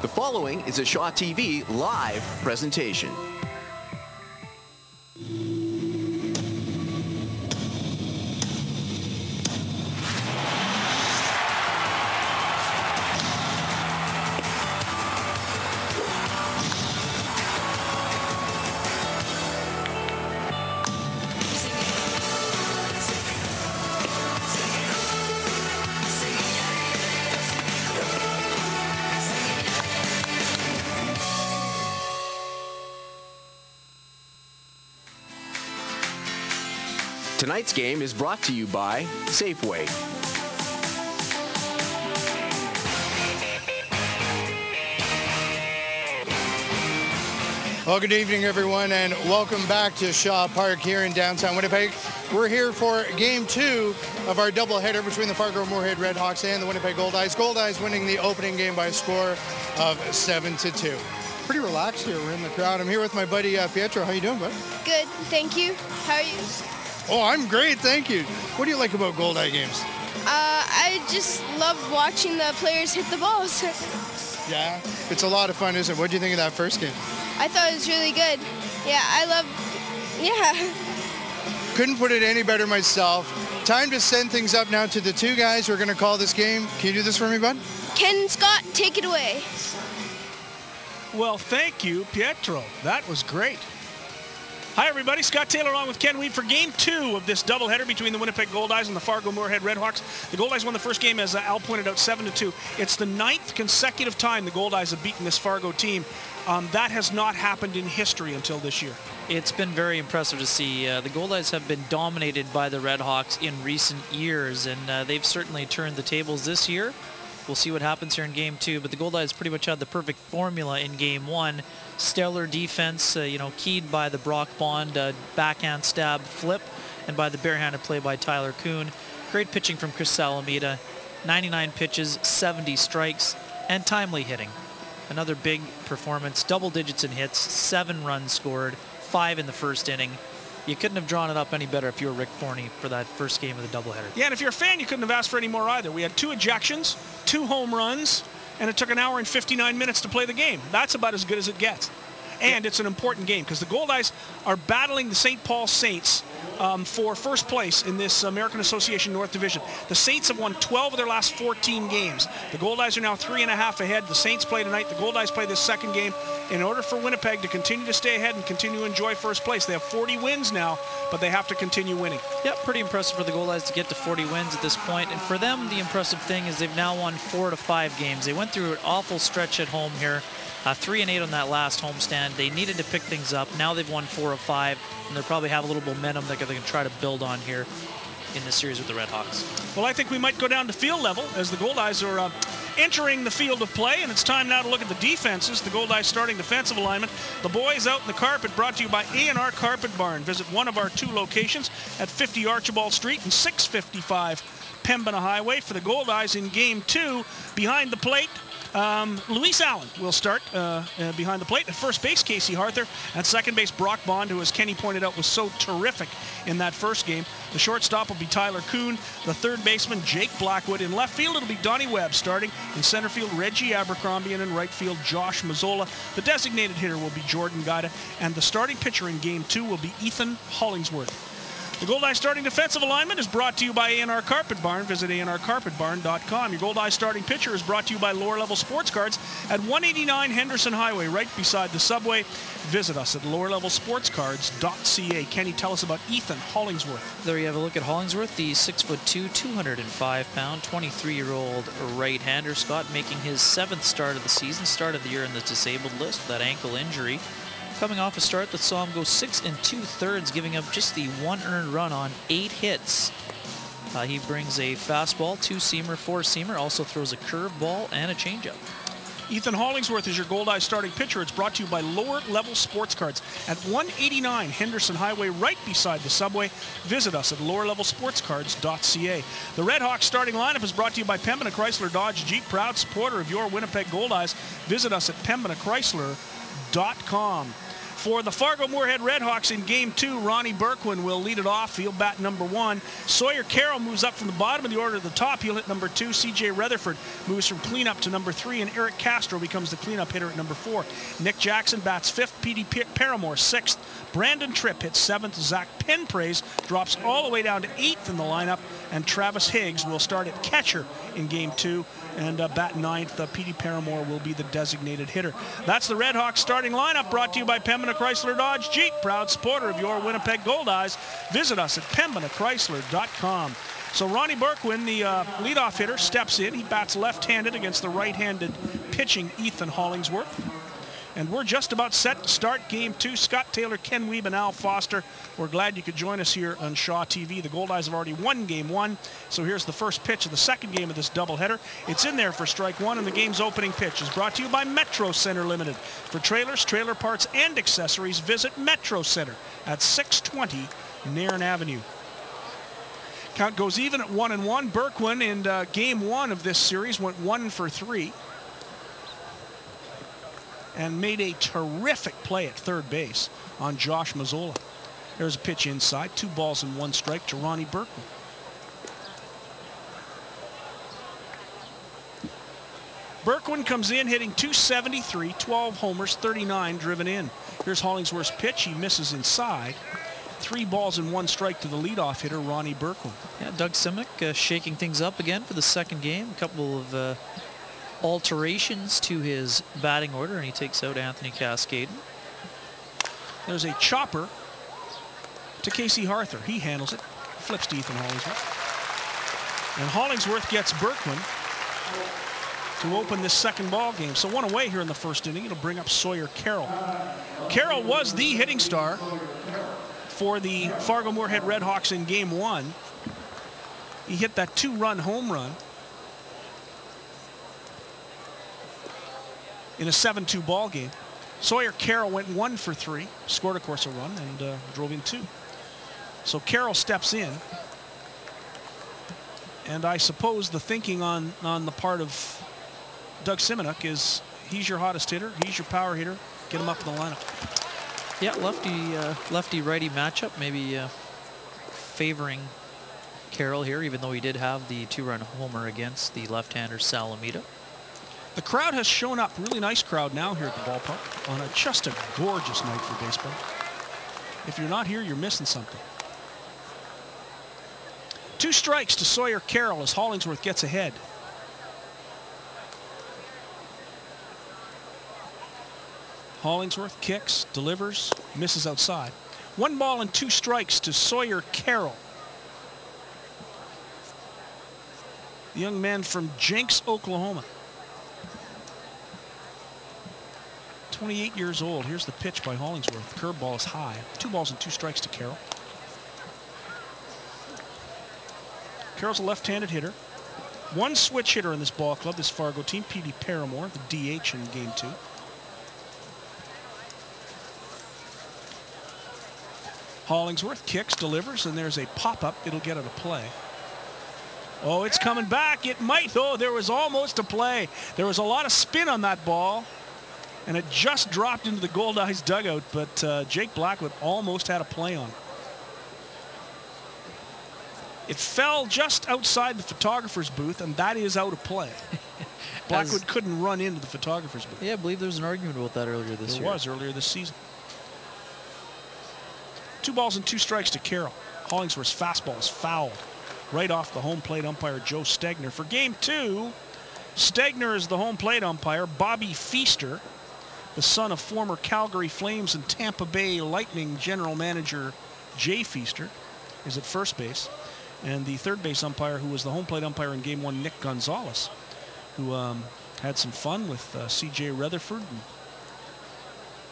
The following is a Shaw TV live presentation. Tonight's game is brought to you by Safeway. Well, good evening, everyone, and welcome back to Shaw Park here in downtown Winnipeg. We're here for Game 2 of our doubleheader between the Fargo-Moorhead RedHawks and the Winnipeg Goldeyes. Goldeyes winning the opening game by a score of 7-2. Pretty relaxed here. We're in the crowd. I'm here with my buddy Pietro. How you doing, bud? Good, thank you. How are you? Oh, I'm great, thank you. What do you like about Goldeye games? I just love watching the players hit the balls. Yeah, it's a lot of fun, isn't it? What do you think of that first game? I thought it was really good. Yeah. Couldn't put it any better myself. Time to send things up now to the two guys who are going to call this game. Can you do this for me, bud? Ken Scott, take it away. Well, thank you, Pietro. That was great. Hi, everybody. Scott Taylor along with Ken Weed for Game 2 of this doubleheader between the Winnipeg Goldeyes and the Fargo-Moorhead RedHawks. The Goldeyes won the first game, as Al pointed out, 7-2. It's the 9th consecutive time the Goldeyes have beaten this Fargo team. That has not happened in history until this year. It's been very impressive to see. The Goldeyes have been dominated by the RedHawks in recent years, and they've certainly turned the tables this year. We'll see what happens here in Game 2, but the Goldeyes pretty much had the perfect formula in Game 1. Stellar defense, keyed by the Brock Bond backhand stab flip and by the barehanded play by Tyler Kuhn. Great pitching from Chris Salamita. 99 pitches, 70 strikes, and timely hitting. Another big performance, double digits in hits, 7 runs scored, 5 in the first inning. You couldn't have drawn it up any better if you were Rick Forney for that first game of the doubleheader. Yeah, and if you're a fan, you couldn't have asked for any more either. We had 2 ejections, 2 home runs, and it took an hour and 59 minutes to play the game. That's about as good as it gets. And it's an important game because the Goldeyes are battling the St. Paul Saints for first place in this American Association North Division. The Saints have won 12 of their last 14 games. The Goldeyes are now 3.5 ahead. The Saints play tonight. The Goldeyes play this second game. In order for Winnipeg to continue to stay ahead and continue to enjoy first place, they have 40 wins now, but they have to continue winning. Yeah, pretty impressive for the Goldeyes to get to 40 wins at this point. And for them, the impressive thing is they've now won 4 of 5 games. They went through an awful stretch at home here. 3-8 on that last homestand. They needed to pick things up. Now they've won 4 of 5, and they'll probably have a little momentum that they can try to build on here in this series with the RedHawks. Well, I think we might go down to field level as the Goldeyes are entering the field of play, and it's time now to look at the defenses. The Goldeyes starting defensive alignment. The boys out in the carpet, brought to you by A&R Carpet Barn. Visit one of our 2 locations at 50 Archibald Street and 655 Pembina Highway. For the Goldeyes in Game 2, behind the plate, Luis Allen will start behind the plate. At first base, Casey Arthur. At second base, Brock Bond, who, as Kenny pointed out, was so terrific in that first game. The shortstop will be Tyler Kuhn. The third baseman, Jake Blackwood. In left field, it'll be Donnie Webb starting. In center field, Reggie Abercrombie. And in right field, Josh Mazzola. The designated hitter will be Jordan Gaida. And the starting pitcher in Game 2 will be Ethan Hollingsworth. The Goldeyes starting defensive alignment is brought to you by A&R Carpet Barn. Visit anrcarpetbarn.com. Your Goldeyes starting pitcher is brought to you by Lower Level Sports Cards at 189 Henderson Highway, right beside the subway. Visit us at lowerlevelsportscards.ca. Kenny, tell us about Ethan Hollingsworth. There you have a look at Hollingsworth, the 6'2", 205-pound, 23-year-old right-hander. Scott making his 7th start of the season, start of the year in the disabled list with that ankle injury. Coming off a start that saw him go 6 2/3, giving up just the 1 earned run on 8 hits. He brings a fastball, 2-seamer, 4-seamer, also throws a curveball and a changeup. Ethan Hollingsworth is your Goldeyes starting pitcher. It's brought to you by Lower Level Sports Cards at 189 Henderson Highway, right beside the subway. Visit us at lowerlevelsportscards.ca. The RedHawks starting lineup is brought to you by Pembina Chrysler Dodge Jeep, proud supporter of your Winnipeg Goldeyes. Visit us at pembinachrysler.com. For the Fargo-Moorhead RedHawks in Game 2, Ronnie Berquin will lead it off. He'll bat number 1. Sawyer Carroll moves up from the bottom of the order to the top. He'll hit number 2. C.J. Rutherford moves from cleanup to number 3, and Eric Castro becomes the cleanup hitter at number 4. Nick Jackson bats 5th. P.D. Paramore 6th. Brandon Tripp hits 7th. Zach Penpraise drops all the way down to 8th in the lineup, and Travis Higgs will start at catcher in Game 2 and bat 9th. P.D. Paramore will be the designated hitter. That's the RedHawks starting lineup, brought to you by Pembina Chrysler Dodge Jeep, proud supporter of your Winnipeg Goldeyes. Visit us at pembinachrysler.com. So Ronnie Berquin, the leadoff hitter, steps in. He bats left-handed against the right-handed pitching Ethan Hollingsworth. And we're just about set to start Game 2. Scott Taylor, Ken Wiebe, and Al Foster. We're glad you could join us here on Shaw TV. The Goldeyes have already won Game 1. So here's the first pitch of the second game of this doubleheader. It's in there for strike 1, and the game's opening pitch is brought to you by Metro Center Limited. For trailers, trailer parts, and accessories, visit Metro Center at 620 Nairn Avenue. Count goes even at 1-1. Berquin in Game 1 of this series went 1 for 3. And made a terrific play at third base on Josh Mazzola. There's a pitch inside, 2 balls and 1 strike to Ronnie Berquin. Berquin comes in hitting .273, 12 homers, 39 driven in. Here's Hollingsworth's pitch. He misses inside. 3 balls and 1 strike to the leadoff hitter, Ronnie Berquin. Yeah, Doug Simic shaking things up again for the second game. A couple of alterations to his batting order, and he takes out Anthony Cascaden. There's a chopper to Casey Harther. He handles it, flips to Ethan Hollingsworth. And Hollingsworth gets Berquin to open this second ball game. So 1 away here in the first inning. It'll bring up Sawyer Carroll. Carroll was the hitting star for the Fargo-Moorhead RedHawks in Game 1. He hit that 2-run home run in a 7-2 ball game. Sawyer Carroll went 1 for 3, scored, of course, a run, and drove in 2. So Carroll steps in. And I suppose the thinking on the part of Doug Simic is he's your hottest hitter, he's your power hitter, get him up in the lineup. Yeah, lefty-righty matchup, maybe favoring Carroll here, even though he did have the 2-run homer against the left-hander Salamita. The crowd has shown up. Really nice crowd now here at the ballpark on just a gorgeous night for baseball. If you're not here, you're missing something. 2 strikes to Sawyer Carroll as Hollingsworth gets ahead. Hollingsworth kicks, delivers, misses outside. 1 ball and 2 strikes to Sawyer Carroll. The young man from Jenks, Oklahoma. 28 years old. Here's the pitch by Hollingsworth. Curveball is high. 2 balls and 2 strikes to Carroll. Carroll's a left-handed hitter. 1 switch hitter in this ball club, this Fargo team, P.D. Paramore, the DH in Game 2. Hollingsworth kicks, delivers, and there's a pop-up. It'll get it a play. Oh, it's coming back. It might. Oh, there was almost a play. There was a lot of spin on that ball, and it just dropped into the Goldeyes dugout, but Jake Blackwood almost had a play on it. It fell just outside the photographer's booth, and that is out of play. Blackwood couldn't run into the photographer's booth. Yeah, I believe there was an argument about that earlier this year. There was earlier this season. 2 balls and 2 strikes to Carroll. Hollingsworth's fastball is fouled right off the home plate umpire, Joe Stegner. For Game 2, Stegner is the home plate umpire. Bobby Feaster, the son of former Calgary Flames and Tampa Bay Lightning general manager Jay Feaster, is at first base. And the third base umpire, who was the home plate umpire in Game 1, Nick Gonzalez, who had some fun with C.J. Rutherford and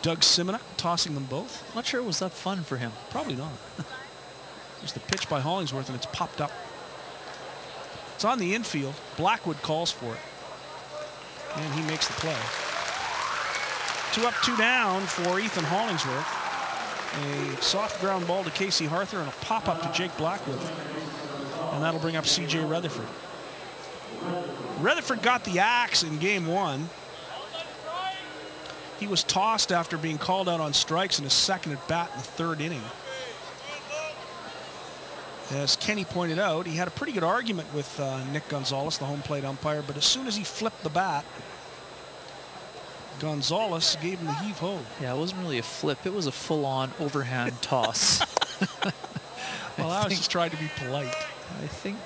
Doug Simic, tossing them both. Not sure it was that fun for him. Probably not. There's the pitch by Hollingsworth, and it's popped up. It's on the infield. Blackwood calls for it. And he makes the play. 2 up, 2 down for Ethan Hollingsworth. A soft ground ball to Casey Harther and a pop-up to Jake Blackwood. And that'll bring up C.J. Rutherford. Rutherford got the axe in Game 1. He was tossed after being called out on strikes in his second at bat in the third inning. As Kenny pointed out, he had a pretty good argument with Nick Gonzalez, the home plate umpire, but as soon as he flipped the bat, Gonzalez gave him the heave-ho. Yeah, it wasn't really a flip. It was a full-on overhand toss. Well, I was just trying to be polite. I think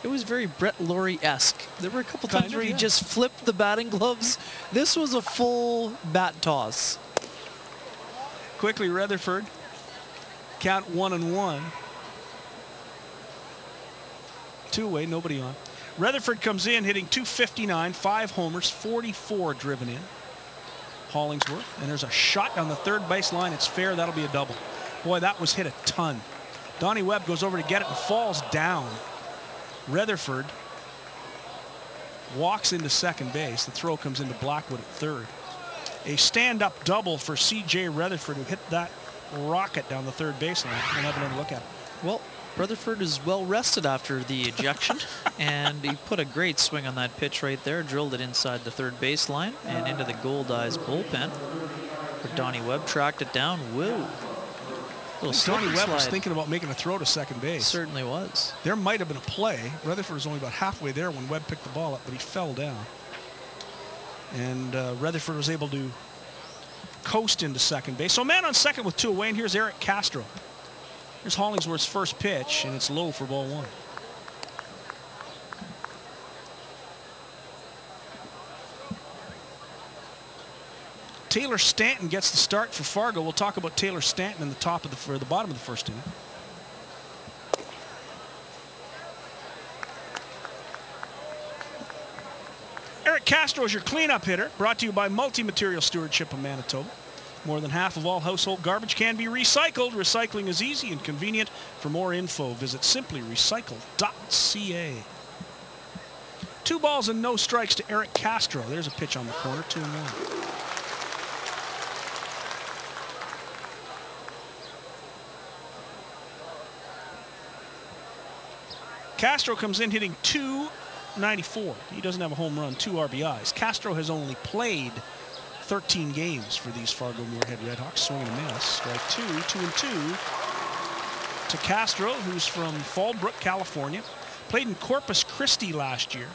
it was very Brett Laurie-esque. There were a couple times where he just flipped the batting gloves. This was a full bat toss. Quickly, Rutherford. Count 1-1. 2 away, nobody on. Rutherford comes in hitting .259, 5 homers, 44 driven in. Hollingsworth, and there's a shot on the third base line. It's fair. That'll be a double. Boy, that was hit a ton. Donnie Webb goes over to get it and falls down. Rutherford walks into second base. The throw comes into Blackwood at third. A stand-up double for C.J. Rutherford, who hit that rocket down the third baseline. We'll have another look at it. Well, Rutherford is well rested after the ejection, and he put a great swing on that pitch right there, drilled it inside the third baseline and into the Goldeyes bullpen. Where Donnie Webb tracked it down. Whoa. Donnie Webb was thinking about making a throw to second base. Certainly was. There might have been a play. Rutherford was only about halfway there when Webb picked the ball up, but he fell down. And Rutherford was able to coast into second base. So man on second with 2 away, and here's Eric Castro. Here's Hollingsworth's first pitch, and it's low for ball 1. Taylor Stanton gets the start for Fargo. We'll talk about Taylor Stanton in the bottom of the first inning. Eric Castro is your cleanup hitter, brought to you by Multi-Material Stewardship of Manitoba. More than half of all household garbage can be recycled. Recycling is easy and convenient. For more info, visit simplyrecycle.ca. 2 balls and no strikes to Eric Castro. There's a pitch on the corner, 2-1. Castro comes in hitting .294. He doesn't have a home run, 2 RBIs. Castro has only played 13 games for these Fargo-Moorhead RedHawks. Swing and a miss. Strike 2, 2-2 to Castro, who's from Fallbrook, California. Played in Corpus Christi last year.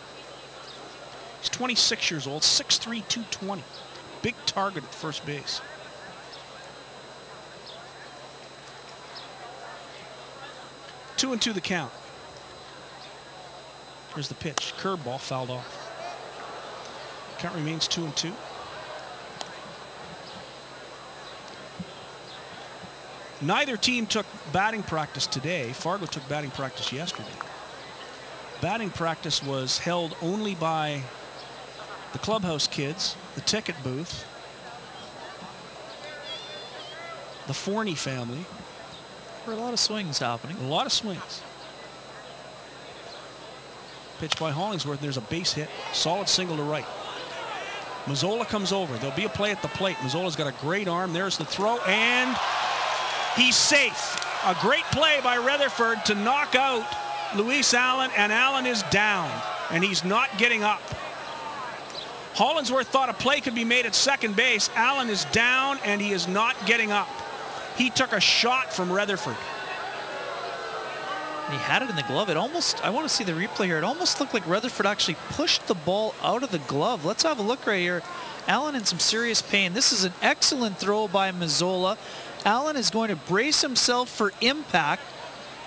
He's 26 years old, 6'3", 220. Big target at first base. Two and 2 the count. Here's the pitch. Curveball fouled off. Count remains 2-2. Neither team took batting practice today. Fargo took batting practice yesterday. Batting practice was held only by the clubhouse kids, the ticket booth, the Forney family. There were a lot of swings happening. A lot of swings. Pitch by Hollingsworth. There's a base hit. Solid single to right. Mazzola comes over. There'll be a play at the plate. Mazzola's got a great arm. There's the throw, and he's safe. A great play by Rutherford to knock out Luis Allen, and Allen is down, and he's not getting up. Hollingsworth thought a play could be made at second base. Allen is down, and he is not getting up. He took a shot from Rutherford. He had it in the glove. It almost, I want to see the replay here. It almost looked like Rutherford actually pushed the ball out of the glove. Let's have a look right here. Allen in some serious pain. This is an excellent throw by Mazzola. Allen is going to brace himself for impact.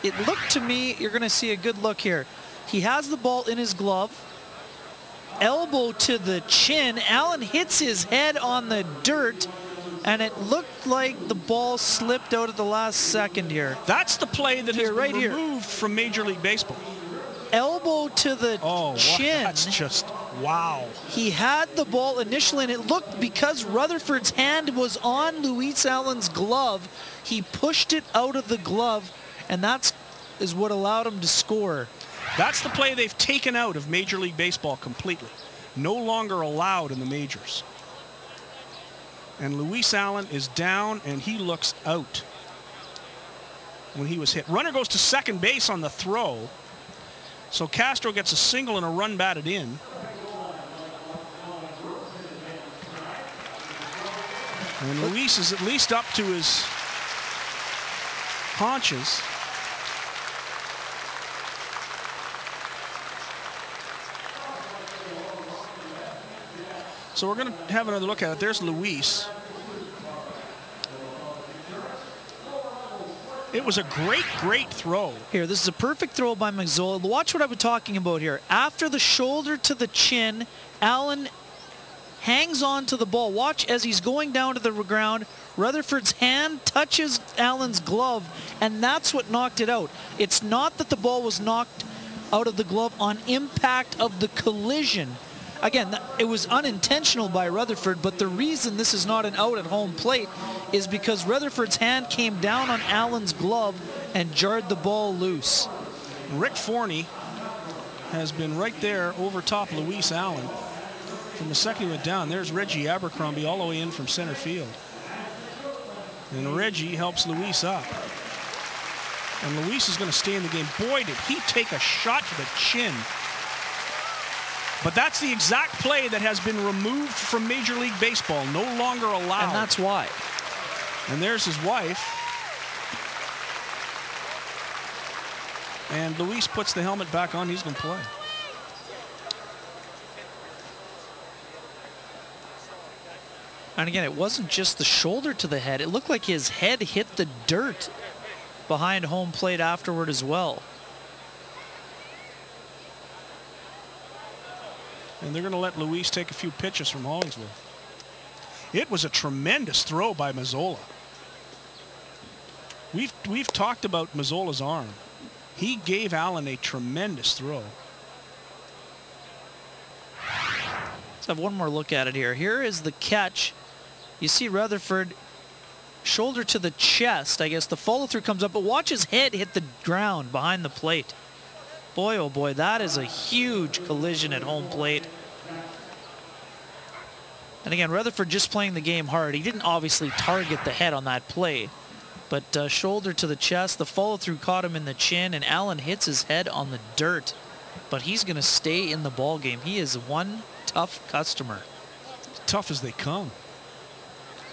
It looked to me, you're going to see a good look here. He has the ball in his glove. Elbow to the chin. Allen hits his head on the dirt, and it looked like the ball slipped out at the last second here. That's the play that has been removed from Major League Baseball. Elbow to the chin. That's just, wow. He had the ball initially, and it looked, because Rutherford's hand was on Luis Allen's glove, he pushed it out of the glove, and that is what allowed him to score. That's the play they've taken out of Major League Baseball completely. No longer allowed in the majors. And Luis Allen is down, and he looks out when he was hit. Runner goes to second base on the throw. So Castro gets a single and a run batted in. And Luis is at least up to his haunches. So we're going to have another look at it. There's Luis. It was a great throw. Here, this is a perfect throw by Mazzola. Watch what I was talking about here. After the shoulder to the chin, Allen hangs on to the ball. Watch as he's going down to the ground. Rutherford's hand touches Allen's glove, and that's what knocked it out. It's not that the ball was knocked out of the glove on impact of the collision. Again, it was unintentional by Rutherford, but the reason this is not an out at home plate is because Rutherford's hand came down on Allen's glove and jarred the ball loose. Rick Forney has been right there over top Luis Allen. From the second he went down, there's Reggie Abercrombie all the way in from center field. And Reggie helps Luis up. And Luis is going to stay in the game. Boy, did he take a shot to the chin. But that's the exact play that has been removed from Major League Baseball. No longer allowed. And that's why. And there's his wife. And Luis puts the helmet back on. He's going to play. And again, it wasn't just the shoulder to the head. It looked like his head hit the dirt behind home plate afterward as well. And they're going to let Luis take a few pitches from Hollingsworth. It was a tremendous throw by Mazzola. We've talked about Mazzola's arm. He gave Allen a tremendous throw. Let's have one more look at it here. Here is the catch. You see Rutherford shoulder to the chest. I guess the follow through comes up, but watch his head hit the ground behind the plate. Boy, oh boy, that is a huge collision at home plate. And again, Rutherford just playing the game hard. He didn't obviously target the head on that play, but shoulder to the chest, the follow-through caught him in the chin, and Allen hits his head on the dirt. But he's going to stay in the ball game. He is one tough customer. Tough as they come.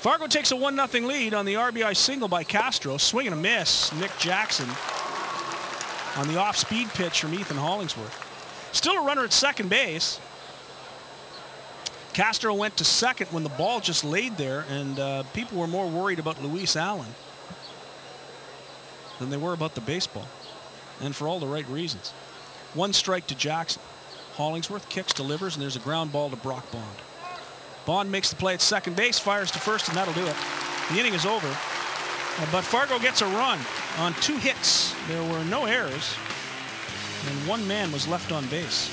Fargo takes a 1-0 lead on the RBI single by Castro. Swing and a miss. Nick Jackson on the off-speed pitch from Ethan Hollingsworth. Still a runner at second base. Castro went to second when the ball just laid there, and people were more worried about Luis Allen than they were about the baseball, and for all the right reasons. One strike to Jackson. Hollingsworth kicks, delivers, and there's a ground ball to Brock Bond. Bond makes the play at second base, fires to first, and that'll do it. The inning is over. But Fargo gets a run on 2 hits. There were no errors, and 1 man was left on base.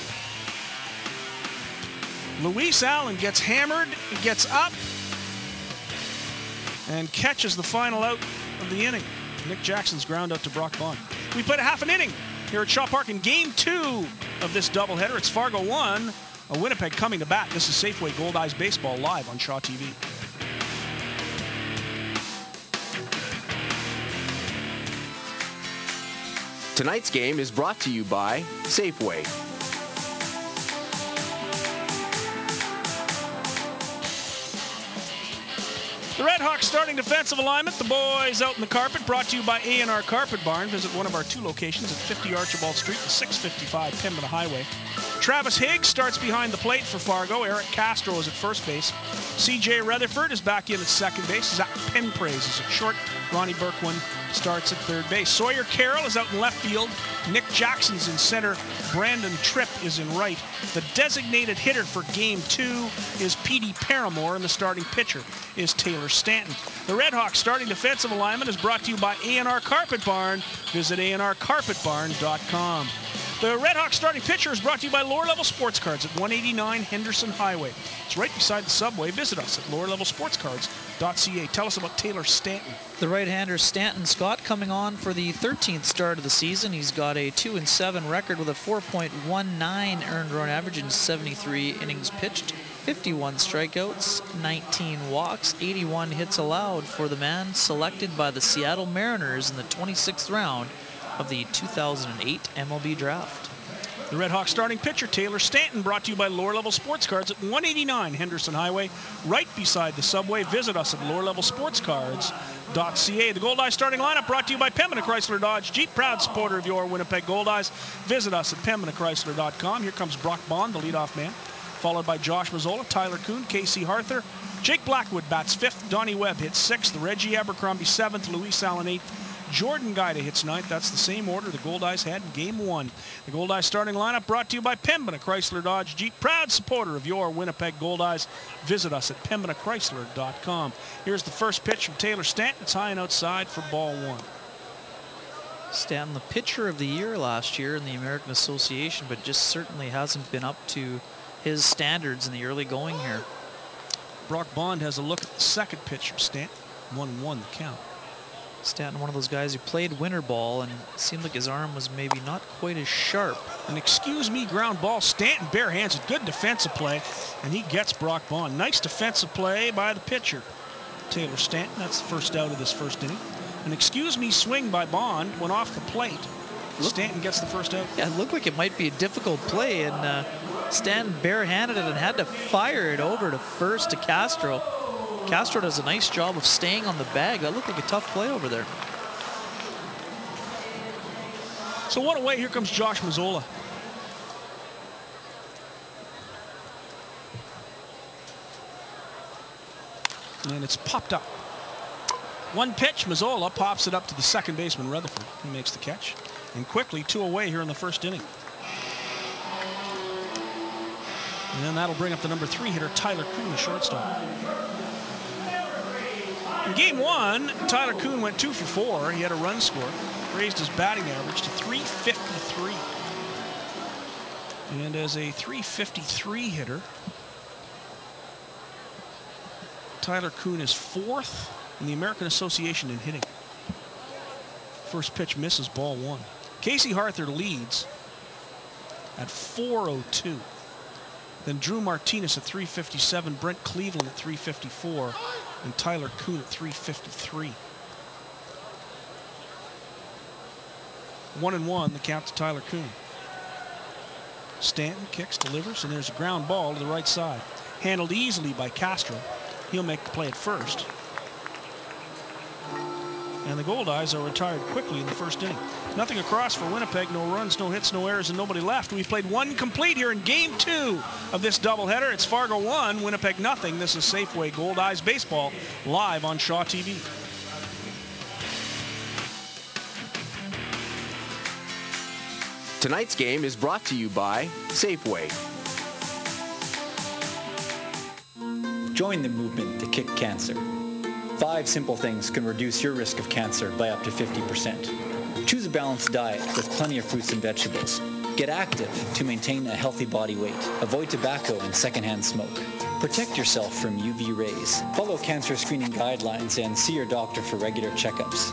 Luis Allen gets hammered, gets up, and catches the final out of the inning. Nick Jackson's ground out to Brock Bond. We played a half an inning here at Shaw Park in Game 2 of this doubleheader. It's Fargo 1, Winnipeg coming to bat. This is Safeway Goldeyes Baseball live on Shaw TV. Tonight's game is brought to you by Safeway. The RedHawks starting defensive alignment. The boys out in the carpet, brought to you by A&R Carpet Barn. Visit one of our 2 locations at 50 Archibald Street and 655 Pembina Highway. Travis Higgs starts behind the plate for Fargo. Eric Castro is at first base. C.J. Rutherford is back in at second base. Zach Penpraise is at short. Ronnie Berkwin starts at third base. Sawyer Carroll is out in left field. Nick Jackson's in center. Brandon Tripp is in right. The designated hitter for Game 2 is Petey Paramore, and the starting pitcher is Taylor Stanton. The RedHawks starting defensive alignment is brought to you by A&R Carpet Barn. Visit ANRCarpetBarn.com. The RedHawks starting pitcher is brought to you by Lower Level Sports Cards at 189 Henderson Highway. It's right beside the subway. Visit us at lowerlevelsportscards.ca. Tell us about Taylor Stanton. The right-hander Stanton Scott coming on for the 13th start of the season. He's got a 2-7 record with a 4.19 earned run average in 73 innings pitched, 51 strikeouts, 19 walks, 81 hits allowed for the man selected by the Seattle Mariners in the 26th round of the 2008 MLB draft. The RedHawks starting pitcher, Taylor Stanton, brought to you by Lower Level Sports Cards at 189 Henderson Highway, right beside the subway. Visit us at lowerlevelsportscards.ca. The Goldeyes starting lineup brought to you by Pembina Chrysler Dodge Jeep, proud supporter of your Winnipeg Goldeyes. Visit us at pemminachrysler.com. Here comes Brock Bond, the leadoff man, followed by Josh Mazzola, Tyler Kuhn, Casey Harther. Jake Blackwood bats 5th, Donnie Webb hits 6th, Reggie Abercrombie 7th, Luis Allen 8th, Jordan Guida hits 9th. That's the same order the Goldeyes had in Game 1. The Goldeyes starting lineup brought to you by Pembina Chrysler Dodge Jeep, proud supporter of your Winnipeg Goldeyes. Visit us at pemminachrysler.com. Here's the first pitch from Taylor Stanton. It's high and outside for ball 1. Stanton, the pitcher of the year last year in the American Association, but just certainly hasn't been up to his standards in the early going here. Brock Bond has a look at the second pitch from Stanton. 1-1 the count. Stanton, one of those guys who played winter ball and it seemed like his arm was maybe not quite as sharp. An excuse me ground ball. Stanton bare hands it. Good defensive play, and he gets Brock Bond. Nice defensive play by the pitcher, Taylor Stanton. That's the first out of this first inning. An excuse me swing by Bond went off the plate. Stanton gets the first out. Yeah, it looked like it might be a difficult play, and Stanton barehanded it and had to fire it over to first to Castro. Castro does a nice job of staying on the bag. That looked like a tough play over there. So one away, here comes Josh Mazzola. And it's popped up. One pitch, Mazzola pops it up to the second baseman, Rutherford. He makes the catch. And quickly, 2 away here in the first inning. And that'll bring up the number 3 hitter, Tyler Kuhn, the shortstop. In Game 1, Tyler Kuhn went 2 for 4. He had a run score, raised his batting average to .353. And as a .353 hitter, Tyler Kuhn is 4th in the American Association in hitting. First pitch misses, ball 1. Casey Harther leads at .402. Then Drew Martinez at .357, Brent Cleveland at .354, and Tyler Kuhn at .353. 1-1, the count to Tyler Kuhn. Stanton kicks, delivers, and there's a ground ball to the right side. Handled easily by Castro. He'll make the play at first. And the Goldeyes are retired quickly in the first inning. Nothing across for Winnipeg. No runs, no hits, no errors, and nobody left. We've played 1 complete here in Game 2 of this doubleheader. It's Fargo 1, Winnipeg nothing. This is Safeway Goldeyes Baseball live on Shaw TV. Tonight's game is brought to you by Safeway. Join the movement to kick cancer. 5 simple things can reduce your risk of cancer by up to 50%. Choose a balanced diet with plenty of fruits and vegetables. Get active to maintain a healthy body weight. Avoid tobacco and secondhand smoke. Protect yourself from UV rays. Follow cancer screening guidelines and see your doctor for regular checkups.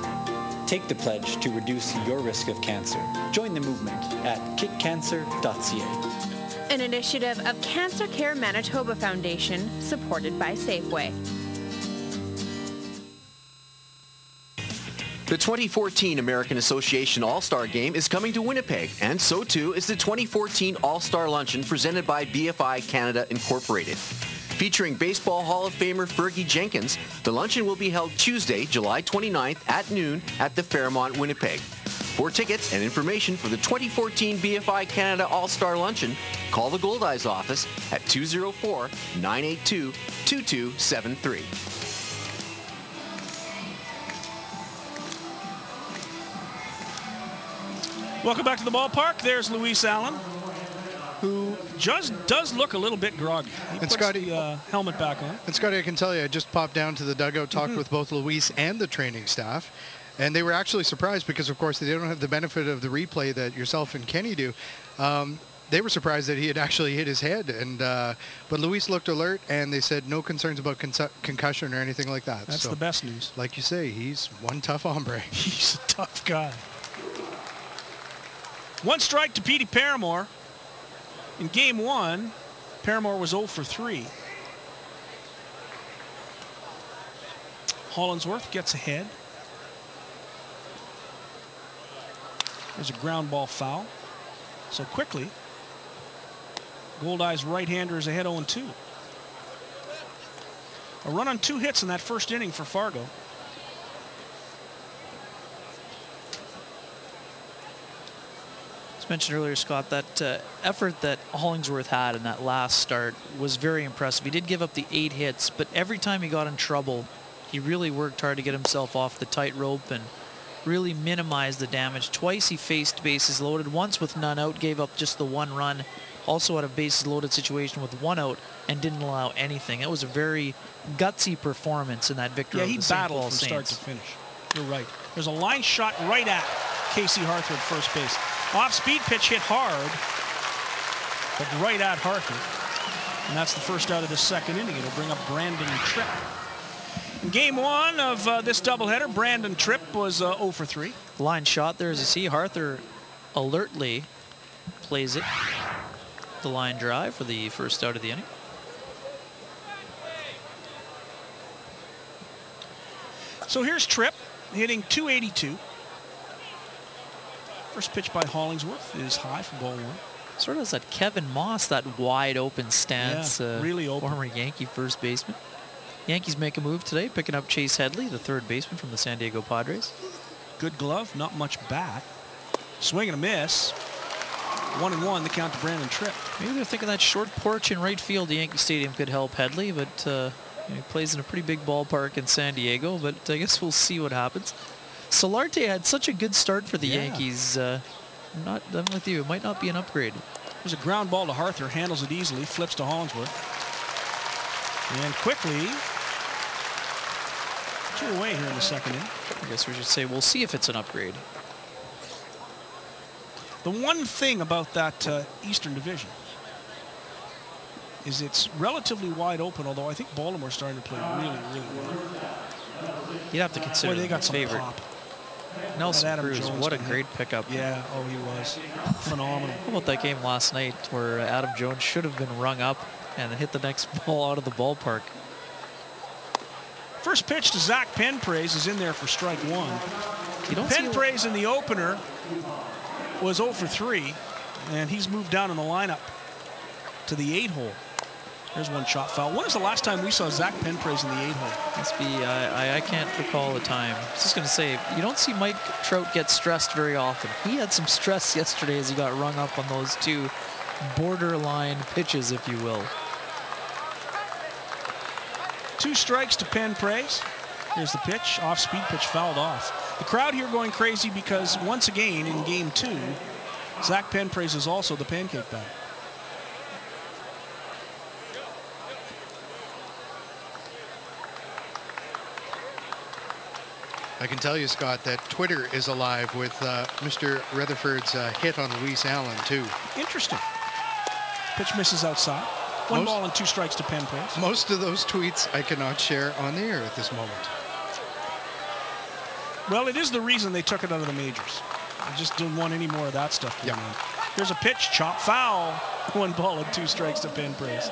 Take the pledge to reduce your risk of cancer. Join the movement at kickcancer.ca. An initiative of Cancer Care Manitoba Foundation, supported by Safeway. The 2014 American Association All-Star Game is coming to Winnipeg, and so too is the 2014 All-Star Luncheon presented by BFI Canada Incorporated. Featuring Baseball Hall of Famer Fergie Jenkins, the luncheon will be held Tuesday, July 29th at noon at the Fairmont, Winnipeg. For tickets and information for the 2014 BFI Canada All-Star Luncheon, call the Goldeyes office at 204-982-2273. Welcome back to the ballpark. There's Luis Allen, who just does look a little bit groggy. He puts the helmet back on. And Scotty, I can tell you, I just popped down to the dugout, talked with both Luis and the training staff, and they were actually surprised because, of course, they don't have the benefit of the replay that yourself and Kenny do. They were surprised that he had actually hit his head, but Luis looked alert, and they said no concerns about concussion or anything like that. That's the best news. Like you say, he's one tough hombre. He's a tough guy. 1 strike to Petey Paramore. In Game 1, Paramore was 0 for 3. Hollinsworth gets ahead. There's a ground ball foul. So quickly, Goldeyes right-hander is ahead 0-2. A run on 2 hits in that first inning for Fargo. As mentioned earlier, Scott, that effort that Hollingsworth had in that last start was very impressive. He did give up the 8 hits, but every time he got in trouble, he really worked hard to get himself off the tightrope and really minimize the damage. Twice he faced bases loaded, once with none out, gave up just the 1 run. Also had a bases loaded situation with 1 out and didn't allow anything. It was a very gutsy performance in that victory. Yeah, he battled from start to finish. You're right. There's a line shot right at Casey Hartford, first base. Off-speed pitch hit hard, but right at Hartford. And that's the first out of the second inning. It'll bring up Brandon Tripp. In game 1 of this doubleheader, Brandon Tripp was 0 for 3. Line shot there, as you see, Hartford alertly plays it. The line drive for the first out of the inning. So here's Tripp hitting .282. First pitch by Hollingsworth is high for ball 1. Sort of has that Kevin Moss, that wide open stance. Yeah, really open. Former Yankee first baseman. Yankees make a move today, picking up Chase Headley, the third baseman from the San Diego Padres. Good glove, not much bat. Swing and a miss. 1-1, the count to Brandon Tripp. Maybe they're thinking that short porch in right field, the Yankee Stadium, could help Headley, but he plays in a pretty big ballpark in San Diego, but I guess we'll see what happens. Solarte had such a good start for the Yankees. I'm with you. It might not be an upgrade. There's a ground ball to Harther, handles it easily, flips to Hollingsworth. And quickly, 2 away here in the second inning. I guess we should say we'll see if it's an upgrade. The one thing about that Eastern Division is it's relatively wide open, although I think Baltimore's starting to play really, really well. You'd have to consider they got some favorite. pop. Nelson Cruz, what a great pickup. Yeah, oh, he was phenomenal. How about that game last night where Adam Jones should have been rung up and hit the next ball out of the ballpark? First pitch to Zach Penpraise is in there for strike 1. Penpraise in the opener was 0 for 3, and he's moved down in the lineup to the 8-hole. There's one shot foul. When was the last time we saw Zach Penpraise in the 8-hole? Must be, I can't recall the time. I was just going to say, you don't see Mike Trout get stressed very often. He had some stress yesterday as he got rung up on those 2 borderline pitches, if you will. 2 strikes to Penpraise. Here's the pitch, off-speed pitch fouled off. The crowd here going crazy because once again in game 2, Zach Penpraise is also the pancake batter. I can tell you, Scott, that Twitter is alive with Mr. Rutherford's hit on Luis Allen, too. Interesting. Pitch misses outside. 1 ball and 2 strikes to Penpraise. Most of those tweets I cannot share on the air at this moment. Well, it is the reason they took it out of the majors. I just didn't want any more of that stuff going on. Here's a pitch, chop foul. 1 ball and 2 strikes to Penpraise.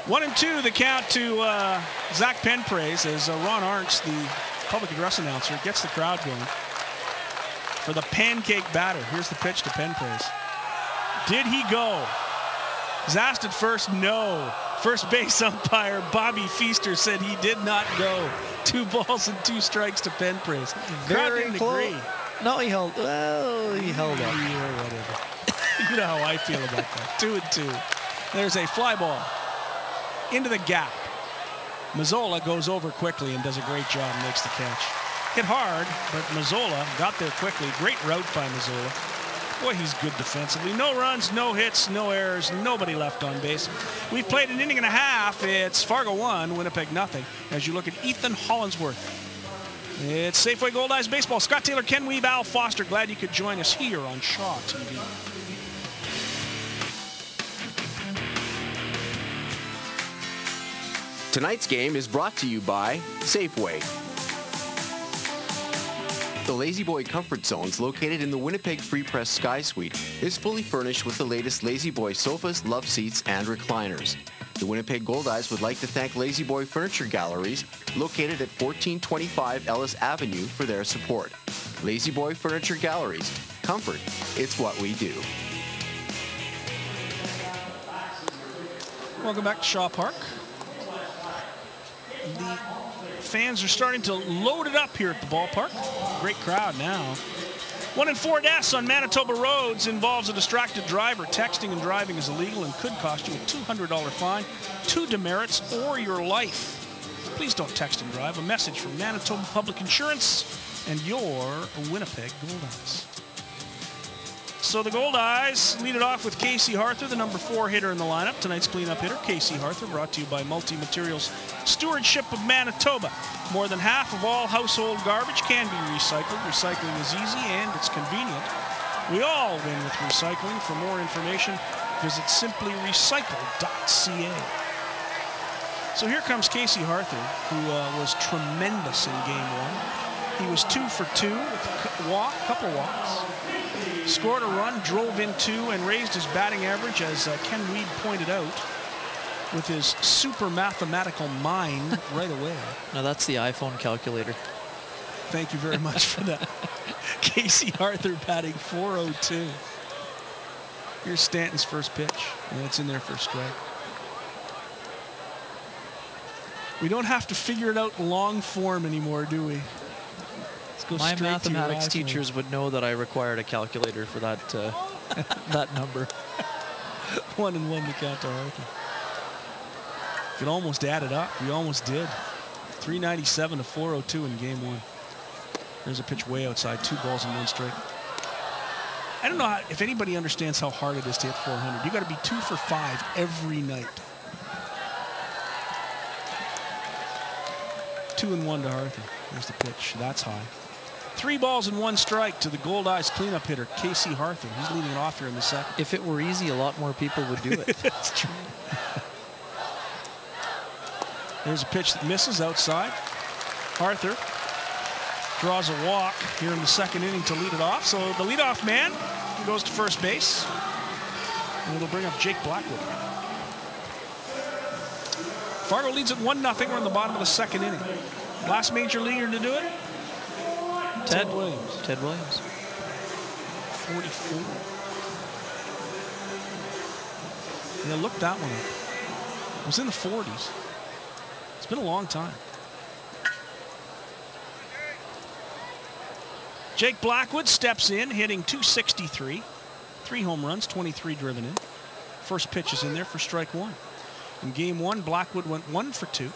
One and 2, the count to Zach Penpraise as Ron Arntz, the public address announcer, gets the crowd going for the pancake batter. Here's the pitch to Penpraise. Did he go? He's asked at first, no. First base umpire Bobby Feaster said he did not go. 2 balls and 2 strikes to Penpraise. Crowd didn't agree. No, he held. Well, he held up. Yeah, whatever. You know how I feel about that. 2 and 2. There's a fly ball into the gap. Mazzola goes over quickly and does a great job and makes the catch. Hit hard, but Mazzola got there quickly. Great route by Mazzola. Boy, he's good defensively. No runs, no hits, no errors, nobody left on base. We've played an inning and a half. It's Fargo 1, Winnipeg nothing. As you look at Ethan Hollingsworth. It's Safeway Goldeyes Baseball. Scott Taylor, Ken Weeb, Al Foster. Glad you could join us here on Shaw TV. Tonight's game is brought to you by Safeway. The Lazy Boy Comfort Zones, located in the Winnipeg Free Press Sky Suite, is fully furnished with the latest Lazy Boy sofas, love seats, and recliners. The Winnipeg Goldeyes would like to thank Lazy Boy Furniture Galleries, located at 1425 Ellis Avenue, for their support. Lazy Boy Furniture Galleries. Comfort, it's what we do. Welcome back to Shaw Park. The fans are starting to load it up here at the ballpark. Great crowd now. 1 in 4 deaths on Manitoba roads involves a distracted driver. Texting and driving is illegal and could cost you a $200 fine, 2 demerits, or your life. Please don't text and drive. A message from Manitoba Public Insurance and your Winnipeg Goldeyes. So the Goldeyes lead it off with Casey Harther, the number 4 hitter in the lineup. Tonight's cleanup hitter, Casey Harther, brought to you by Multi-Materials Stewardship of Manitoba. More than half of all household garbage can be recycled. Recycling is easy and it's convenient. We all win with recycling. For more information, visit simplyrecycle.ca. So here comes Casey Harther, who was tremendous in Game 1. He was 2 for 2 with a couple walks. Scored a run, drove in 2, and raised his batting average, as Ken Weed pointed out, with his super mathematical mind right away. Now that's the iPhone calculator. Thank you very much for that. Casey Harther batting .402. Here's Stanton's first pitch, and it's in there for a strike. We don't have to figure it out long form anymore, do we? My mathematics teachers would know that I required a calculator for that that number. 1 and 1 to count to Harther. Could almost add it up. We almost did. 397 to 402 in Game 1. There's a pitch way outside. 2 balls and 1 strike. I don't know if anybody understands how hard it is to hit 400. You got to be 2 for 5 every night. 2 and 1 to Harther. There's the pitch. That's high. 3 balls and 1 strike to the Goldeyes cleanup hitter, Casey Harther. He's leading it off here in the second. If it were easy, a lot more people would do it. That's true. There's a pitch that misses outside. Harther draws a walk here in the second inning to lead it off. So the leadoff man goes to first base. And it'll bring up Jake Blackwood. Fargo leads at 1-0. We're in the bottom of the second inning. Last major leaguer to do it? Ted Williams. Ted Williams. 44. Yeah, look that one up. It was in the 40s. It's been a long time. Jake Blackwood steps in, hitting .263. 3 home runs, 23 driven in. First pitch is in there for strike 1. In Game 1, Blackwood went 1 for 2.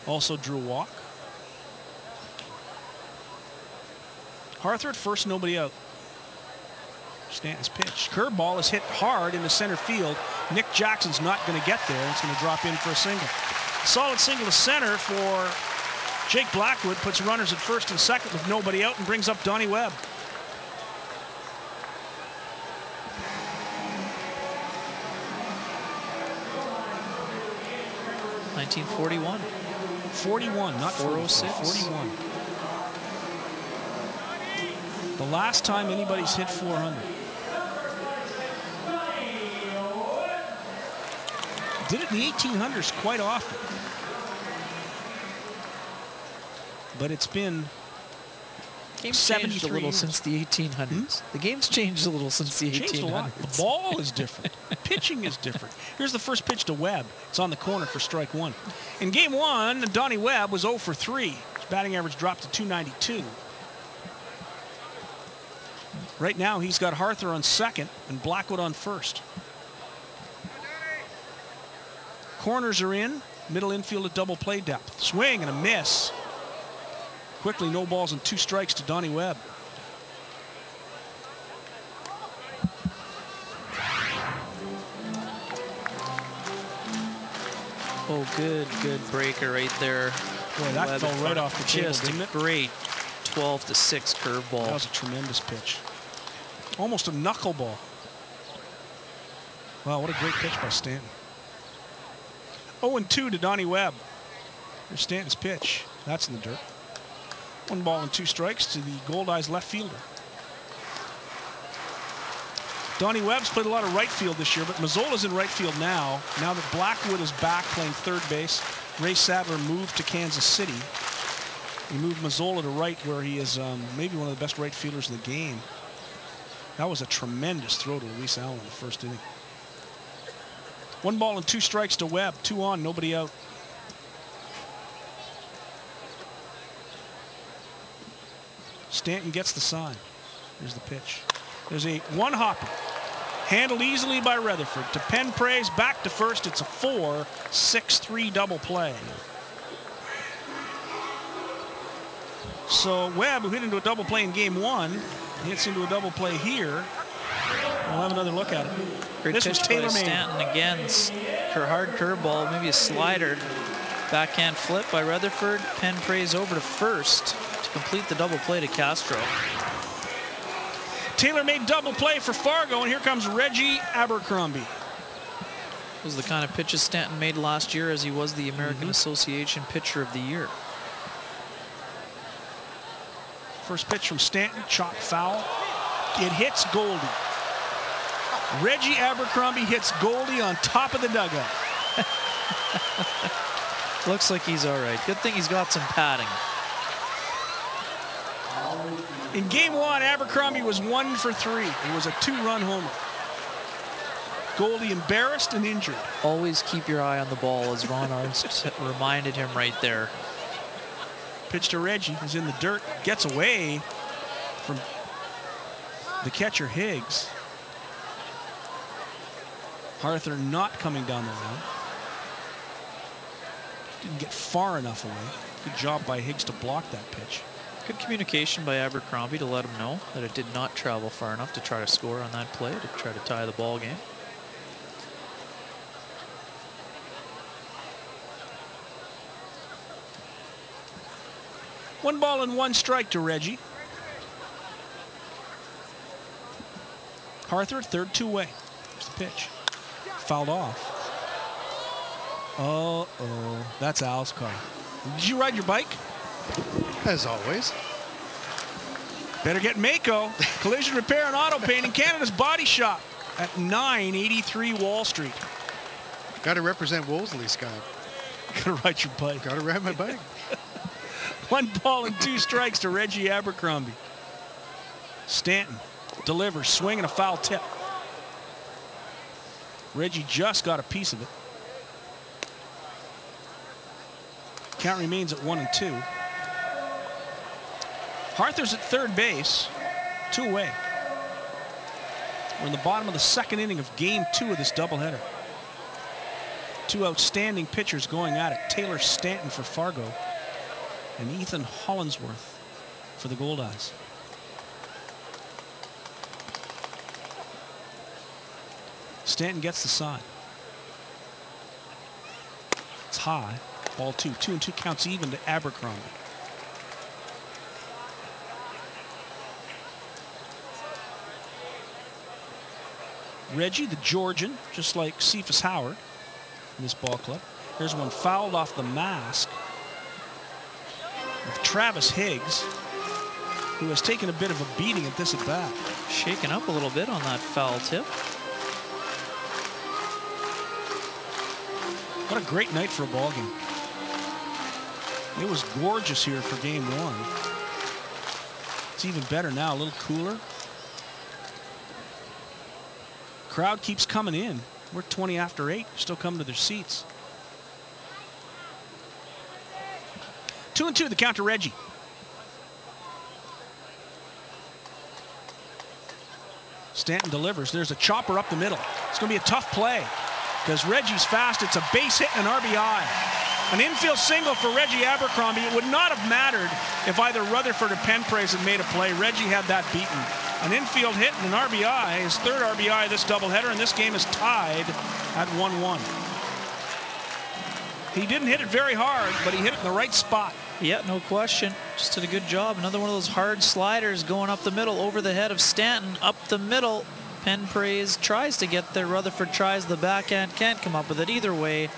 Also drew a walk. Harther at first, nobody out. Stanton's pitch. Curveball is hit hard into center field. Nick Jackson's not going to get there. It's going to drop in for a single. Solid single to center for Jake Blackwood. Puts runners at first and second with nobody out and brings up Donnie Webb. .1941. 41, not 406. 41. The last time anybody's hit 400. Did it in the 1800s quite often. But it's been Game's changed a little years. since the 1800s. The game's changed a little since the 1800s. Changed a lot. The ball is different. Pitching is different. Here's the first pitch to Webb. It's on the corner for strike 1. In Game 1, Donnie Webb was 0 for 3. His batting average dropped to .292. Right now, he's got Harther on second and Blackwood on first. Corners are in. Middle infield at double play depth. Swing and a miss. Quickly, no balls and 2 strikes to Donnie Webb. Oh, good breaker right there. Boy, that Webb fell right off the table, just didn't a it? great 12-6 curveball. That was a tremendous pitch. Almost a knuckleball. Wow, what a great pitch by Stanton. 0-2 to Donnie Webb. Here's Stanton's pitch. That's in the dirt. 1 ball and 2 strikes to the Goldeyes left fielder. Donnie Webb's played a lot of right field this year, but Mazzola's in right field now. Now that Blackwood is back playing third base, Ray Sadler moved to Kansas City. He moved Mazzola to right, where he is maybe one of the best right fielders in the game. That was a tremendous throw to Luis Allen in the first inning. 1 ball and 2 strikes to Webb. 2 on, nobody out. Stanton gets the sign. Here's the pitch. There's a one-hopper. Handled easily by Rutherford. To Penpraise, back to first. It's a 4-6-3 double play. So Webb, who hit into a double play in game 1, hits into a double play here. We'll have another look at it. Great this pitch was Taylor by Stanton again. Hard curveball, maybe a slider. Backhand flip by Rutherford. Penpraise over to first to complete the double play to Castro. Taylor made double play for Fargo, and here comes Reggie Abercrombie. Those are the kind of pitches Stanton made last year, as he was the American Association Pitcher of the Year. First pitch from Stanton, chop foul. It hits Goldie. Reggie Abercrombie hits Goldie on top of the dugout. Looks like he's all right. Good thing he's got some padding. In game 1, Abercrombie was 1 for 3. It was a 2-run homer. Goldie embarrassed and injured. Always keep your eye on the ball, as Ron Arns reminded him right there. Pitch to Reggie. He's in the dirt. Gets away from the catcher, Higgs. Arthur not coming down the line. Didn't get far enough away. Good job by Higgs to block that pitch. Good communication by Abercrombie to let him know that it did not travel far enough to try to score on that play, to try to tie the ball game. One ball and 1 strike to Reggie. Arthur, third, 2-way. Here's the pitch. Fouled off. Uh-oh. That's Al's car. Did you ride your bike? As always. Better get Mako. Collision Repair and Auto Painting, Canada's Body Shop at 983 Wall Street. Got to represent Wolseley, Scott. Got to ride your bike. Got to ride my bike. 1 ball and 2 strikes to Reggie Abercrombie. Stanton delivers, swing and a foul tip. Reggie just got a piece of it. Count remains at 1-2. Arthur's at third base, 2 away. We're in the bottom of the 2nd inning of game 2 of this doubleheader. 2 outstanding pitchers going at it. Taylor Stanton for Fargo and Ethan Hollinsworth for the Goldeyes. Stanton gets the sign. It's high. Ball 2. 2-2 counts even to Abercrombie. Reggie, the Georgian, just like Cephas Howard in this ball club. Here's one fouled off the mask of Travis Higgs, who has taken a bit of a beating at this at bat. Shaken up a little bit on that foul tip. What a great night for a ball game. It was gorgeous here for game 1. It's even better now, a little cooler. Crowd keeps coming in. We're 20 after 8, still coming to their seats. 2-2, the count to Reggie. Stanton delivers. There's a chopper up the middle. It's going to be a tough play because Reggie's fast. It's a base hit and an RBI. An infield single for Reggie Abercrombie. It would not have mattered if either Rutherford or Penpraise had made a play. Reggie had that beaten. An infield hit and an RBI, his 3rd RBI of this doubleheader, and this game is tied at 1-1. He didn't hit it very hard, but he hit it in the right spot. Yeah, no question. Just did a good job. Another one of those hard sliders going up the middle over the head of Stanton. Up the middle. Penpraise tries to get there. Rutherford tries the backhand. Can't come up with it. Either way,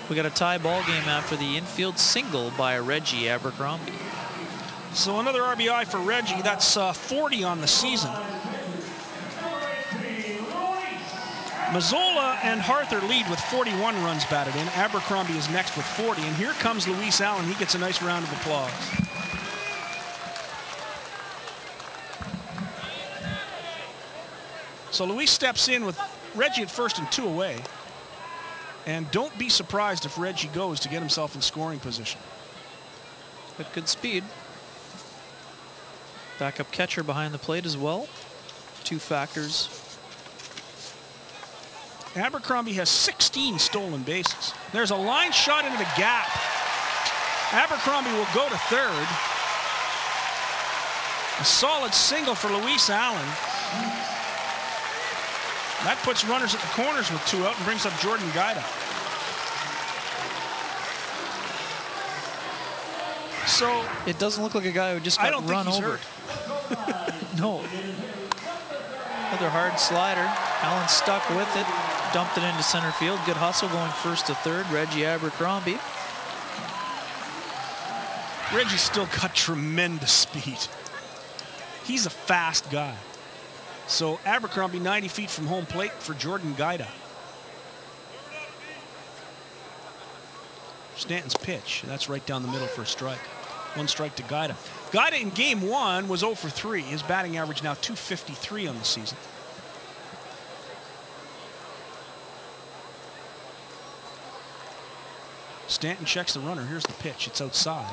we got a tie ball game after the infield single by Reggie Abercrombie. So another RBI for Reggie. That's 40 on the season. Mazzola and Harther lead with 41 runs batted in. Abercrombie is next with 40. And here comes Luis Allen. He gets a nice round of applause. So Luis steps in with Reggie at first and 2 away. And don't be surprised if Reggie goes to get himself in scoring position. But good speed. Backup catcher behind the plate as well. 2 factors. Abercrombie has 16 stolen bases. There's a line shot into the gap. Abercrombie will go to third. A solid single for Luis Allen. That puts runners at the corners with 2 out and brings up Jordan Guida. So it doesn't look like a guy who just got run over. No. Another hard slider. Allen stuck with it, dumped it into center field. Good hustle going first to third. Reggie Abercrombie. Reggie's still got tremendous speed. He's a fast guy. So Abercrombie 90 feet from home plate for Jordan Guida. Stanton's pitch. That's right down the middle for a strike. 1 strike to Guida. Guida in game 1 was 0 for 3. His batting average now .253 on the season. Stanton checks the runner. Here's the pitch. It's outside.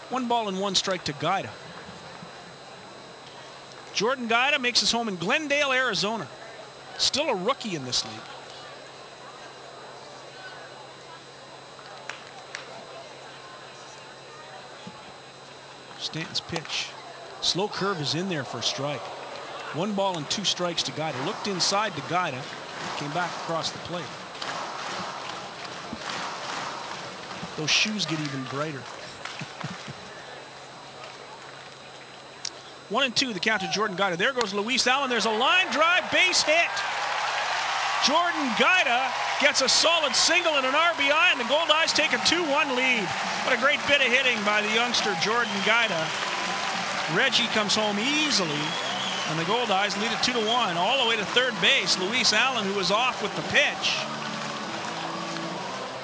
1 ball and 1 strike to Guida. Jordan Guida makes his home in Glendale, Arizona. Still a rookie in this league. Stanton's pitch. Slow curve is in there for a strike. 1 ball and 2 strikes to Guida. Looked inside to Guida. Came back across the plate. Those shoes get even brighter. 1-2 the count to Jordan Guida. There goes Luis Allen. There's a line drive base hit. Jordan Guida gets a solid single and an RBI, and the Goldeyes take a 2-1 lead. What a great bit of hitting by the youngster Jordan Guida. Reggie comes home easily, and the Goldeyes lead it 2-1 all the way to third base. Luis Allen, who was off with the pitch.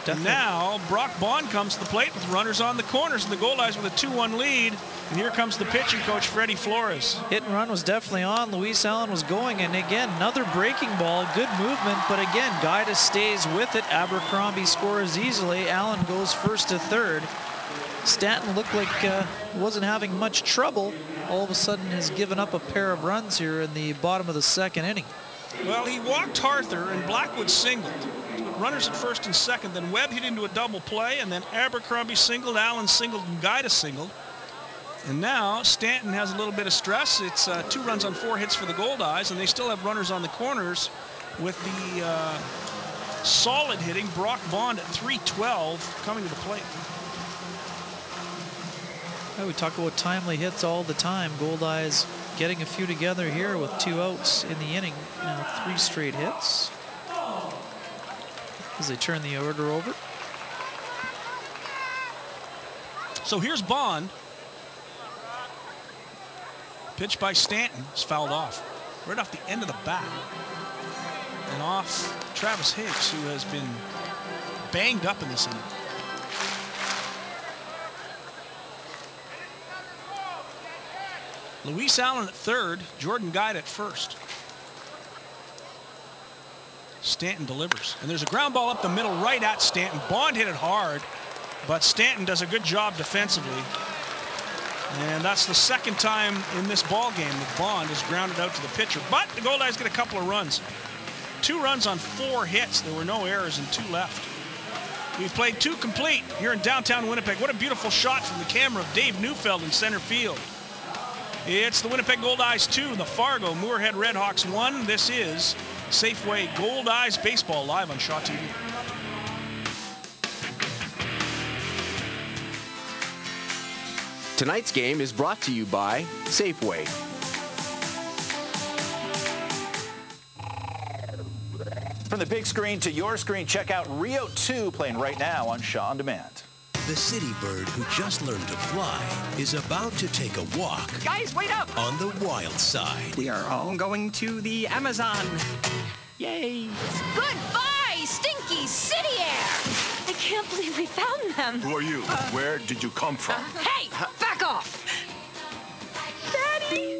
And now Brock Bond comes to the plate with runners on the corners, and the Goldeyes with a 2-1 lead. And here comes the pitching coach, Freddie Flores. Hit and run was definitely on. Luis Allen was going, and again, another breaking ball. Good movement, but again, Guida stays with it. Abercrombie scores easily. Allen goes first to third. Stanton looked like wasn't having much trouble. All of a sudden has given up a pair of runs here in the bottom of the 2nd inning. Well, he walked Harther, and Blackwood singled. Runners at first and second, then Webb hit into a double play, and then Abercrombie singled, Allen singled, and Guida singled. And now Stanton has a little bit of stress. It's 2 runs on 4 hits for the Goldeyes, and they still have runners on the corners with the solid hitting Brock Bond at .312 coming to the plate. Yeah, we talk about timely hits all the time. Goldeyes getting a few together here with 2 outs in the inning. Now 3 straight hits as they turn the order over. So here's Bond. Pitch by Stanton is fouled off. Right off the end of the bat. And off Travis Hicks, who has been banged up in this inning. Luis Allen at third, Jordan Guida at first. Stanton delivers. And there's a ground ball up the middle right at Stanton. Bond hit it hard, but Stanton does a good job defensively. And that's the 2nd time in this ball game that Bond is grounded out to the pitcher. But the Goldeyes get a couple of runs. 2 runs on 4 hits. There were no errors and 2 left. We've played 2 complete here in downtown Winnipeg. What a beautiful shot from the camera of Dave Neufeld in center field. It's the Winnipeg Goldeyes 2, the Fargo-Moorhead RedHawks 1. This is Safeway Goldeyes Baseball live on Shaw TV. Tonight's game is brought to you by Safeway. From the big screen to your screen, check out Rio 2 playing right now on Shaw On Demand. The city bird who just learned to fly is about to take a walk. Guys, wait up! On the wild side. We are all going to the Amazon. Yay! Goodbye, stinky city air! I can't believe we found them. Who are you? Where did you come from? Hey, back off! Daddy!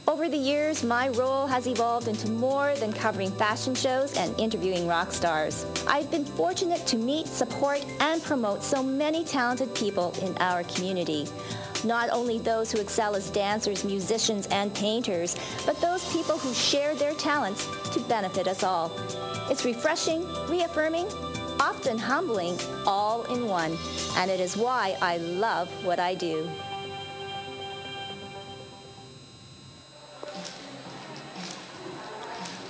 Over the years, my role has evolved into more than covering fashion shows and interviewing rock stars. I've been fortunate to meet, support, and promote so many talented people in our community. Not only those who excel as dancers, musicians, and painters, but those people who share their talents to benefit us all. It's refreshing, reaffirming, often humbling, all in one. And it is why I love what I do.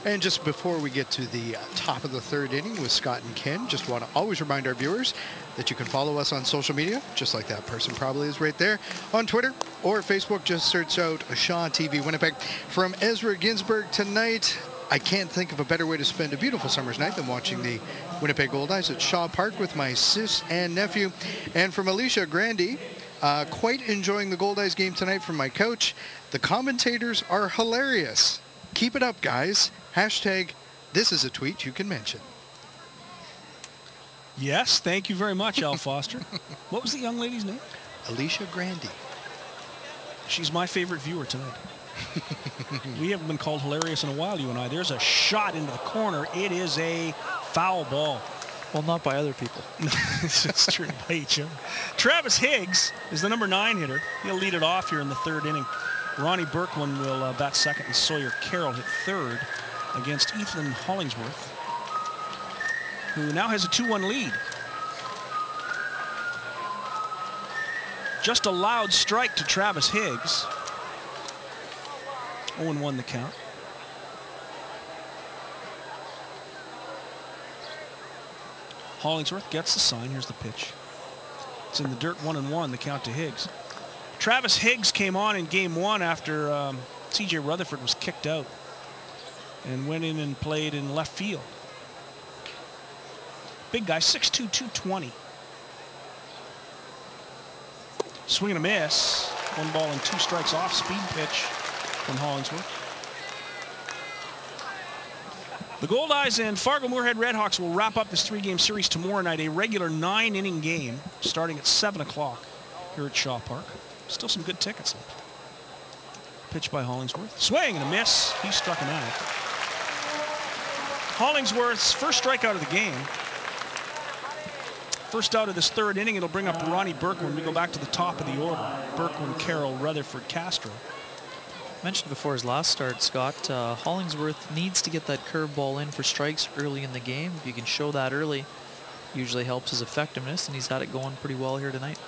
And just before we get to the top of the third inning with Scott and Ken, just want to always remind our viewers that you can follow us on social media, just like that person probably is right there, on Twitter or Facebook. Just search out Shaw TV Winnipeg. From Ezra Ginsburg tonight, I can't think of a better way to spend a beautiful summer's night than watching the Winnipeg Goldeyes at Shaw Park with my sis and nephew. And from Alicia Grandy, quite enjoying the Goldeyes game tonight from my couch. The commentators are hilarious. Keep it up, guys. Hashtag, this is a tweet you can mention. Yes, thank you very much, Al Foster. What was the young lady's name? Alicia Grandy. She's my favorite viewer tonight. We haven't been called hilarious in a while, you and I. There's a shot into the corner. It is a foul ball. Well, not by other people. It's true, by each other. Travis Higgs is the number 9 hitter. He'll lead it off here in the third inning. Ronnie Berkwin will bat second, and Sawyer Carroll hit third against Ethan Hollingsworth, who now has a 2-1 lead. Just a loud strike to Travis Higgs. 0-1 the count. Hollingsworth gets the sign. Here's the pitch. It's in the dirt, 1-1, the count to Higgs. Travis Higgs came on in game 1 after C.J. Rutherford was kicked out and went in and played in left field. Big guy, 6'2", 220. Swing and a miss. 1 ball and 2 strikes off. Speed pitch from Hollingsworth. The Goldeyes and Fargo-Moorhead RedHawks will wrap up this 3-game series tomorrow night, a regular 9-inning game starting at 7 o'clock here at Shaw Park. Still some good tickets left. Pitch by Hollingsworth. Swing and a miss. He struck him out. Hollingsworth's first strikeout of the game. First out of this third inning, it'll bring up Ronnie Berkwin. We go back to the top of the order. Berkwin, Carroll, Rutherford, Castro. Mentioned before his last start, Scott, Hollingsworth needs to get that curveball in for strikes early in the game. If you can show that early, usually helps his effectiveness, and he's had it going pretty well here tonight.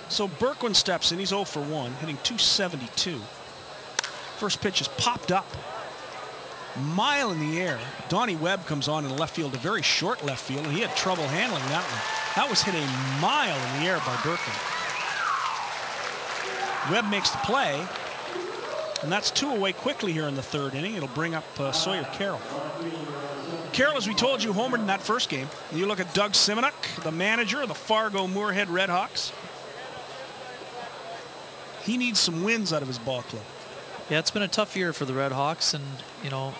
So Berkwin steps in. He's 0 for 1, hitting .272. First pitch is popped up. Mile in the air. Donnie Webb comes on in the left field, a very short left field, and he had trouble handling that one. That was hit a mile in the air by Berkwin. Webb makes the play, and that's 2 away quickly here in the third inning. It'll bring up Sawyer Carroll. Carroll, as we told you, homered in that first game. And you look at Doug Simonuk, the manager of the Fargo-Moorhead RedHawks. He needs some wins out of his ball club. Yeah, it's been a tough year for the RedHawks, and, you know,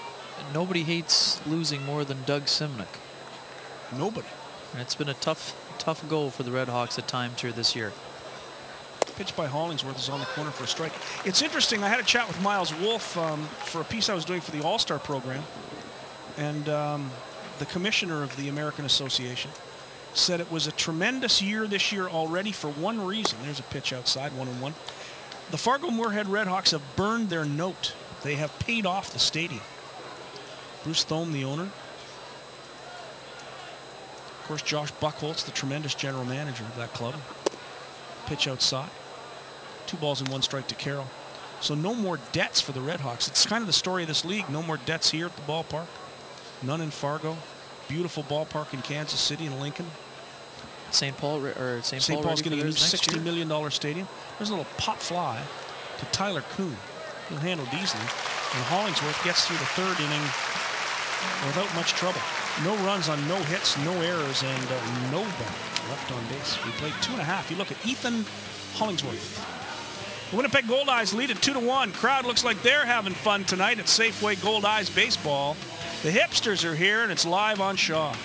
nobody hates losing more than Doug Simonuk. Nobody. And it's been a tough go for the RedHawks at times here this year. Pitch by Hollingsworth is on the corner for a strike. It's interesting. I had a chat with Miles Wolf for a piece I was doing for the All-Star program. And the commissioner of the American Association said it was a tremendous year this year already for one reason. There's a pitch outside, 1-1. The Fargo-Moorhead RedHawks have burned their note. They have paid off the stadium. Bruce Thome, the owner. Of course, Josh Buchholz, the tremendous general manager of that club. Pitch outside. 2 balls and 1 strike to Carroll. So no more debts for the RedHawks. It's kind of the story of this league. No more debts here at the ballpark. None in Fargo. Beautiful ballpark in Kansas City and Lincoln. St. Paul's getting a new $60 million stadium. There's a little pop fly to Tyler Kuhn. He'll handle it easily. And Hollingsworth gets through the third inning without much trouble. No runs on no hits, no errors, and no ball. left on base. We played 2.5. You look at Ethan Hollingsworth. The Winnipeg Goldeyes lead at 2-1. Crowd looks like they're having fun tonight at Safeway Goldeyes Baseball. The hipsters are here, and it's live on Shaw.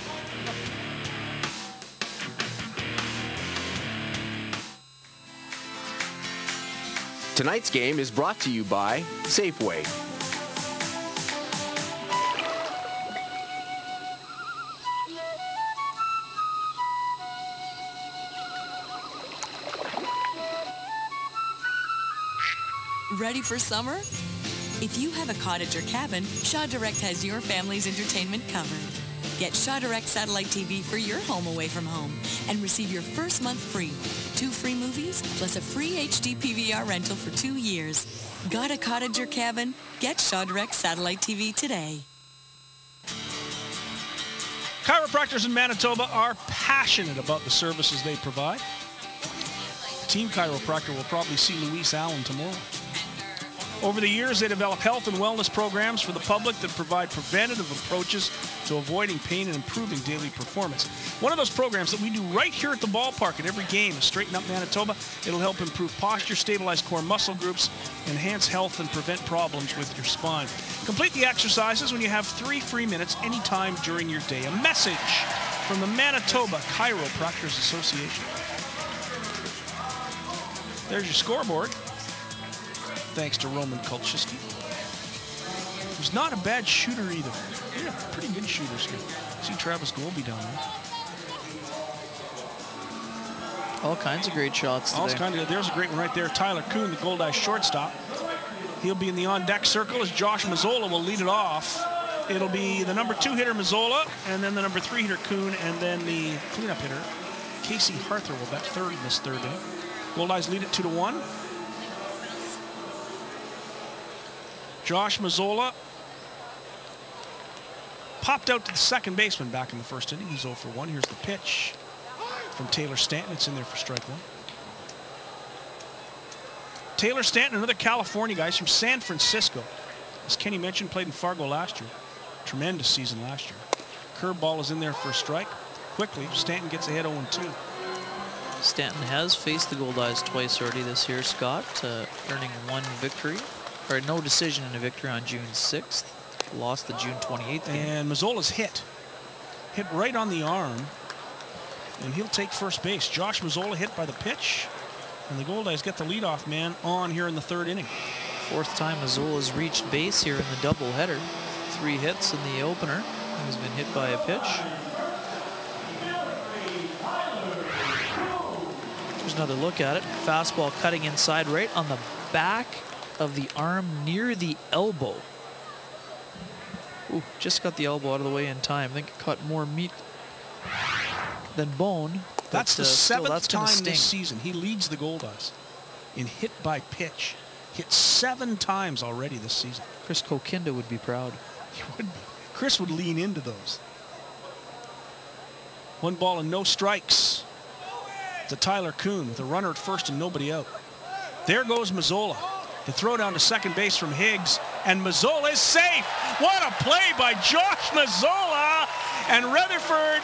Tonight's game is brought to you by Safeway. Ready for summer? If you have a cottage or cabin, Shaw Direct has your family's entertainment covered. Get Shaw Direct Satellite TV for your home away from home and receive your first month free. 2 free movies plus a free HD PVR rental for 2 years. Got a cottage or cabin? Get Shaw Direct Satellite TV today. Chiropractors in Manitoba are passionate about the services they provide. Team chiropractor will probably see Luis Allen tomorrow. Over the years, they develop health and wellness programs for the public that provide preventative approaches to avoiding pain and improving daily performance. One of those programs that we do right here at the ballpark at every game is Straighten Up Manitoba. It'll help improve posture, stabilize core muscle groups, enhance health, and prevent problems with your spine. Complete the exercises when you have 3 free minutes anytime during your day. A message from the Manitoba Chiropractors Association. There's your scoreboard. Thanks to Roman Kulczyski, who's not a bad shooter either. They're pretty good shooters here. See Travis Golby down there. All kinds of great shots today. There's a great one right there. Tyler Kuhn, the Goldeyes shortstop. He'll be in the on-deck circle as Josh Mazzola will lead it off. It'll be the number 2 hitter, Mazzola, and then the number 3 hitter, Kuhn, and then the cleanup hitter, Casey Harther, will bat third in this third inning. Goldeyes lead it 2-1. Josh Mazzola popped out to the second baseman back in the first inning. He's 0 for 1. Here's the pitch from Taylor Stanton. It's in there for strike 1. Taylor Stanton, another California guy. He's from San Francisco. As Kenny mentioned, played in Fargo last year. Tremendous season last year. Curveball is in there for a strike. Quickly, Stanton gets ahead 0-2. Stanton has faced the Goldeyes twice already this year, Scott, earning 1 victory. Or no decision in a victory on June 6th. Lost the June 28th game. And Mazzola's hit right on the arm. And he'll take first base. Josh Mazzola hit by the pitch. And the Goldeyes get the leadoff man on here in the third inning. 4th time Mazzola's reached base here in the doubleheader. 3 hits in the opener. He's been hit by a pitch. There's another look at it. Fastball cutting inside right on the back of the arm near the elbow. Ooh, just got the elbow out of the way in time. I think it caught more meat than bone. That's the 7th time this season. He leads the Goldeyes in hit by pitch. Hit 7 times already this season. Chris Kokinda would be proud. He would be. Chris would lean into those. 1 ball and no strikes to Tyler Kuhn with a runner at first and nobody out. There goes Mazzola. The throw down to second base from Higgs, and Mazzola is safe. What a play by Josh Mazzola. And Rutherford,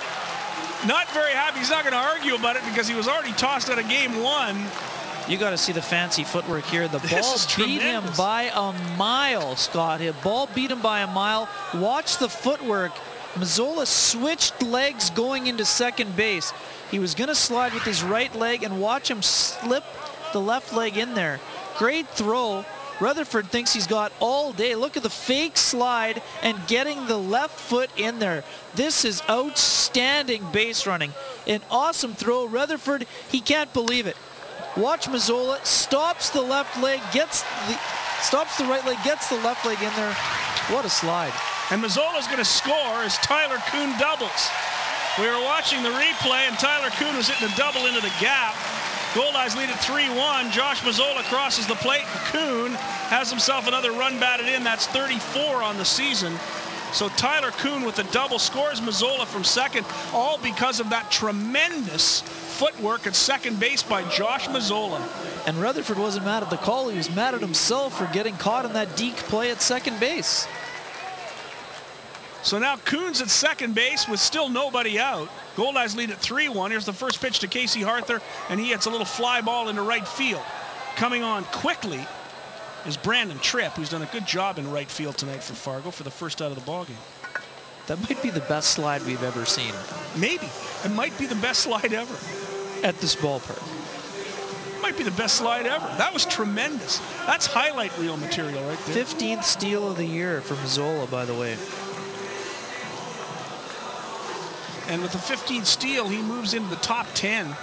not very happy. He's not going to argue about it because he was already tossed out of game 1. You got to see the fancy footwork here. The ball beat him by a mile, Scott. The ball beat him by a mile. Watch the footwork. Mazzola switched legs going into second base. He was going to slide with his right leg, and watch him slip the left leg in there. Great throw. Rutherford thinks he's got all day. Look at the fake slide and getting the left foot in there. This is outstanding base running. An awesome throw. Rutherford, he can't believe it. Watch Mazzola, stops the left leg, stops the right leg, gets the left leg in there. What a slide. And Mazzola's going to score as Tyler Kuhn doubles. We were watching the replay, and Tyler Kuhn was hitting a double into the gap. Goldeyes lead at 3-1. Josh Mazzola crosses the plate. Kuhn has himself another run batted in. That's 34 on the season. So Tyler Kuhn with the double scores Mazzola from second, all because of that tremendous footwork at second base by Josh Mazzola. And Rutherford wasn't mad at the call. He was mad at himself for getting caught in that deke play at second base. So now Coons at second base with still nobody out. Goldeyes lead at 3-1. Here's the first pitch to Casey Harther, and he hits a little fly ball into right field. Coming on quickly is Brandon Tripp, who's done a good job in right field tonight for Fargo for the first out of the ballgame. That might be the best slide we've ever seen. Maybe. It might be the best slide ever. At this ballpark. Might be the best slide ever. That was tremendous. That's highlight reel material right there. 15th steal of the year for Mazzola, by the way. And with the 15th steal, he moves into the top 10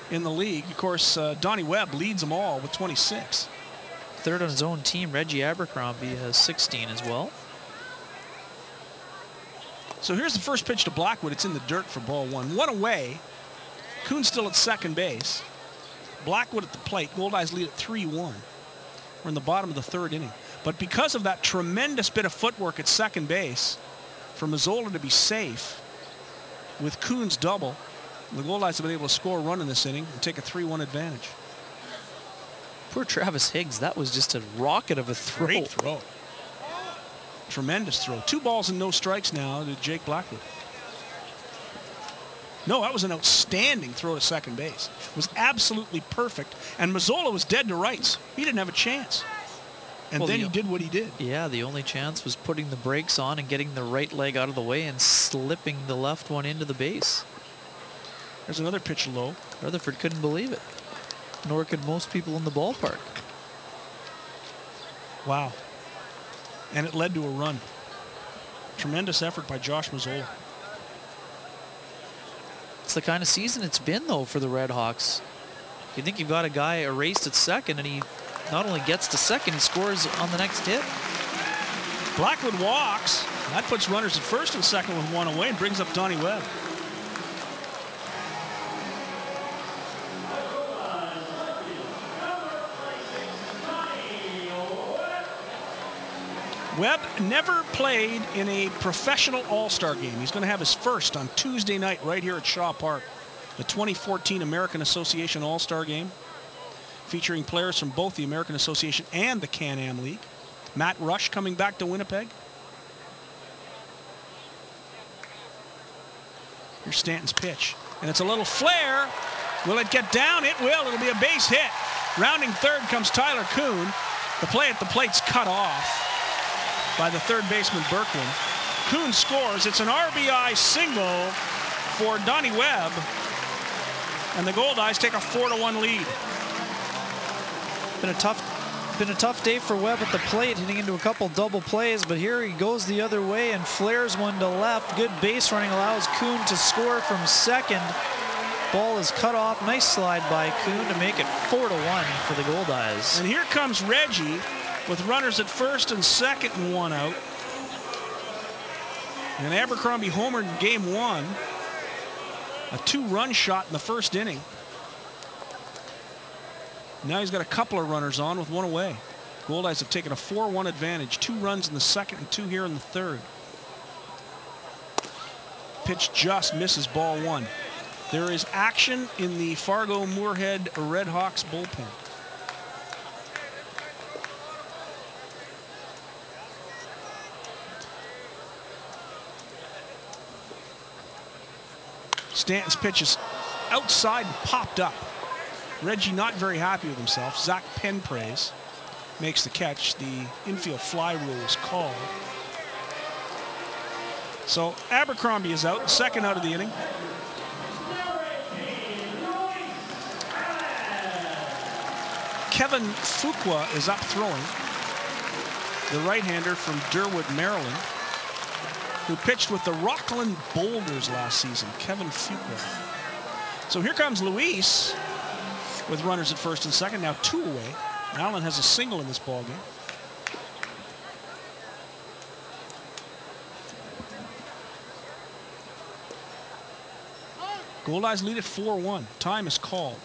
in the league. Of course, Donnie Webb leads them all with 26. Third on his own team, Reggie Abercrombie has 16 as well. So here's the first pitch to Blackwood. It's in the dirt for ball one. One away. Coons still at second base. Blackwood at the plate. Goldeyes lead at 3-1. We're in the bottom of the third inning. But because of that tremendous bit of footwork at second base, for Mazzola to be safe, with Coons double, the Goldeyes have been able to score a run in this inning and take a 3-1 advantage. Poor Travis Higgs. That was just a rocket of a throw. Great throw. Tremendous throw. 2 balls and no strikes now to Jake Blackwood. No, that was an outstanding throw to second base. It was absolutely perfect. And Mazzola was dead to rights. He didn't have a chance. And then he did what he did. Yeah, the only chance was putting the brakes on and getting the right leg out of the way and slipping the left one into the base. There's another pitch low. Rutherford couldn't believe it. Nor could most people in the ballpark. Wow. And it led to a run. Tremendous effort by Josh Mazzola. It's the kind of season it's been, though, for the RedHawks. You think you've got a guy erased at second, and he not only gets to second, he scores on the next hit. Blackwood walks. That puts runners at first and second with one away and brings up Donnie Webb. Webb never played in a professional all-star game. He's going to have his first on Tuesday night right here at Shaw Park. The 2014 American Association All-Star Game, featuring players from both the American Association and the Can-Am League. Matt Rush coming back to Winnipeg. Here's Stanton's pitch. And it's a little flare. Will it get down? It will. It'll be a base hit. Rounding third comes Tyler Kuhn. The play at the plate's cut off by the third baseman Berkman. Kuhn scores. It's an RBI single for Donnie Webb. And the Goldeyes take a 4-1 lead. Been a tough day for Webb at the plate, hitting into a couple double plays, but here he goes the other way and flares one to left. Good base running allows Kuhn to score from second. Ball is cut off. Nice slide by Kuhn to make it 4-1 for the Goldeyes. And here comes Reggie with runners at first and second and one out. And Abercrombie homered in game one. A 2-run shot in the first inning. Now he's got a couple of runners on with one away. Goldeyes have taken a 4-1 advantage. 2 runs in the second and 2 here in the third. Pitch just misses ball one. There is action in the Fargo-Moorhead RedHawks bullpen. Stanton's pitch is outside and popped up. Reggie not very happy with himself. Zach Penpraise makes the catch. The infield fly rule is called. So Abercrombie is out, second out of the inning. Kevin Fuqua is up throwing. The right-hander from Durwood, Maryland, who pitched with the Rockland Boulders last season. Kevin Fuqua. So here comes Luis with runners at first and second, now 2 away. Allen has a single in this ballgame. Goldeyes lead at 4-1. Time is called.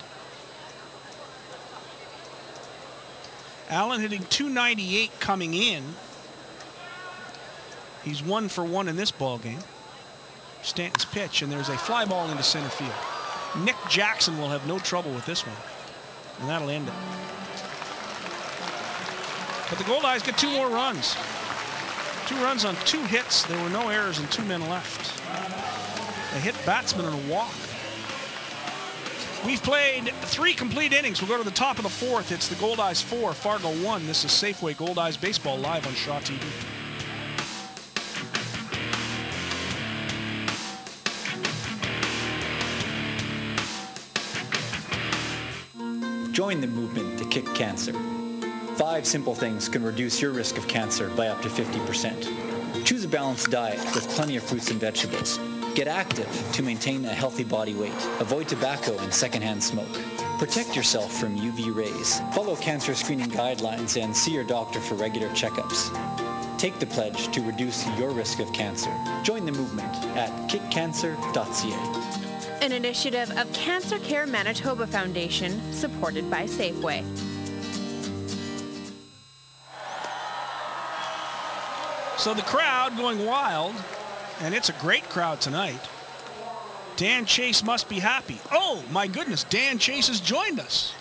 Allen hitting .298 coming in. He's 1 for 1 in this ballgame. Stanton's pitch, and there's a fly ball into center field. Nick Jackson will have no trouble with this one, and that'll end it. But the Goldeyes get 2 more runs. 2 runs on 2 hits. There were no errors and 2 men left. A hit batsman and a walk. We've played 3 complete innings. We'll go to the top of the 4th. It's the Goldeyes 4, Fargo 1. This is Safeway Goldeyes Baseball live on Shaw TV. Join the movement to kick cancer. 5 simple things can reduce your risk of cancer by up to 50%. Choose a balanced diet with plenty of fruits and vegetables. Get active to maintain a healthy body weight. Avoid tobacco and secondhand smoke. Protect yourself from UV rays. Follow cancer screening guidelines and see your doctor for regular checkups. Take the pledge to reduce your risk of cancer. Join the movement at kickcancer.ca. An initiative of Cancer Care Manitoba Foundation, supported by Safeway. So the crowd going wild, and it's a great crowd tonight. Dan Chase must be happy. Oh, my goodness, Dan Chase has joined us.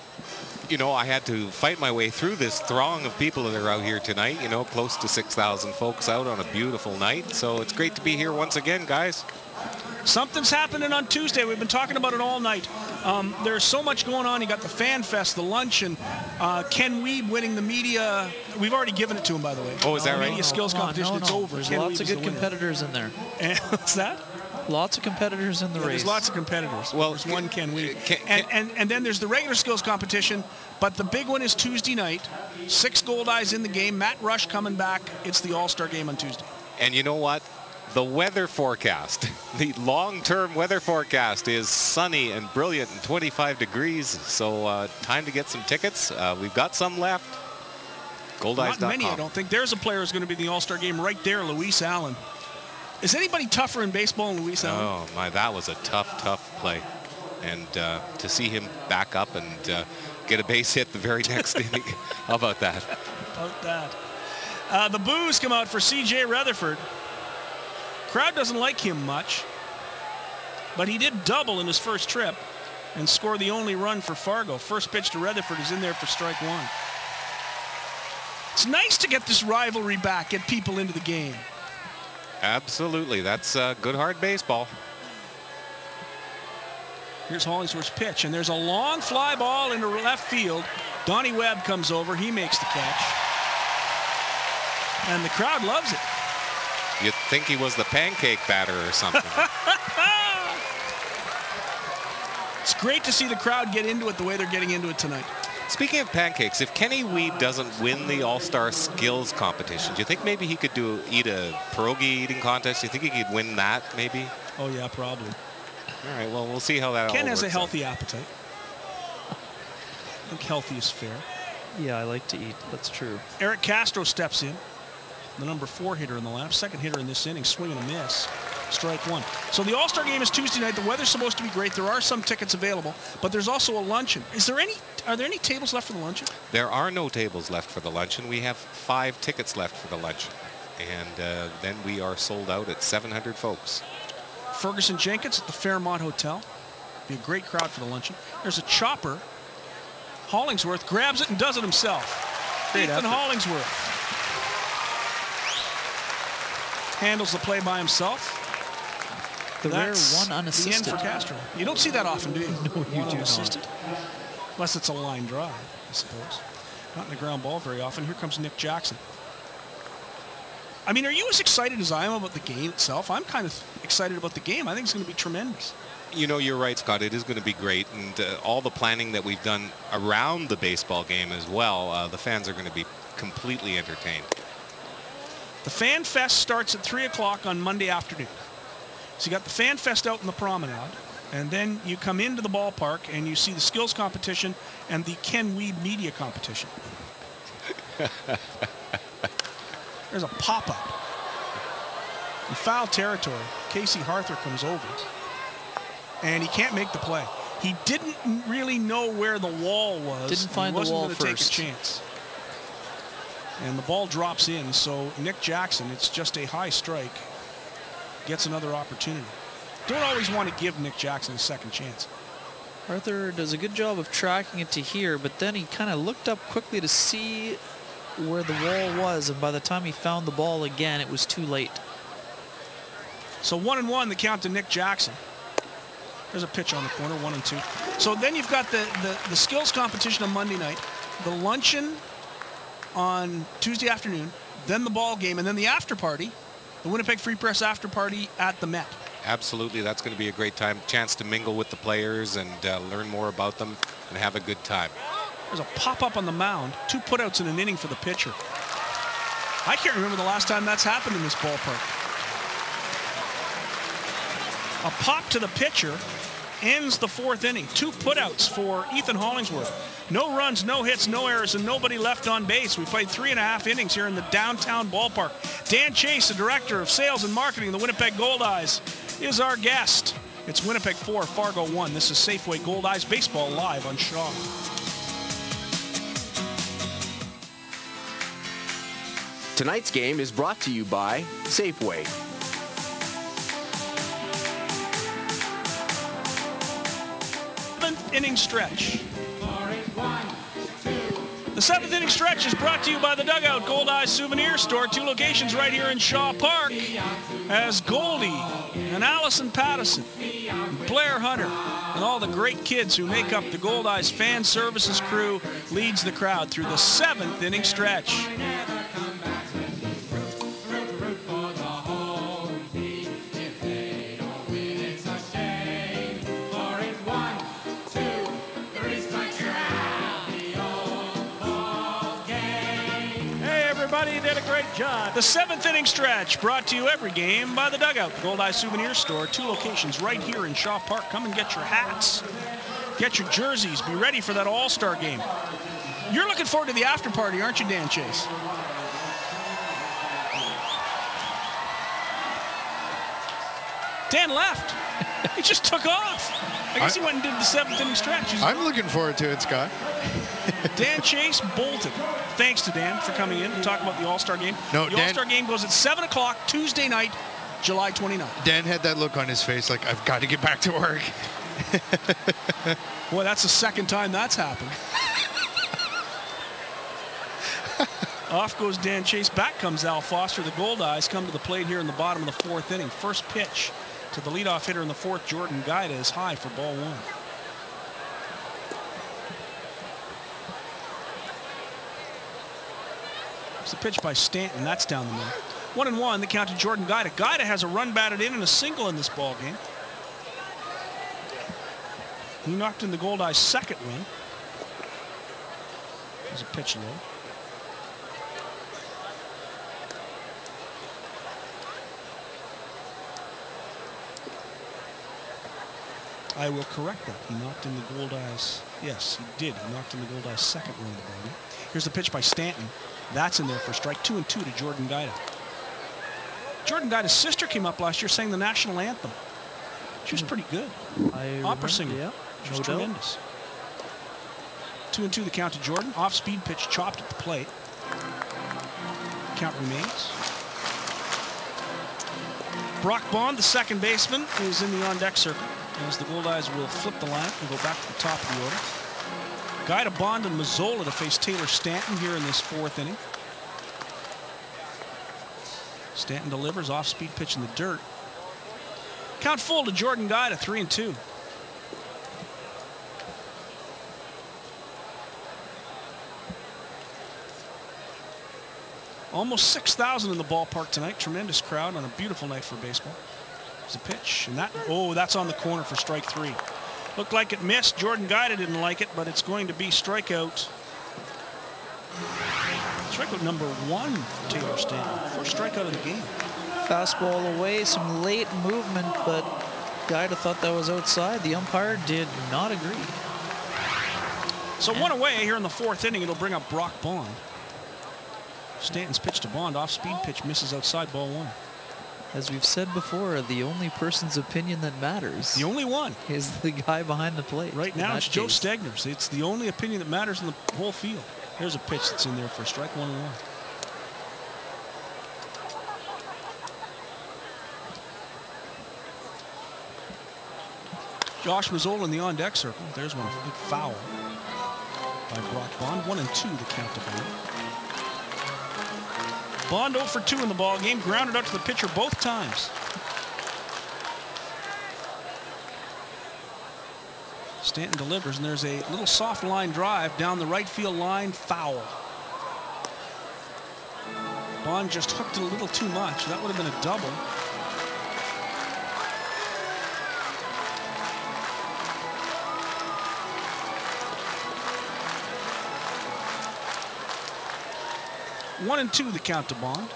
You know, I had to fight my way through this throng of people that are out here tonight. You know, close to 6,000 folks out on a beautiful night. So it's great to be here once again, guys. Something's happening on Tuesday. We've been talking about it all night. There's so much going on. You got the Fan Fest, the luncheon, Ken Weeb winning the media. We've already given it to him, by the way. Oh, is that right? Media skills competition. It's over. There's Ken lots Weeb of good competitors in there. And what's that? Lots of competitors in the race. There's lots of competitors. Well, there's one Ken Weeb. And then there's the regular skills competition, but the big one is Tuesday night. 6 Goldeyes in the game. Matt Rush coming back. It's the All-Star game on Tuesday. And you know what? The weather forecast, the long-term weather forecast is sunny and brilliant and 25 degrees. So time to get some tickets. We've got some left. Goldeyes.com. Not many, I don't think. There's a player who's going to be in the All-Star game right there, Luis Allen. Is anybody tougher in baseball than Luis Allen? Oh, my, that was a tough play. And to see him back up and get a base hit the very next inning. How about that? About that. The boos come out for C.J. Rutherford. Crowd doesn't like him much, but he did double in his first trip and score the only run for Fargo. First pitch to Rutherford is in there for strike 1. It's nice to get this rivalry back, get people into the game. Absolutely. That's good hard baseball. Here's Hollingsworth's pitch, and there's a long fly ball into left field. Donnie Webb comes over. He makes the catch. And the crowd loves it. You'd think he was the pancake batter or something. It's great to see the crowd get into it the way they're getting into it tonight. Speaking of pancakes, if Kenny Weeb doesn't win the All-Star Skills competition, do you think maybe he could eat a pierogi eating contest? Do you think he could win that maybe? Oh, yeah, probably. All right, well, we'll see how that all works. Ken has a healthy appetite. I think healthy is fair. Yeah, I like to eat. That's true. Eric Castro steps in. The number 4 hitter in the lineup, second hitter in this inning, swing and a miss, strike 1. So the All-Star game is Tuesday night. The weather's supposed to be great. There are some tickets available, but there's also a luncheon. Are there any tables left for the luncheon? There are no tables left for the luncheon. We have 5 tickets left for the luncheon, and then we are sold out at 700 folks. Ferguson Jenkins at the Fairmont Hotel. Be a great crowd for the luncheon. There's a chopper. Hollingsworth grabs it and does it himself. Great Ethan effort. Hollingsworth handles the play by himself. The That's rare one unassisted. the end for Castro. You don't see that often, do you? No, you do unassisted. Unless it's a line drive, I suppose. Not in the ground ball very often. Here comes Nick Jackson. I mean, are you as excited as I am about the game itself? I'm kind of excited about the game. I think it's going to be tremendous. You know, you're right, Scott. It is going to be great. And all the planning that we've done around the baseball game as well, the fans are going to be completely entertained. The Fan Fest starts at 3 o'clock on Monday afternoon. So you got the Fan Fest out in the promenade, and then you come into the ballpark and you see the skills competition and the Ken Weeb media competition. There's a pop-up. In foul territory, Casey Harther comes over, and he can't make the play. He didn't really know where the wall was. Didn't find the wall first. He wasn't going to take a chance. And the ball drops in, so Nick Jackson, it's just a high strike, gets another opportunity. Don't always want to give Nick Jackson a second chance. Arthur does a good job of tracking it to here, but then he kind of looked up quickly to see where the wall was, and by the time he found the ball again, it was too late. So 1-1, the count to Nick Jackson. There's a pitch on the corner, 1-2. So then you've got the skills competition on Monday night, the luncheon on Tuesday afternoon, then the ball game, and then the after party, the Winnipeg Free Press after party at the Met. Absolutely, that's going to be a great time, chance to mingle with the players and learn more about them and have a good time. There's a pop-up on the mound, 2 putouts in an inning for the pitcher. I can't remember the last time that's happened in this ballpark. A pop to the pitcher ends the 4th inning. 2 putouts for Ethan Hollingsworth. No runs, no hits, no errors, and nobody left on base. We played 3.5 innings here in the downtown ballpark. Dan Chase, the Director of Sales and Marketing of the Winnipeg Goldeyes, is our guest. It's Winnipeg 4, Fargo 1. This is Safeway Goldeyes Baseball live on Shaw. Tonight's game is brought to you by Safeway. Inning stretch. The 7th inning stretch is brought to you by the Dugout Goldeyes Souvenir Store, 2 locations right here in Shaw Park, as Goldie and Allison Pattison, and Blair Hunter, and all the great kids who make up the Goldeyes fan services crew leads the crowd through the 7th inning stretch. Everybody did a great job. The 7th inning stretch brought to you every game by the Dugout, the Goldeyes Souvenir Store, 2 locations right here in Shaw Park. Come and get your hats, get your jerseys, be ready for that All-Star game. You're looking forward to the after party, aren't you, Dan Chase? Dan left. He just took off. I guess he went and did the 7th inning stretch. I'm looking forward to it, Scott. Dan Chase bolted. Thanks to Dan for coming in to talk about the All-Star game. No, the All-Star game goes at 7 o'clock Tuesday night, July 29th. Dan had that look on his face like, I've got to get back to work. Boy, that's the 2nd time that's happened. Off goes Dan Chase. Back comes Al Foster. The Goldeyes come to the plate here in the bottom of the 4th inning. First pitch to the leadoff hitter in the 4th, Jordan Guida, is high for ball 1. It's the pitch by Stanton. That's down the middle. 1-1, the count to Jordan Guida. Guida has a run batted in and a single in this ball game. He knocked in the Goldeyes' 2nd win. There's a pitch low. I will correct that. He knocked in the Goldeyes. Yes, he did. He knocked in the Goldeyes' 2nd win of the ball game. Here's the pitch by Stanton. That's in there for strike. 2-2 to Jordan Guida. Jordan Guida's sister came up last year sang the national anthem. She was pretty good. Opera singer. Yeah, she was tremendous. 2-2 the count to Jordan. Off-speed pitch chopped at the plate. Count remains. Brock Bond, the 2nd baseman, is in the on-deck circle, as the Goldeyes will flip the lineup and go back to the top of the order. Guida, Bond, and Mazzola to face Taylor Stanton here in this 4th inning. Stanton delivers, off-speed pitch in the dirt. Count full to Jordan Guida, 3-2. Almost 6,000 in the ballpark tonight. Tremendous crowd on a beautiful night for baseball. There's a pitch, and that's on the corner for strike 3. Looked like it missed. Jordan Guida didn't like it, but it's going to be strikeout. Strikeout number 1 for Taylor Stanton. First strikeout of the game. Fastball away, some late movement, but Guida thought that was outside. The umpire did not agree. So 1 away here in the 4th inning. It'll bring up Brock Bond. Stanton's pitch to Bond. Off-speed pitch misses outside, ball 1. As we've said before, the only person's opinion that matters. The only one. Is the guy behind the plate. Right now it's Joe Stegner's. It's the only opinion that matters in the whole field. Here's a pitch that's in there for a strike, 1-1. Josh Mazzola in the on-deck circle. There's one, a big foul by Brock Bond. 1-2 the count to Bond. Bond 0 for 2 in the ball game, grounded out to the pitcher both times. Stanton delivers, and there's a little soft line drive down the right field line, foul. Bond just hooked it a little too much. That would have been a double. One and two the count to Bond.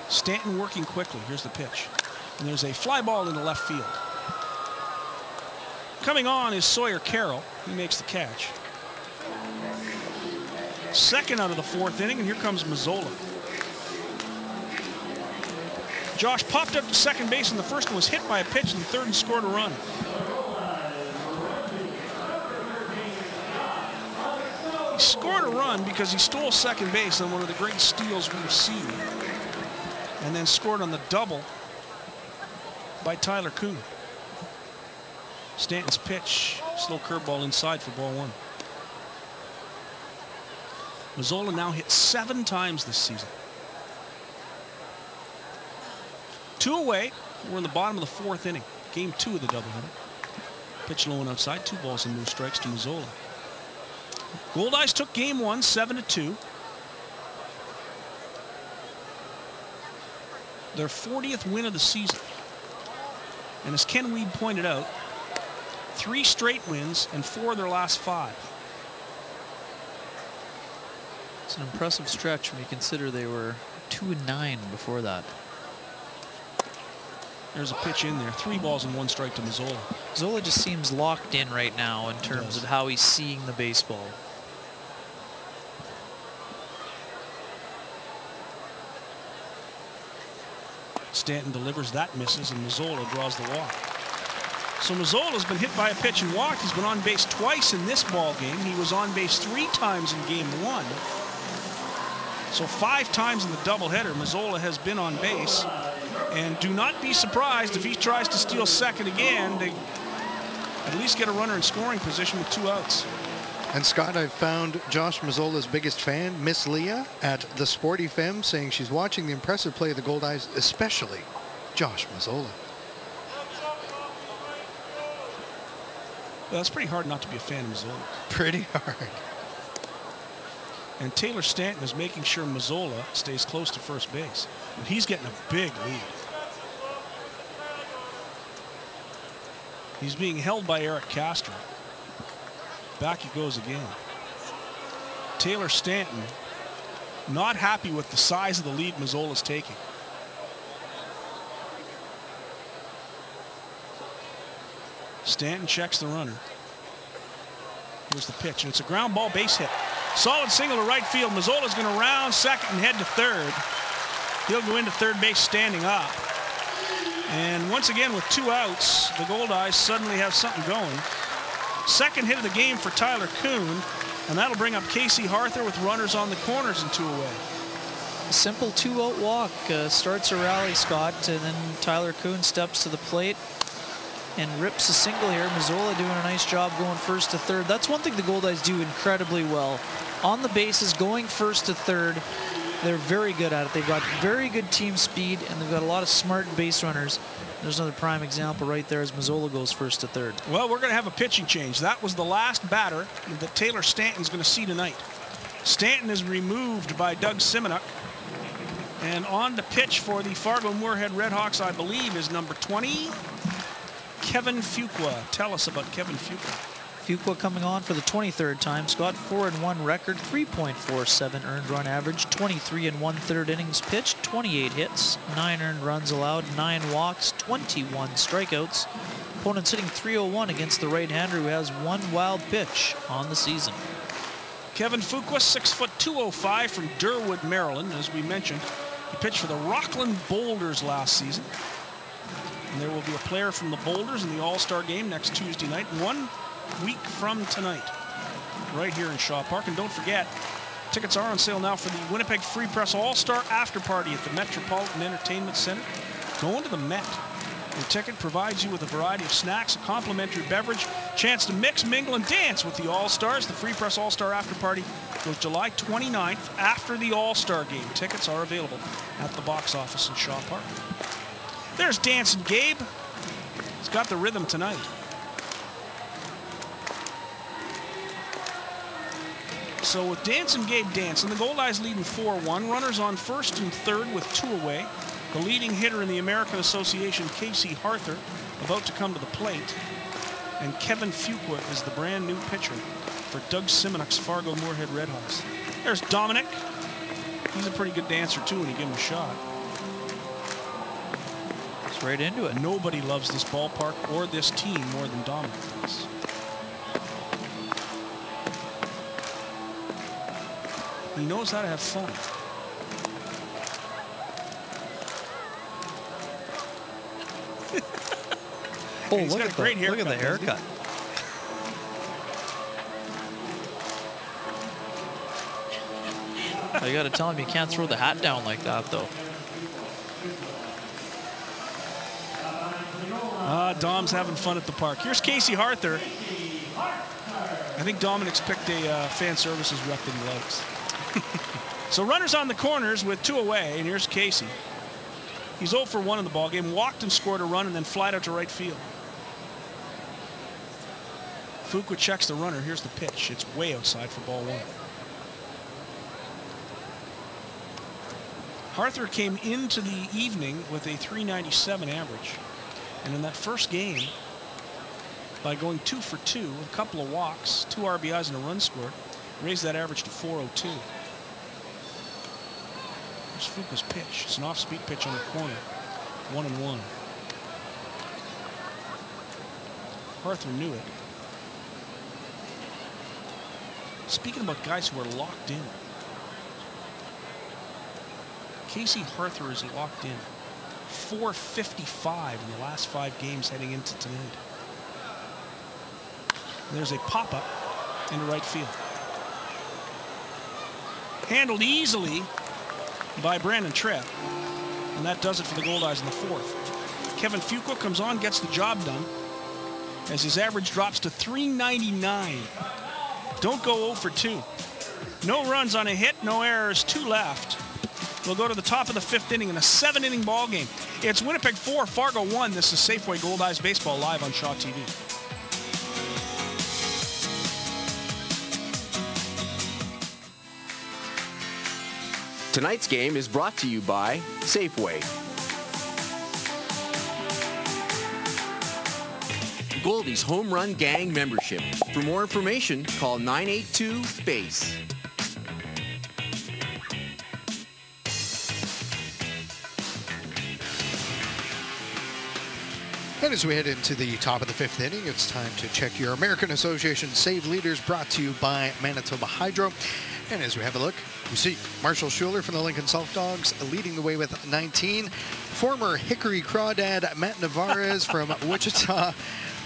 Stanton working quickly. Here's the pitch. And there's a fly ball into left field. Coming on is Sawyer Carroll. He makes the catch. Second out of the fourth inning, and here comes Mazzola. Josh popped up to second base in the first and was hit by a pitch in the third and scored a run. He scored a run because he stole second base on one of the great steals we've seen, and then scored on the double by Tyler Kuhn. Stanton's pitch, slow curveball inside for ball one. Mazzola now hit 7 times this season. 2 away. We're in the bottom of the fourth inning. Game 2 of the doubleheader. Pitch low and outside. 2 balls and no strikes to Mazzola. Goldeyes took game 1, 7-2. Their 40th win of the season. And as Ken Weed pointed out, 3 straight wins and 4 of their last 5. It's an impressive stretch when you consider they were 2-9 before that. There's a pitch in there. 3 balls and 1 strike to Mazzola. Mazzola just seems locked in right now in terms of how he's seeing the baseball. Stanton delivers, that misses, and Mazzola draws the walk. So Mazzola's been hit by a pitch and walked. He's been on base twice in this ball game. He was on base 3 times in game 1. So 5 times in the doubleheader, Mazzola has been on base. And do not be surprised if he tries to steal second again to at least get a runner in scoring position with 2 outs. And Scott, I've found Josh Mazzola's biggest fan, Miss Leah, at the Sporty Femme, saying she's watching the impressive play of the Goldeyes, especially Josh Mazzola. Well, it's pretty hard not to be a fan of Mazzola. Pretty hard. And Taylor Stanton is making sure Mazzola stays close to first base. But he's getting a big lead. He's being held by Eric Castro. Back he goes again. Taylor Stanton not happy with the size of the lead Mazzola's taking. Stanton checks the runner. Here's the pitch, and it's a ground ball base hit. Solid single to right field. Mazzola's going to round second and head to third. He'll go into third base standing up. And once again, with 2 outs, the Goldeyes suddenly have something going. Second hit of the game for Tyler Kuhn, and that'll bring up Casey Harther with runners on the corners and 2 away. A simple 2-out walk starts a rally, Scott, and then Tyler Kuhn steps to the plate and rips a single here. Mazzola doing a nice job going first to third. That's one thing the Goldeyes do incredibly well. On the bases, going first to third, they're very good at it. They've got very good team speed, and they've got a lot of smart base runners. There's another prime example right there as Mazzola goes first to third. Well, we're going to have a pitching change. That was the last batter that Taylor Stanton's going to see tonight. Stanton is removed by Doug Simonuk. And on the pitch for the Fargo-Moorhead RedHawks, I believe, is number 20, Kevin Fuqua. Tell us about Kevin Fuqua. Fuqua coming on for the 23rd time. Scott, 4-1 record, 3.47 earned run average, 23 1/3 innings pitched, 28 hits, 9 earned runs allowed, 9 walks, 21 strikeouts. Opponent sitting 301 against the right-hander who has 1 wild pitch on the season. Kevin Fuqua, 6'2", 205 from Durwood, Maryland. As we mentioned, he pitched for the Rockland Boulders last season. And there will be a player from the Boulders in the All-Star game next Tuesday night, 1 week from tonight, right here in Shaw Park. And don't forget, tickets are on sale now for the Winnipeg Free Press All-Star After Party at the Metropolitan Entertainment Center. Go into the Met. Your ticket provides you with a variety of snacks, a complimentary beverage, chance to mix, mingle, and dance with the All-Stars. The Free Press All-Star After Party Goes July 29th after the All-Star game. Tickets are available at the box office in Shaw Park. There's Dancing Gabe. He's got the rhythm tonight. So with Dancing Gabe dancing, the Goldeyes leading 4-1. Runners on first and third with 2 away. The leading hitter in the American Association, Casey Harther, about to come to the plate. And Kevin Fuqua is the brand new pitcher for Doug Simonuk's Fargo-Moorhead RedHawks. There's Dominic. He's a pretty good dancer too when you give him a shot. It's right into it. Nobody loves this ballpark or this team more than Dominic does. He knows how to have fun. Oh, look at the haircut. I got to tell him you can't throw the hat down like that, though. Dom's having fun at the park. Here's Casey Harther. I think Dominic's picked a fan services rep that he likes. So runners on the corners with 2 away, and here's Casey. He's 0 for 1 in the ballgame, walked and scored a run, and then flied out to right field. Fuqua checks the runner. Here's the pitch. It's way outside for ball 1. Harther came into the evening with a .397 average. And in that first game, by going 2 for 2, a couple of walks, 2 RBIs and a run scored, raised that average to .402. There's Fuqua's pitch. It's an off-speed pitch on the corner. 1-1. Harther knew it. Speaking about guys who are locked in, Casey Harther is locked in. .455 in the last 5 games heading into tonight. And there's a pop-up into right field. Handled easily by Brandon Tripp. And that does it for the Goldeyes in the 4th. Kevin Fuqua comes on, gets the job done, as his average drops to .399. Don't go 0 for 2. No runs on a hit, no errors, 2 left. We'll go to the top of the 5th inning in a 7-inning ball game. It's Winnipeg 4, Fargo 1. This is Safeway Goldeyes Baseball live on Shaw TV. Tonight's game is brought to you by Safeway. Goldeyes Home Run Gang membership. For more information, call 982-BASE. And as we head into the top of the 5th inning, it's time to check your American Association Save Leaders, brought to you by Manitoba Hydro. And as we have a look, we see Marshall Schuler from the Lincoln Self Dogs leading the way with 19. Former Hickory Crawdad Matt Navarez from Wichita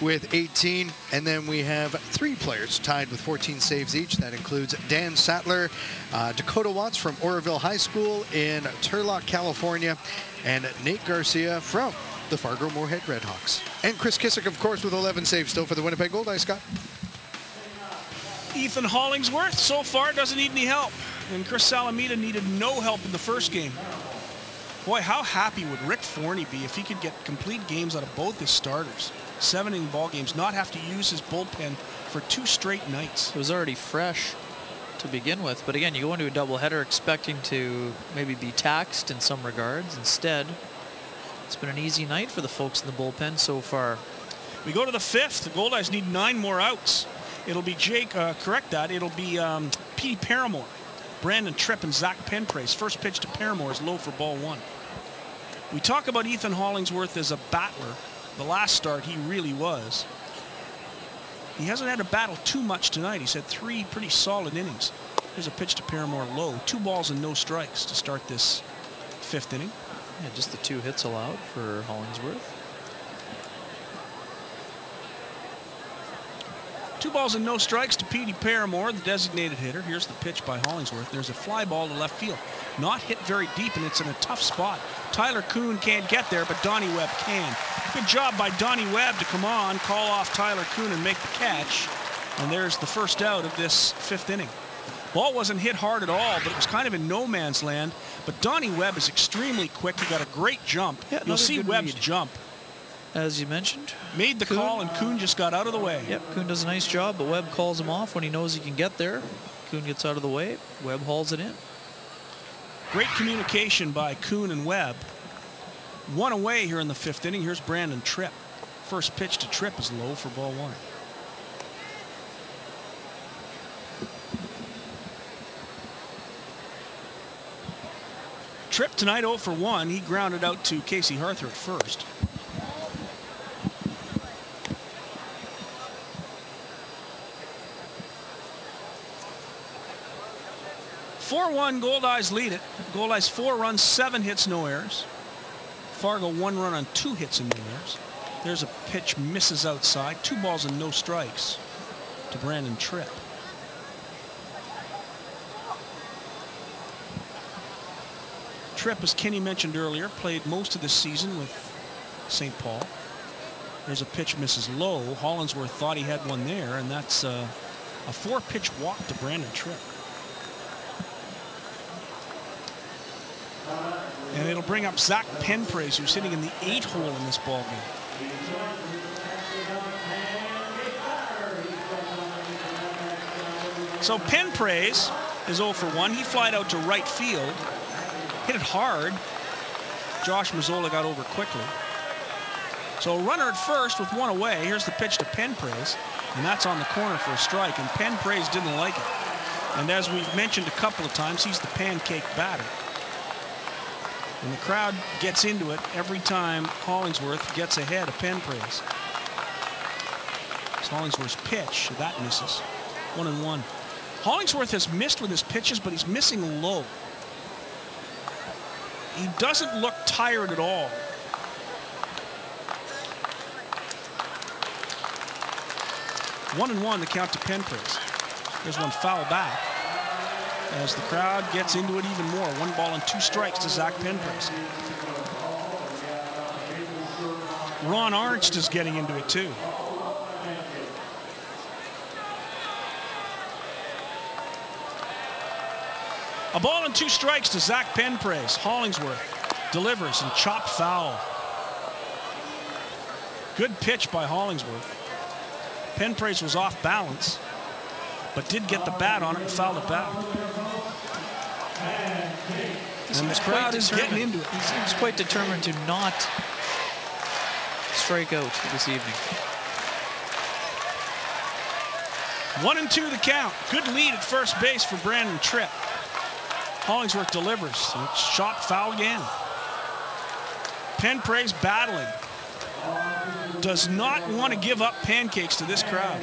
with 18. And then we have 3 players tied with 14 saves each. That includes Dan Sattler, Dakota Watts from Oroville High School in Turlock, California, and Nate Garcia from the Fargo-Moorhead RedHawks. And Chris Kissick, of course, with 11 saves still for the Winnipeg Goldeyes, Scott. Ethan Hollingsworth so far doesn't need any help. And Chris Salamita needed no help in the first game. Boy, how happy would Rick Forney be if he could get complete games out of both his starters. 7-inning ball games, not have to use his bullpen for 2 straight nights. It was already fresh to begin with, but again, you go into a doubleheader expecting to maybe be taxed in some regards. Instead, it's been an easy night for the folks in the bullpen so far. We go to the 5th. The Goldeyes need 9 more outs. It'll be it'll be Petey Paramore, Brandon Tripp, and Zach Penprace. First pitch to Paramore is low for ball 1. We talk about Ethan Hollingsworth as a battler. The last start, he really was. He hasn't had to battle too much tonight. He's had 3 pretty solid innings. Here's a pitch to Paramore low. 2 balls and no strikes to start this 5th inning. Yeah, just the 2 hits allowed for Hollingsworth. 2 balls and no strikes to Petey Paramore, the designated hitter. Here's the pitch by Hollingsworth. There's a fly ball to left field. Not hit very deep, and it's in a tough spot. Tyler Kuhn can't get there, but Donnie Webb can. Good job by Donnie Webb to come on, call off Tyler Kuhn, and make the catch. And there's the first out of this 5th inning. Ball wasn't hit hard at all, but it was kind of in no man's land. But Donnie Webb is extremely quick. He got a great jump. Yeah, you'll see Webb's read. jump. As you mentioned. Made the call, and Kuhn just got out of the way. Yep, Kuhn does a nice job, but Webb calls him off when he knows he can get there. Kuhn gets out of the way. Webb hauls it in. Great communication by Kuhn and Webb. One away here in the 5th inning. Here's Brandon Tripp. First pitch to Tripp is low for ball 1. Tripp tonight 0 for 1. He grounded out to Casey Harther at first. Goldeyes lead it. Goldeyes 4 runs, 7 hits, no errors. Fargo 1 run on 2 hits and no errors. There's a pitch, misses outside. 2 balls and no strikes to Brandon Tripp. Tripp, as Kenny mentioned earlier, played most of the season with St. Paul. There's a pitch, misses low. Hollingsworth thought he had one there, and that's a 4-pitch walk to Brandon Tripp. And it'll bring up Zach Penpraise, who's sitting in the 8 hole in this ball game. So Penpraise is 0 for 1. He flied out to right field. Hit it hard. Josh Mazzola got over quickly. So a runner at first with 1 away. Here's the pitch to Penpraise, and that's on the corner for a strike, and Penpraise didn't like it. And as we've mentioned a couple of times, he's the pancake batter. And the crowd gets into it every time Hollingsworth gets ahead of Penpraise. It's Hollingsworth's pitch. That misses. 1-1. Hollingsworth has missed with his pitches, but he's missing low. He doesn't look tired at all. One and one, the count to Penpraise. There's one foul back as the crowd gets into it even more. 1 ball and 2 strikes to Zach Penpraise. Ron Arnst is getting into it too. A ball and 2 strikes to Zach Penpraise. Hollingsworth delivers and chopped foul. Good pitch by Hollingsworth. Penpraise was off balance, but did get the bat on it and fouled it back. And the crowd is getting into it. He seems quite determined to not strike out this evening. 1-2 the count. Good lead at first base for Brandon Tripp. Hollingsworth delivers, and it's shot foul again. Penpraise battling. Does not want to give up pancakes to this crowd.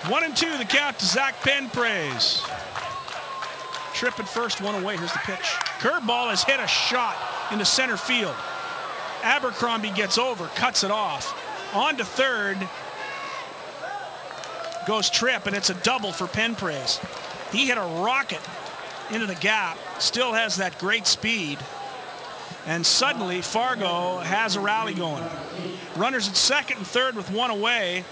One and 2 the count to Zach Penpraise. Tripp at first, 1 away. Here's the pitch. Curveball has hit a shot into center field. Abercrombie gets over, cuts it off. On to third goes Tripp, and it's a double for Penpraise. He hit a rocket into the gap, still has that great speed, and suddenly Fargo has a rally going. Runners at second and third with 1 away,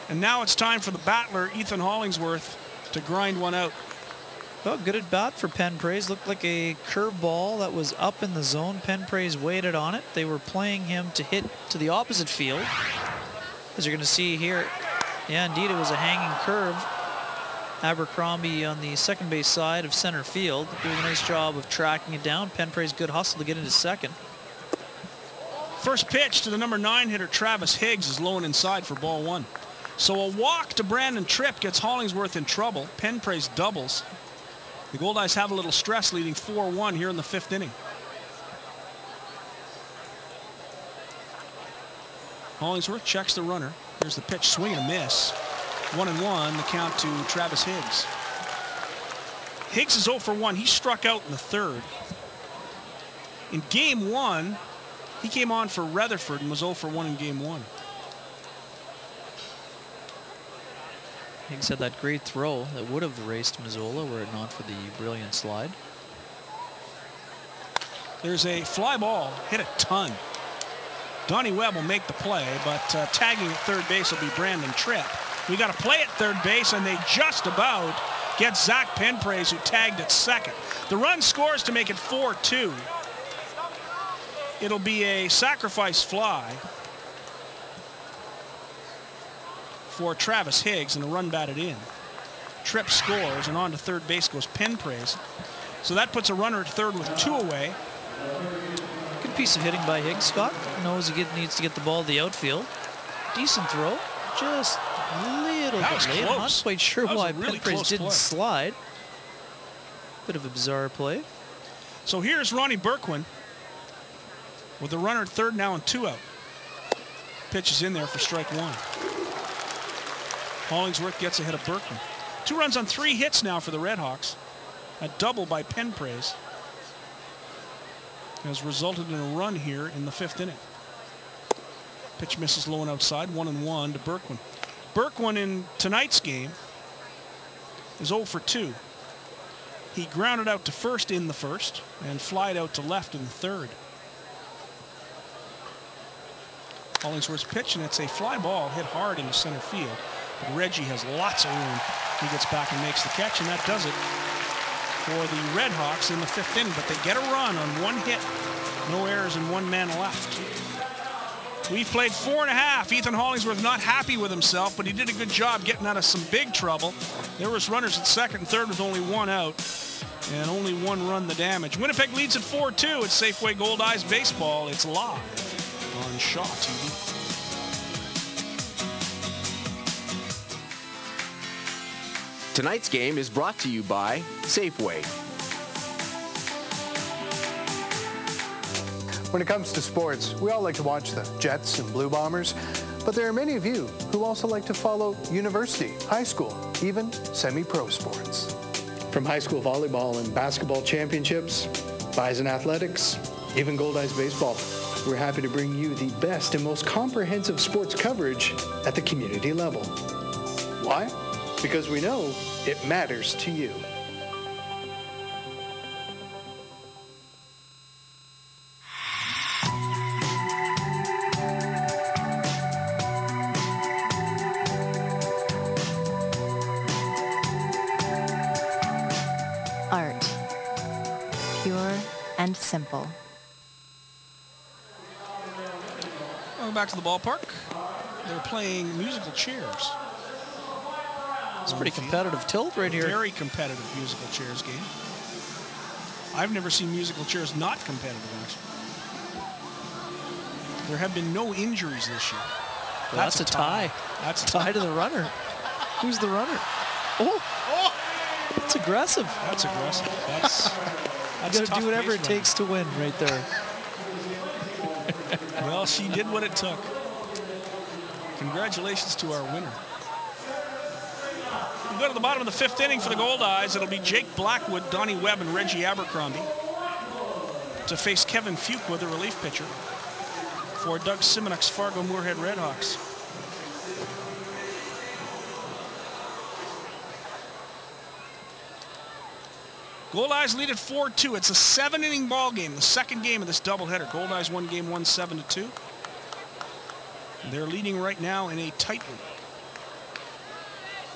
and now it's time for the battler, Ethan Hollingsworth, to grind one out. Well, good at bat for Penpraise. Looked like a curveball that was up in the zone. Penpraise waited on it. They were playing him to hit to the opposite field. As you're going to see here, yeah, indeed, it was a hanging curve. Abercrombie on the second base side of center field, doing a nice job of tracking it down. Penpraise, good hustle to get into second. First pitch to the number 9 hitter, Travis Higgs, is low and inside for ball 1. So a walk to Brandon Tripp gets Hollingsworth in trouble. Penpraise doubles. The Goldeyes have a little stress, leading 4-1 here in the 5th inning. Hollingsworth checks the runner. Here's the pitch, swing and a miss. 1-1, the count to Travis Higgs. Higgs is 0 for 1. He struck out in the 3rd. In game 1, he came on for Rutherford and was 0 for 1 in game 1. Higgs had that great throw that would have erased Mazzola were it not for the brilliant slide. There's a fly ball, hit a ton. Donnie Webb will make the play, but tagging at third base will be Brandon Tripp. We got a play at third base, and they just about get Zach Penpraise, who tagged at second. The run scores to make it 4-2. It'll be a sacrifice fly for Travis Higgs, and a run batted in. Tripp scores, and on to third base goes Penpraise. So that puts a runner at third with 2 away. Good piece of hitting by Higgs. Scott knows he needs to get the ball to the outfield. Decent throw. Just a little bit late. I'm not quite sure why really Penpraise didn't slide. Bit of a bizarre play. So here's Ronnie Berquin with the runner at third now and 2 out. Pitch is in there for strike 1. Hollingsworth gets ahead of Berquin. 2 runs on 3 hits now for the RedHawks. A double by Penpraise has resulted in a run here in the 5th inning. Pitch misses low and outside, 1-1 to Berquin. Berquin in tonight's game is 0 for 2. He grounded out to first in the first and flied out to left in the third. Hollingsworth's pitch, and it's a fly ball hit hard into center field. But Reggie has lots of room. He gets back and makes the catch, and that does it for the RedHawks in the 5th inning. But they get a run on 1 hit. No errors and 1 man left. We've played 4.5. Ethan Hollingsworth not happy with himself, but he did a good job getting out of some big trouble. There was runners at second and third with only 1 out, and only 1 run the damage. Winnipeg leads at 4-2. It's Safeway Goldeyes Baseball. It's live on Shaw TV. Tonight's game is brought to you by Safeway. When it comes to sports, we all like to watch the Jets and Blue Bombers, but there are many of you who also like to follow university, high school, even semi-pro sports. From high school volleyball and basketball championships, Bison athletics, even Goldeyes baseball, we're happy to bring you the best and most comprehensive sports coverage at the community level. Why? Because we know it matters to you. Art. Pure and simple. Going back to the ballpark. They're playing musical chairs. It's a pretty competitive tilt right here. Very competitive musical chairs game. I've never seen musical chairs not competitive, actually. There have been no injuries this year. Well, that's a tie. That's a tie to the runner. Who's the runner? Oh! That's aggressive. That's aggressive. That's you got to do whatever it takes to win right there. Well, she did what it took. Congratulations to our winner. We'll go to the bottom of the 5th inning for the Goldeyes. It'll be Jake Blackwood, Donnie Webb, and Reggie Abercrombie to face Kevin Fuqua, the relief pitcher, for Doug Simonuk's Fargo-Moorhead RedHawks. Goldeyes lead at 4-2. It's a 7-inning ball game, the second game of this doubleheader. Goldeyes won game 1 7-2. They're leading right now in a tight one.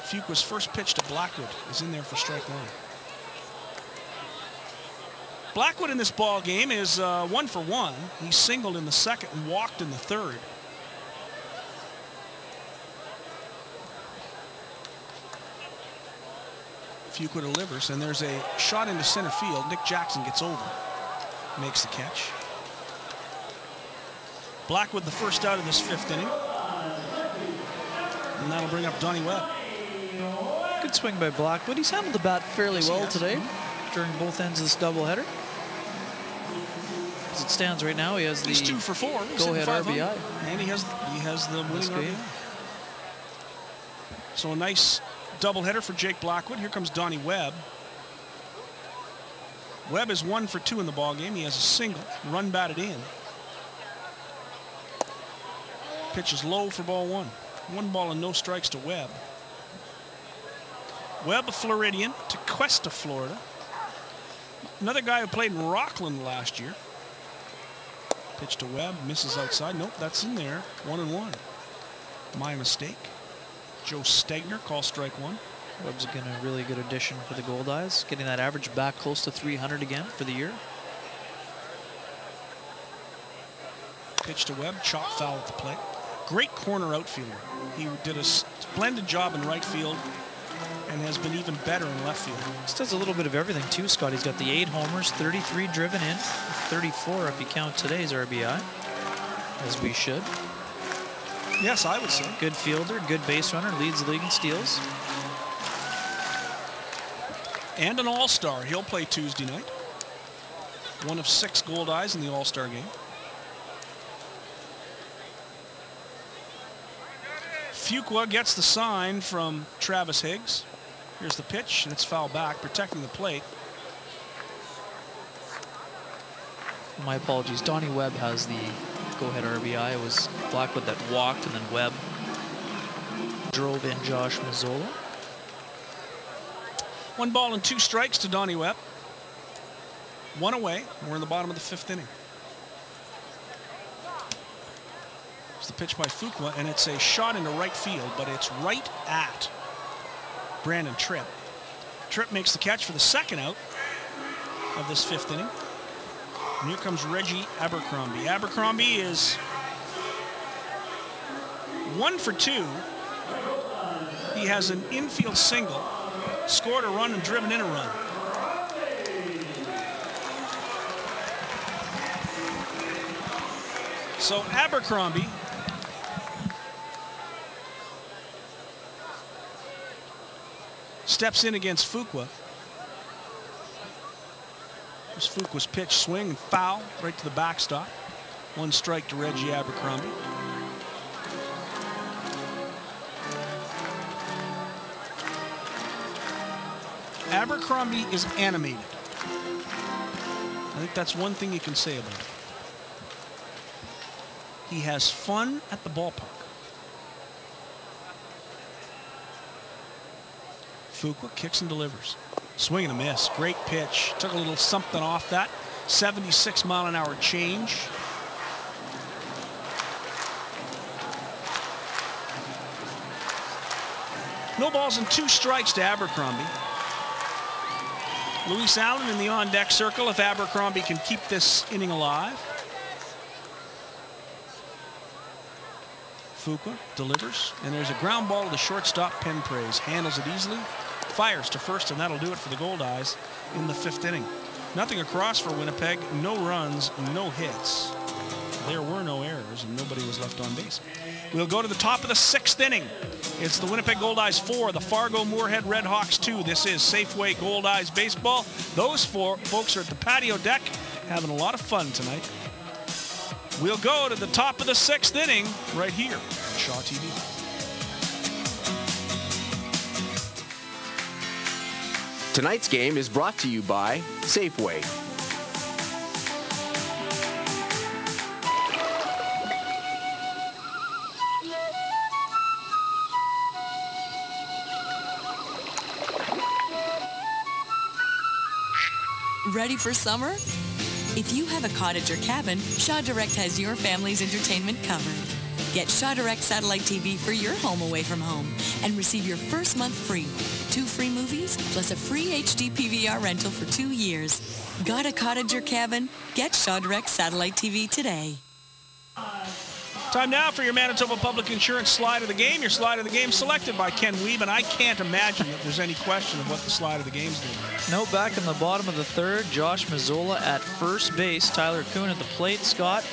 Fuqua's first pitch to Blackwood is in there for strike 1. Blackwood in this ball game is 1 for 1. He singled in the second and walked in the third. Fuqua delivers, and there's a shot into center field. Nick Jackson gets over, makes the catch. Blackwood the first out of this 5th inning. And that'll bring up Donnie Webb. Good swing by Blackwood. He's handled the bat fairly well today during both ends of this doubleheader. As it stands right now, he has the 2 for 4. go-ahead RBI. And he has the winning RBI. So a nice doubleheader for Jake Blackwood. Here comes Donnie Webb. Webb is 1 for 2 in the ballgame. He has a single, run batted in. Pitch is low for ball 1. 1 ball and no strikes to Webb. Webb, a Floridian, to Cuesta, Florida. Another guy who played in Rockland last year. Pitch to Webb, misses outside. Nope, that's in there. 1-1. My mistake. Joe Stegner calls strike one. Webb's been a really good addition for the Goldeyes, getting that average back close to 300 again for the year. Pitch to Webb, chop foul at the plate. Great corner outfielder. He did a splendid job in right field and has been even better in left field. This does a little bit of everything too, Scott. He's got the 8 homers, 33 driven in, 34 if you count today's RBI, as we should. Yes, I would say. Good fielder, good base runner, leads the league in steals. And an all-star. He'll play Tuesday night. One of 6 Goldeyes in the all-star game. Fuqua gets the sign from Travis Higgs. Here's the pitch, and it's foul back, protecting the plate. My apologies. Donnie Webb has the go-ahead RBI. It was Blackwood that walked, and then Webb drove in Josh Mazzola. 1 ball and 2 strikes to Donnie Webb. 1 away, and we're in the bottom of the 5th inning. It's the pitch by Fuqua, and it's a shot into right field, but it's right at Brandon Tripp. Tripp makes the catch for the 2nd out of this 5th inning. And here comes Reggie Abercrombie. Abercrombie is 1 for 2. He has an infield single, scored a run and driven in a run. So Abercrombie steps in against Fuqua. This Fuqua's pitch, swing, and foul right to the backstop. 1 strike to Reggie Abercrombie. Abercrombie is animated. I think that's one thing you can say about him. He has fun at the ballpark. Fuqua kicks and delivers. Swing and a miss. Great pitch. Took a little something off that. 76-mile-an-hour change. No balls and 2 strikes to Abercrombie. Luis Allen in the on-deck circle if Abercrombie can keep this inning alive. Fuqua delivers, and there's a ground ball to the shortstop. Penpraise handles it easily, fires to first, and that'll do it for the Goldeyes in the 5th inning. Nothing across for Winnipeg, no runs, no hits. There were no errors, and nobody was left on base. We'll go to the top of the 6th inning. It's the Winnipeg Goldeyes 4, the Fargo-Moorhead RedHawks 2. This is Safeway Goldeyes baseball. Those 4 folks are at the patio deck having a lot of fun tonight. We'll go to the top of the 6th inning right here on Shaw TV. Tonight's game is brought to you by Safeway. Ready for summer? If you have a cottage or cabin, Shaw Direct has your family's entertainment covered. Get Shaw Direct satellite TV for your home away from home and receive your first month free. 2 free movies plus a free HD PVR rental for 2 years. Got a cottage or cabin? Get Shaw Direct satellite TV today. Time now for your Manitoba Public Insurance slide of the game. Your slide of the game selected by Ken Weeb, and I can't imagine that there's any question of what the slide of the game's doing. No, back in the bottom of the 3rd, Josh Mazzola at first base, Tyler Kuhn at the plate. Scott,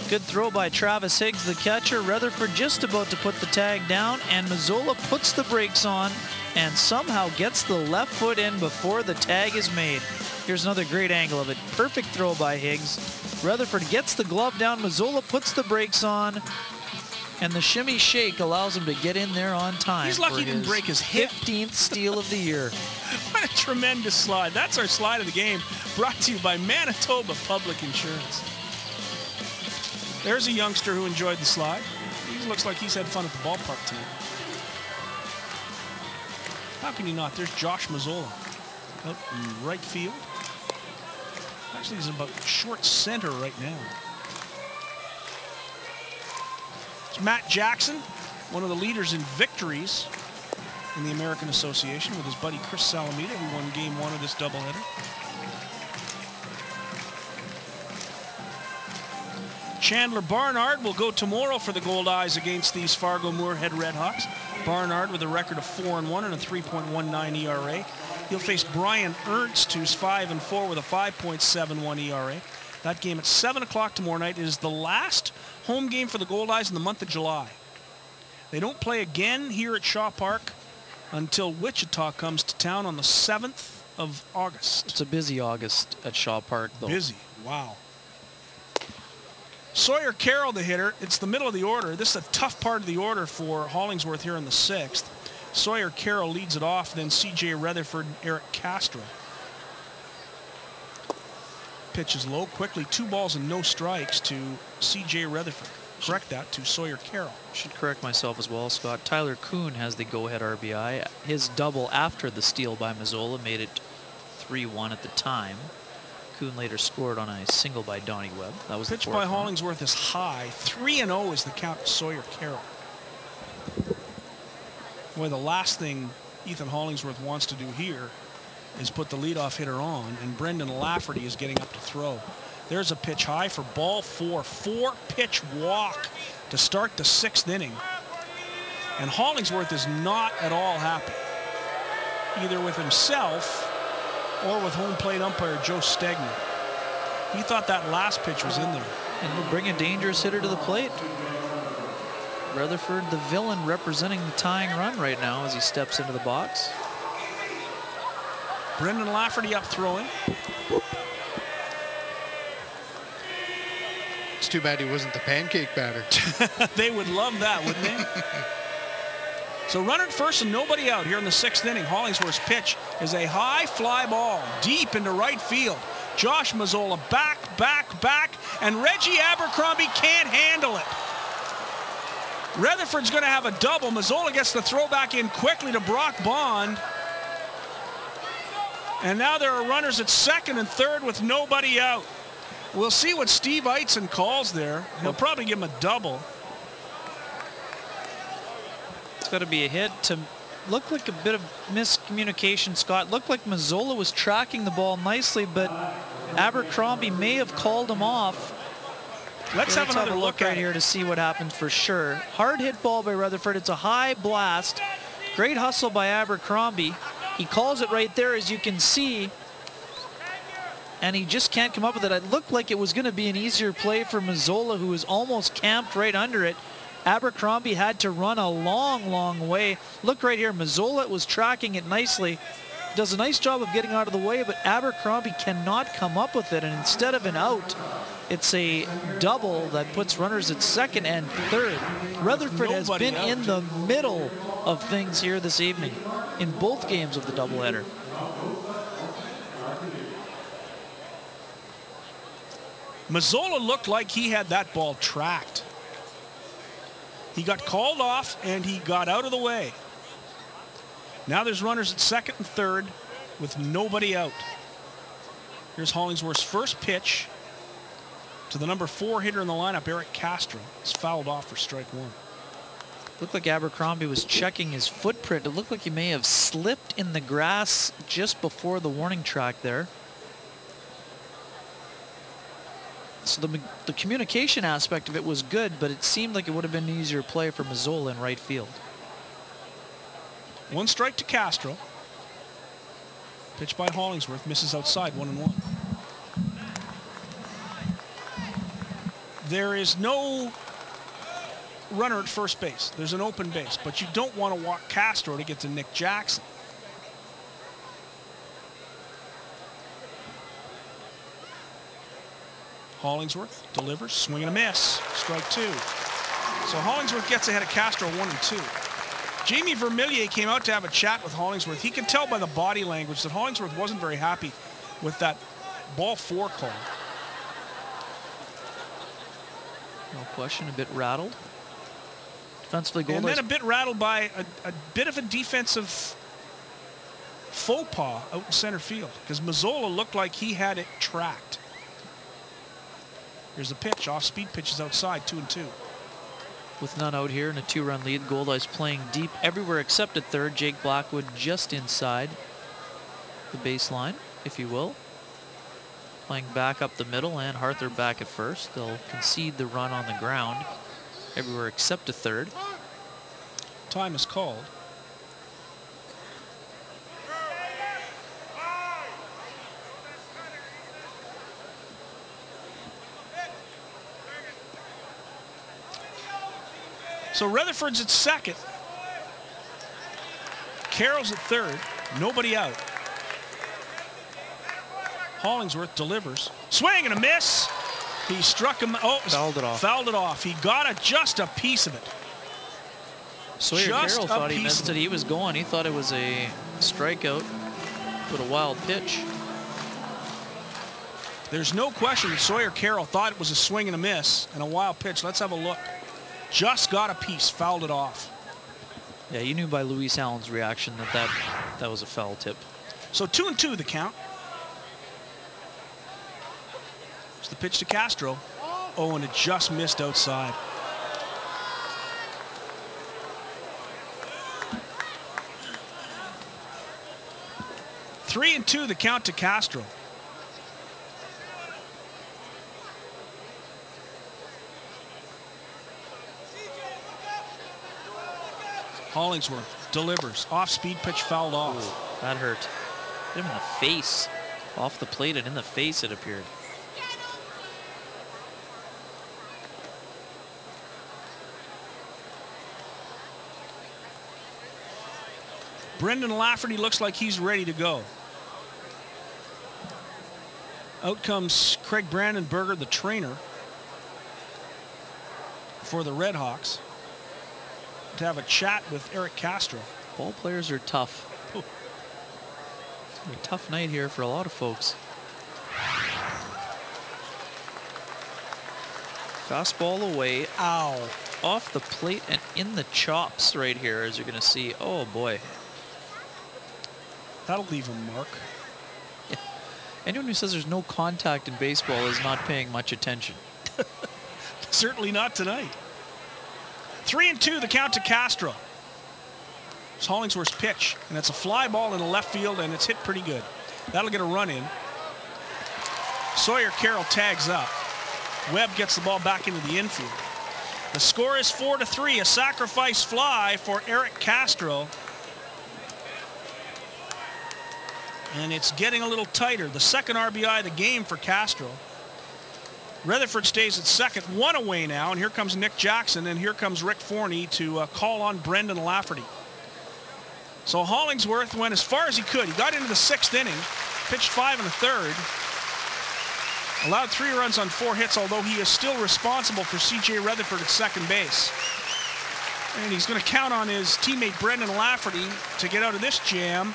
good throw by Travis Higgs, the catcher. Rutherford just about to put the tag down, and Mazzola puts the brakes on and somehow gets the left foot in before the tag is made. Here's another great angle of it. Perfect throw by Higgs. Rutherford gets the glove down. Mazzola puts the brakes on, and the shimmy shake allows him to get in there on time. He's lucky he didn't break his hip. 15th steal of the year. What a tremendous slide. That's our slide of the game, brought to you by Manitoba Public Insurance. There's a youngster who enjoyed the slide. He looks like he's had fun at the ballpark tonight. How can you not? There's Josh Mazzola out in right field. Actually, he's about short center right now. It's Matt Jackson, one of the leaders in victories in the American Association, with his buddy Chris Salamita, who won game 1 of this doubleheader. Chandler Barnard will go tomorrow for the Goldeyes against these Fargo-Moorhead RedHawks. Barnard with a record of 4-1 and a 3.19 ERA. He'll face Brian Ernst, who's 5-4 with a 5.71 ERA. That game at 7 o'clock tomorrow night is the last home game for the Goldeyes in the month of July. They don't play again here at Shaw Park until Wichita comes to town on the 7th of August. It's a busy August at Shaw Park, though. Busy, wow. Sawyer Carroll, the hitter. It's the middle of the order. This is a tough part of the order for Hollingsworth here in the 6th. Sawyer Carroll leads it off, then C.J. Rutherford and Eric Castro. Pitch is low, quickly 2 balls and no strikes to C.J. Rutherford. Correct that to Sawyer Carroll. Should correct myself as well, Scott. Tyler Kuhn has the go-ahead RBI. His double after the steal by Mazzola made it 3-1 at the time. Kuhn later scored on a single by Donnie Webb. That was pitch the by fourth Hollingsworth is high. 3-0 is the count to Sawyer Carroll. Boy, the last thing Ethan Hollingsworth wants to do here is put the leadoff hitter on, and Brendan Lafferty is getting up to throw. There's a pitch high for ball 4. 4-pitch walk to start the 6th inning. And Hollingsworth is not at all happy, either with himself or with home plate umpire Joe Stegman. He thought that last pitch was in there. And he'll bring a dangerous hitter to the plate. Rutherford, the villain, representing the tying run right now as he steps into the box. Brendan Lafferty up throwing. It's too bad he wasn't the pancake batter. They would love that, wouldn't they? So runner at first and nobody out here in the 6th inning. Hollingsworth's pitch is a high fly ball deep into right field. Josh Mazzola back, and Reggie Abercrombie can't handle it. Rutherford's going to have a double. Mazzola gets the throw back in quickly to Brock Bond. And now there are runners at 2nd and 3rd with nobody out. We'll see what Steve Eitzen calls there. He'll probably give him a double. It's got to be a hit. To look like a bit of miscommunication, Scott. Looked like Mazzola was tracking the ball nicely, but Abercrombie may have called him off. Let's have another look right here to see what happens for sure. Hard hit ball by Rutherford. It's a high blast. Great hustle by Abercrombie. He calls it right there, as you can see, and he just can't come up with it. It looked like it was going to be an easier play for Mazzola, who was almost camped right under it. Abercrombie had to run a long way. Look right here, Mazzola was tracking it nicely. Does a nice job of getting out of the way, but Abercrombie cannot come up with it, and instead of an out, it's a double that puts runners at 2nd and 3rd. Rutherford has been in the middle of things here this evening in both games of the doubleheader. Mazzola looked like he had that ball tracked. He got called off and he got out of the way. Now there's runners at 2nd and 3rd with nobody out. Here's Hollingsworth's first pitch to the number 4 hitter in the lineup, Eric Castro. It's fouled off for strike 1. Looked like Abercrombie was checking his footprint. It looked like he may have slipped in the grass just before the warning track there. So the communication aspect of it was good, but it seemed like it would have been an easier play for Mazzola in right field. 1 strike to Castro. Pitch by Hollingsworth, misses outside, 1-1. There is no runner at first base. There's an open base, but you don't want to walk Castro to get to Nick Jackson. Hollingsworth delivers, swing and a miss, strike 2. So Hollingsworth gets ahead of Castro 1-2. Jamie Vermillier came out to have a chat with Hollingsworth. He could tell by the body language that Hollingsworth wasn't very happy with that ball 4 call. No question, a bit rattled. Defensively, Goldeyes. And then a bit rattled by a bit of a defensive faux pas out in center field, because Mazzola looked like he had it tracked. Here's the pitch. Off-speed pitch is outside, 2-2. With none out here and a 2-run lead, Goldeyes playing deep everywhere except at third. Jake Blackwood just inside the baseline, if you will. Playing back up the middle, and Harther back at first. They'll concede the run on the ground everywhere except to third. Time is called. So Rutherford's at second. Carroll's at third. Nobody out. Hollingsworth delivers. Swing and a miss. He struck him. Oh, fouled it off. Fouled it off. He got just a piece of it. Sawyer Carroll thought he missed it. He was going. He thought it was a strikeout, but a wild pitch. There's no question that Sawyer Carroll thought it was a swing and a miss and a wild pitch. Let's have a look. Just got a piece, fouled it off. Yeah, you knew by Luis Allen's reaction that was a foul tip. So 2-2 the count. It's the pitch to Castro. Oh, and it just missed outside. Three and 2 the count to Castro. Hollingsworth delivers. Off-speed pitch fouled off. Ooh, that hurt. Hit him in the face. Off the plate and in the face, it appeared. Brendan Lafferty looks like he's ready to go. Out comes Craig Brandenburger, the trainer for the RedHawks, to have a chat with Eric Castro. Ball players are tough. Ooh. It's a tough night here for a lot of folks. Fastball away. Ow. Off the plate and in the chops right here, as you're going to see. Oh, boy. That'll leave a mark. Yeah. Anyone who says there's no contact in baseball is not paying much attention. Certainly not tonight. 3 and 2 the count to Castro. It's Hollingsworth's pitch, and it's a fly ball in the left field, and it's hit pretty good. That'll get a run in. Sawyer Carroll tags up. Webb gets the ball back into the infield. The score is 4-3, a sacrifice fly for Eric Castro. And it's getting a little tighter. The second RBI of the game for Castro. Rutherford stays at second, one away now, and here comes Nick Jackson, and here comes Rick Forney to call on Brendan Lafferty. So Hollingsworth went as far as he could. He got into the 6th inning, pitched 5 1/3, allowed 3 runs on 4 hits, although he is still responsible for C.J. Rutherford at second base. And he's going to count on his teammate Brendan Lafferty to get out of this jam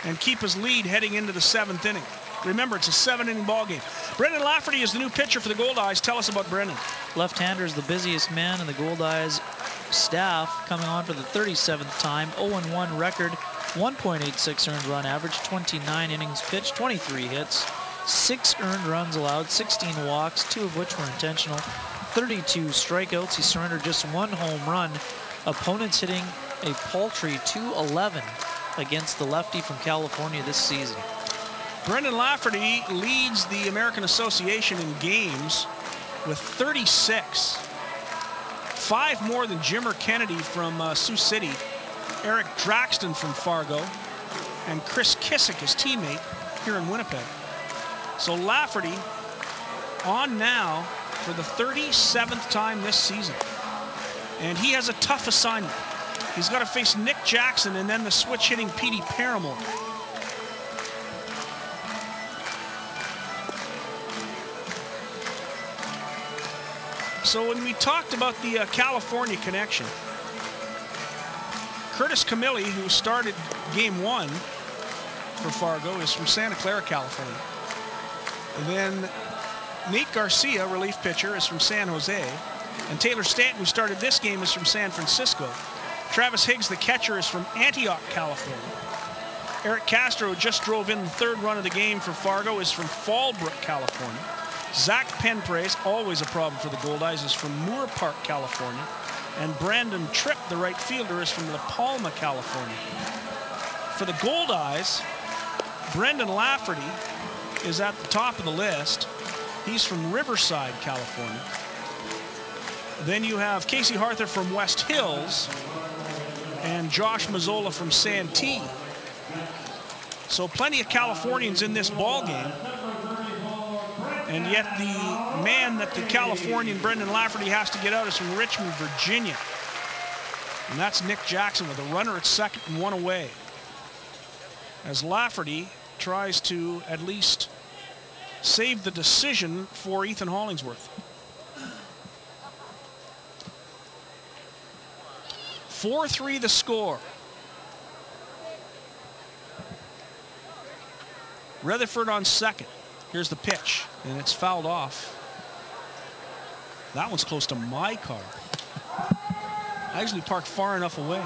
and keep his lead heading into the 7th inning. Remember, it's a 7-inning ball game. Brendan Lafferty is the new pitcher for the Goldeyes. Tell us about Brendan. Left-hander is the busiest man in the Goldeyes staff, coming on for the 37th time. 0-1 record, 1.86 earned run average, 29 innings pitched, 23 hits, 6 earned runs allowed, 16 walks, 2 of which were intentional, 32 strikeouts. He surrendered just 1 home run. Opponents hitting a paltry .211 against the lefty from California this season. Brendan Lafferty leads the American Association in games with 36. 5 more than Jimmer Kennedy from Sioux City, Eric Draxton from Fargo, and Chris Kissick, his teammate, here in Winnipeg. So Lafferty on now for the 37th time this season. And he has a tough assignment. He's got to face Nick Jackson and then the switch-hitting Petey Paramore. So when we talked about the California connection, Curtis Camilli, who started game 1 for Fargo, is from Santa Clara, California. And then Nate Garcia, relief pitcher, is from San Jose. And Taylor Stanton, who started this game, is from San Francisco. Travis Higgs, the catcher, is from Antioch, California. Eric Castro, who just drove in the 3rd run of the game for Fargo, is from Fallbrook, California. Zach Penpraise, always a problem for the Goldeyes, is from Moore Park, California. And Brandon Tripp, the right fielder, is from La Palma, California. For the Goldeyes, Brendan Lafferty is at the top of the list. He's from Riverside, California. Then you have Casey Harther from West Hills and Josh Mazzola from Santee. So plenty of Californians in this ball game. And yet the man that the Californian Brendan Lafferty has to get out is from Richmond, Virginia. And that's Nick Jackson with a runner at second and one away, as Lafferty tries to at least save the decision for Ethan Hollingsworth. 4-3 the score. Rutherford on second. Here's the pitch, and it's fouled off. That one's close to my car. I actually parked far enough away.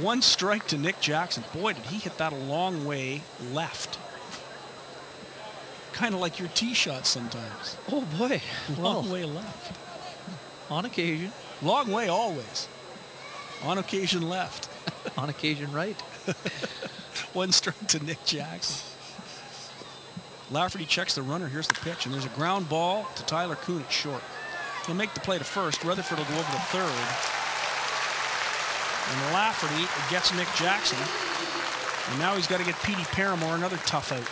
1 strike to Nick Jackson. Boy, did he hit that a long way left. Kind of like your tee shot sometimes. Oh boy. Long way left. On occasion. Long way always. On occasion left. On occasion right. 1 strike to Nick Jackson. Lafferty checks the runner. Here's the pitch, and there's a ground ball to Tyler Kuhn at short. He'll make the play to first. Rutherford will go over to third. And Lafferty gets Nick Jackson. And now he's got to get Petey Paramore, another tough out.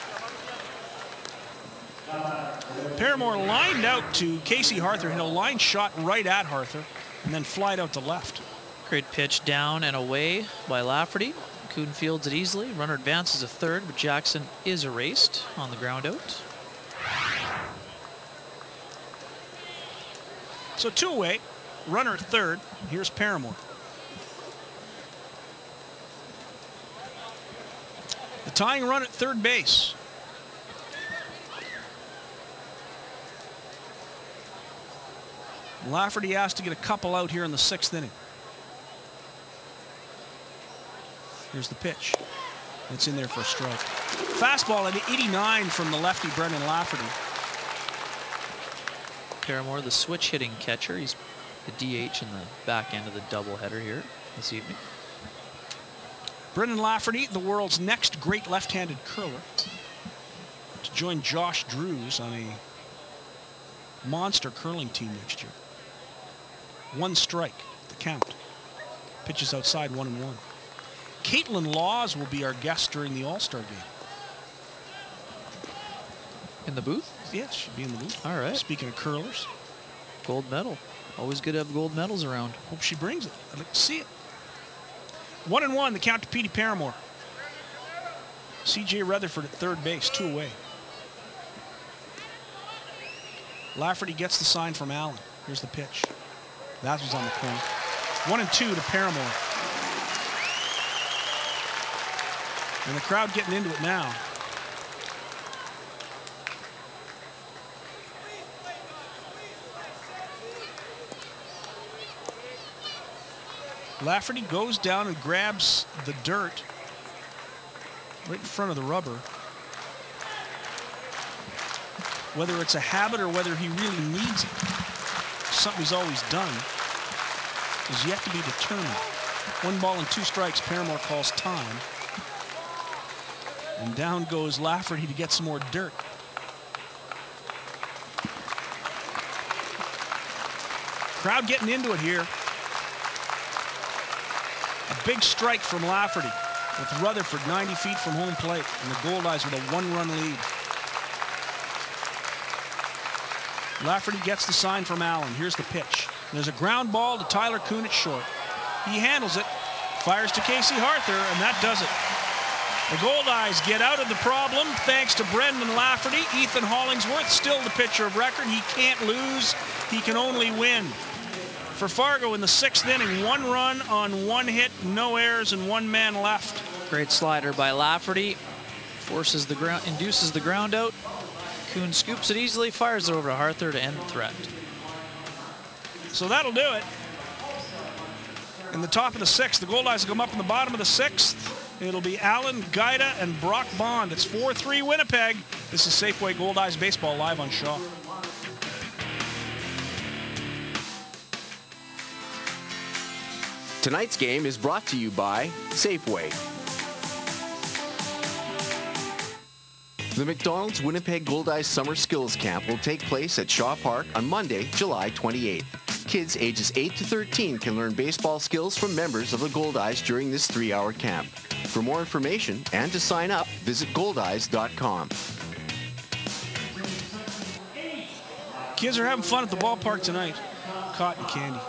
Paramore lined out to Casey Harther, hit a line shot right at Harther, and then flied out to left. Great pitch down and away by Lafferty. Kuhn fields it easily. Runner advances to third, but Jackson is erased on the ground out. So 2 away, runner at third. Here's Paramore. The tying run at third base. Lafferty has to get a couple out here in the 6th inning. Here's the pitch. It's in there for a strike. Fastball at 89 from the lefty Brendan Lafferty. Paramore, the switch hitting catcher. He's the DH in the back end of the doubleheader here this evening. Brendan Lafferty, the world's next great left-handed curler, to join Josh Drews on a monster curling team next year. 1 strike, the count. Pitches outside 1-1. Caitlin Laws will be our guest during the All-Star game. In the booth? Yes, she'll be in the booth. All right. Speaking of curlers. Gold medal. Always good to have gold medals around. Hope she brings it. I'd like to see it. 1-1, the count to Petey Paramore. C.J. Rutherford at third base, 2 away. Lafferty gets the sign from Allen. Here's the pitch. That was on the corner. 1-2 to Paramore. And the crowd getting into it now. Lafferty goes down and grabs the dirt right in front of the rubber. Whether it's a habit or whether he really needs it, something he's always done, is yet to be determined. 1 ball and 2 strikes. Paramore calls time. And down goes Lafferty to get some more dirt. Crowd getting into it here. A big strike from Lafferty with Rutherford 90 feet from home plate, and the Goldeyes with a 1-run lead. Lafferty gets the sign from Allen. Here's the pitch. There's a ground ball to Tyler Kuhn at short. He handles it, fires to Casey Harther, and that does it. The Goldeyes get out of the problem thanks to Brendan Lafferty. Ethan Hollingsworth, still the pitcher of record. He can't lose. He can only win. For Fargo in the 6th inning, 1 run on 1 hit, no errors, and 1 man left. Great slider by Lafferty. Forces the ground, induces the ground out. Kuhn scoops it easily, fires it over to Harther to end the threat. So that'll do it. In the top of the 6th, the Goldeyes come up in the bottom of the 6th. It'll be Allen, Gaida, and Brock Bond. It's 4-3 Winnipeg. This is Safeway Goldeyes Baseball live on Shaw. Tonight's game is brought to you by Safeway. The McDonald's Winnipeg Goldeyes Summer Skills Camp will take place at Shaw Park on Monday, July 28th. Kids ages 8 to 13 can learn baseball skills from members of the Goldeyes during this 3-hour camp. For more information and to sign up, visit goldeyes.com. Kids are having fun at the ballpark tonight. Cotton candy.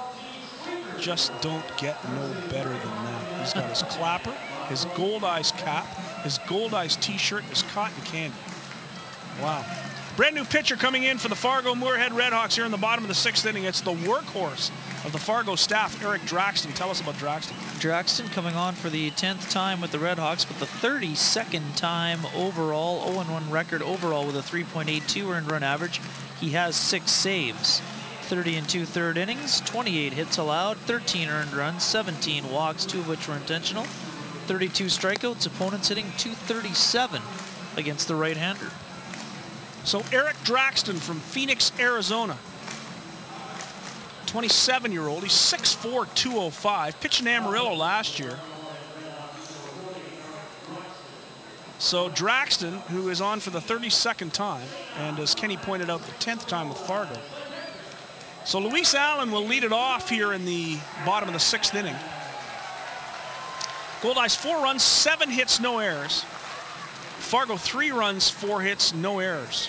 Just don't get no better than that. He's got his clapper, his Goldeyes cap, his Goldeyes t-shirt, and his cotton candy. Wow. Brand new pitcher coming in for the Fargo-Moorhead RedHawks here in the bottom of the 6th inning. It's the workhorse of the Fargo staff, Eric Draxton. Tell us about Draxton. Draxton coming on for the 10th time with the RedHawks, but the 32nd time overall, 0-1 record overall with a 3.82 earned run average. He has 6 saves. 30 and 2/3 innings, 28 hits allowed, 13 earned runs, 17 walks, 2 of which were intentional, 32 strikeouts, opponents hitting .237 against the right-hander. So Eric Draxton from Phoenix, Arizona. 27-year-old. He's 6'4", 205. Pitched in Amarillo last year. So Draxton, who is on for the 32nd time, and as Kenny pointed out, the 10th time with Fargo. So Luis Allen will lead it off here in the bottom of the 6th inning. Goldeyes 4 runs, 7 hits, no errors. Fargo 3 runs, 4 hits, no errors.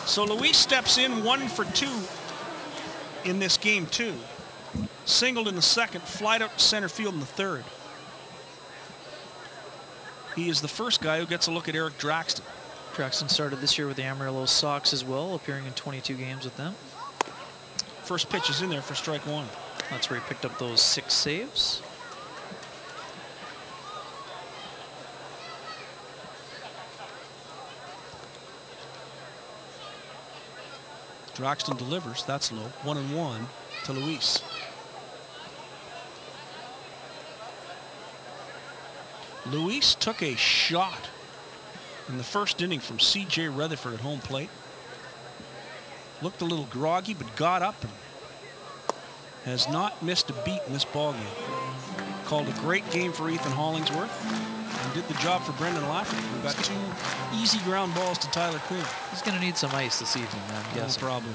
So Luis steps in 1 for 2 in this game 2. Singled in the 2nd, flied out to center field in the 3rd. He is the first guy who gets a look at Eric Draxton. Draxton started this year with the Amarillo Sox as well, appearing in 22 games with them. First pitch is in there for strike 1. That's where he picked up those 6 saves. Draxton delivers. That's low. 1-1 to Luis. Luis took a shot in the 1st inning from C.J. Rutherford at home plate. Looked a little groggy, but got up and has not missed a beat in this ballgame. Called a great game for Ethan Hollingsworth and did the job for Brendan Lafferty. We've got 2 easy ground balls to Tyler Quinn. He's going to need some ice this evening, I'm guessing. No problem.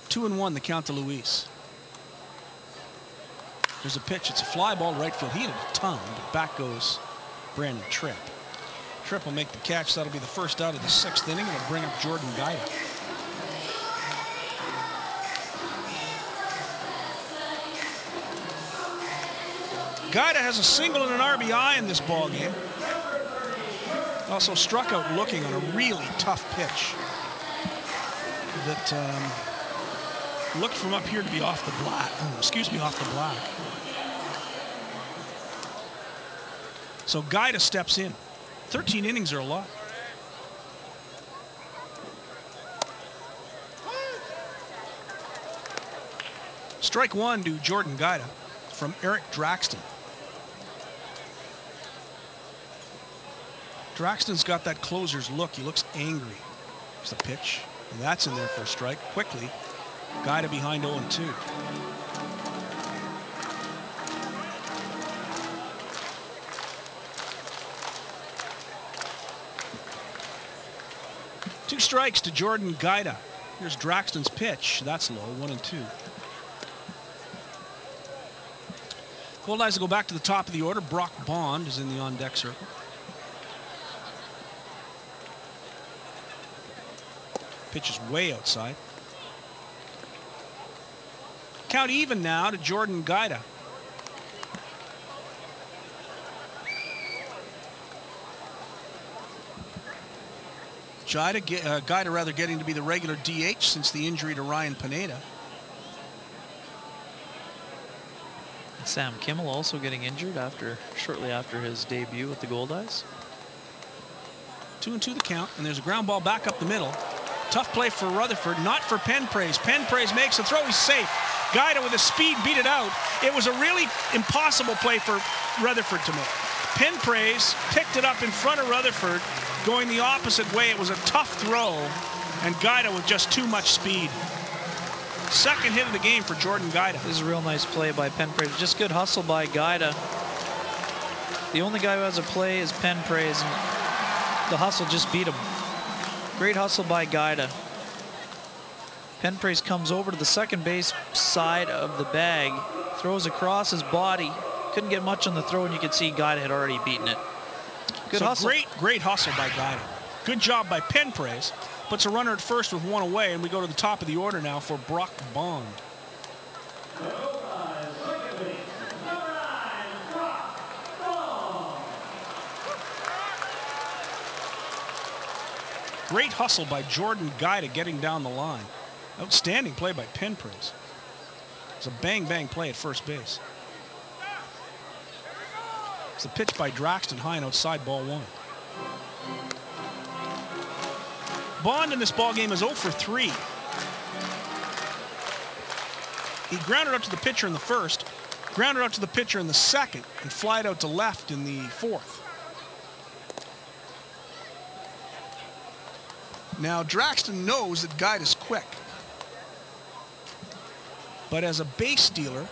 2-1 the count to Luis. There's a pitch. It's a fly ball right field. He hit it a ton, but back goes Brandon Tripp. Tripp will make the catch. That'll be the first out of the 6th inning. It'll bring up Jordan Gaida. Gaida has a single and an RBI in this ball game. Also struck out looking on a really tough pitch that looked from up here to be off the black. Off the black. So Gaida steps in. 13 innings are a lot. Strike 1 to Jordan Gaida from Eric Draxton. Draxton's got that closer's look. He looks angry. There's the pitch. And that's in there for a strike. Quickly, Gaida behind 0-2. Two strikes to Jordan Gaida. Here's Draxton's pitch. That's low, 1-2. Goldeyes will go back to the top of the order. Brock Bond is in the on-deck circle. Pitch is way outside. Count even now to Jordan Gaida. Gaida rather getting to be the regular DH since the injury to Ryan Pineda. Sam Kimmel also getting injured shortly after his debut with the Goldeyes. 2-2 the count, and there's a ground ball back up the middle. Tough play for Rutherford, not for Penpraise. Penpraise makes the throw, he's safe. Guida with his speed beat it out. It was a really impossible play for Rutherford to make. Penpraise picked it up in front of Rutherford, going the opposite way. It was a tough throw, and Guida with just too much speed. Second hit of the game for Jordan Guida. This is a real nice play by Penpraise. Just good hustle by Guida. The only guy who has a play is Penpraise, and the hustle just beat him. Great hustle by Guida. Penpraise comes over to the second base side of the bag, throws across his body. Couldn't get much on the throw, and you could see Guida had already beaten it. Good hustle. Great hustle by Guida. Good job by Penpraise. Puts a runner at first with one away, and we go to the top of the order now for Brock Bond. Great hustle by Jordan Guida getting down the line. Outstanding play by Penpraise. It's a bang-bang play at first base. It's a pitch by Draxton, high and outside, ball one. Bond in this ball game is 0 for 3. He grounded out to the pitcher in the first, grounded out to the pitcher in the second, and flied out to left in the fourth. Now, Draxton knows that Guida's quick. But as a base stealer,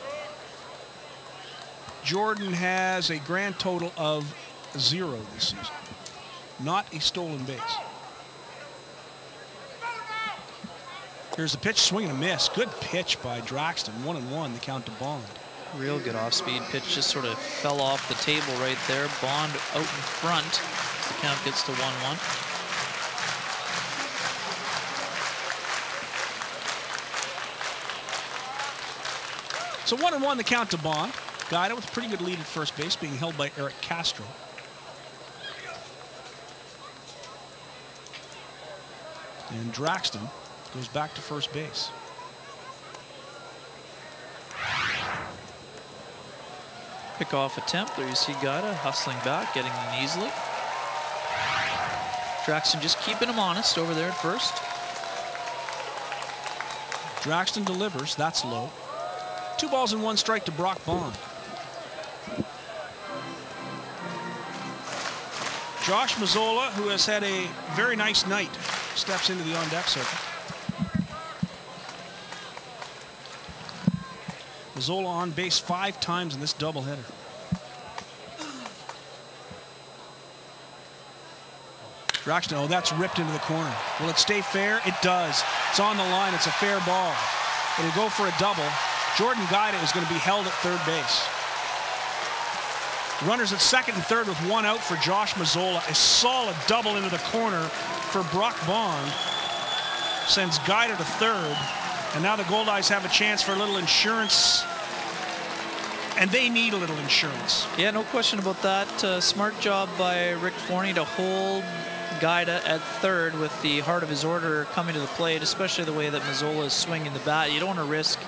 Jordan has a grand total of 0 this season. Not a stolen base. Here's the pitch, swing and a miss. Good pitch by Draxton. 1-1, the count to Bond. Real good off-speed pitch, just sort of fell off the table right there. Bond out in front. The count gets to 1-1. So 1-1, the count to Bond. Guida with a pretty good lead at first base, being held by Eric Castro. And Draxton goes back to first base. Pickoff attempt. There you see Guida hustling back, getting in easily. Draxton just keeping him honest over there at first. Draxton delivers. That's low. 2 balls and 1 strike to Brock Bond. Josh Mazzola, who has had a very nice night, steps into the on-deck circle. Mazzola on base 5 times in this doubleheader. Draxton, oh, that's ripped into the corner. Will it stay fair? It does. It's on the line. It's a fair ball. It'll go for a double. Jordan Guida is going to be held at third base. Runners at second and third with 1 out for Josh Mazzola. A solid double into the corner for Brock Bond. Sends Guida to third. And now the Goldeyes have a chance for a little insurance. And they need a little insurance. Yeah, no question about that. Smart job by Rick Forney to hold Guida at third with the heart of his order coming to the plate, especially the way that Mazzola is swinging the bat. You don't want to risk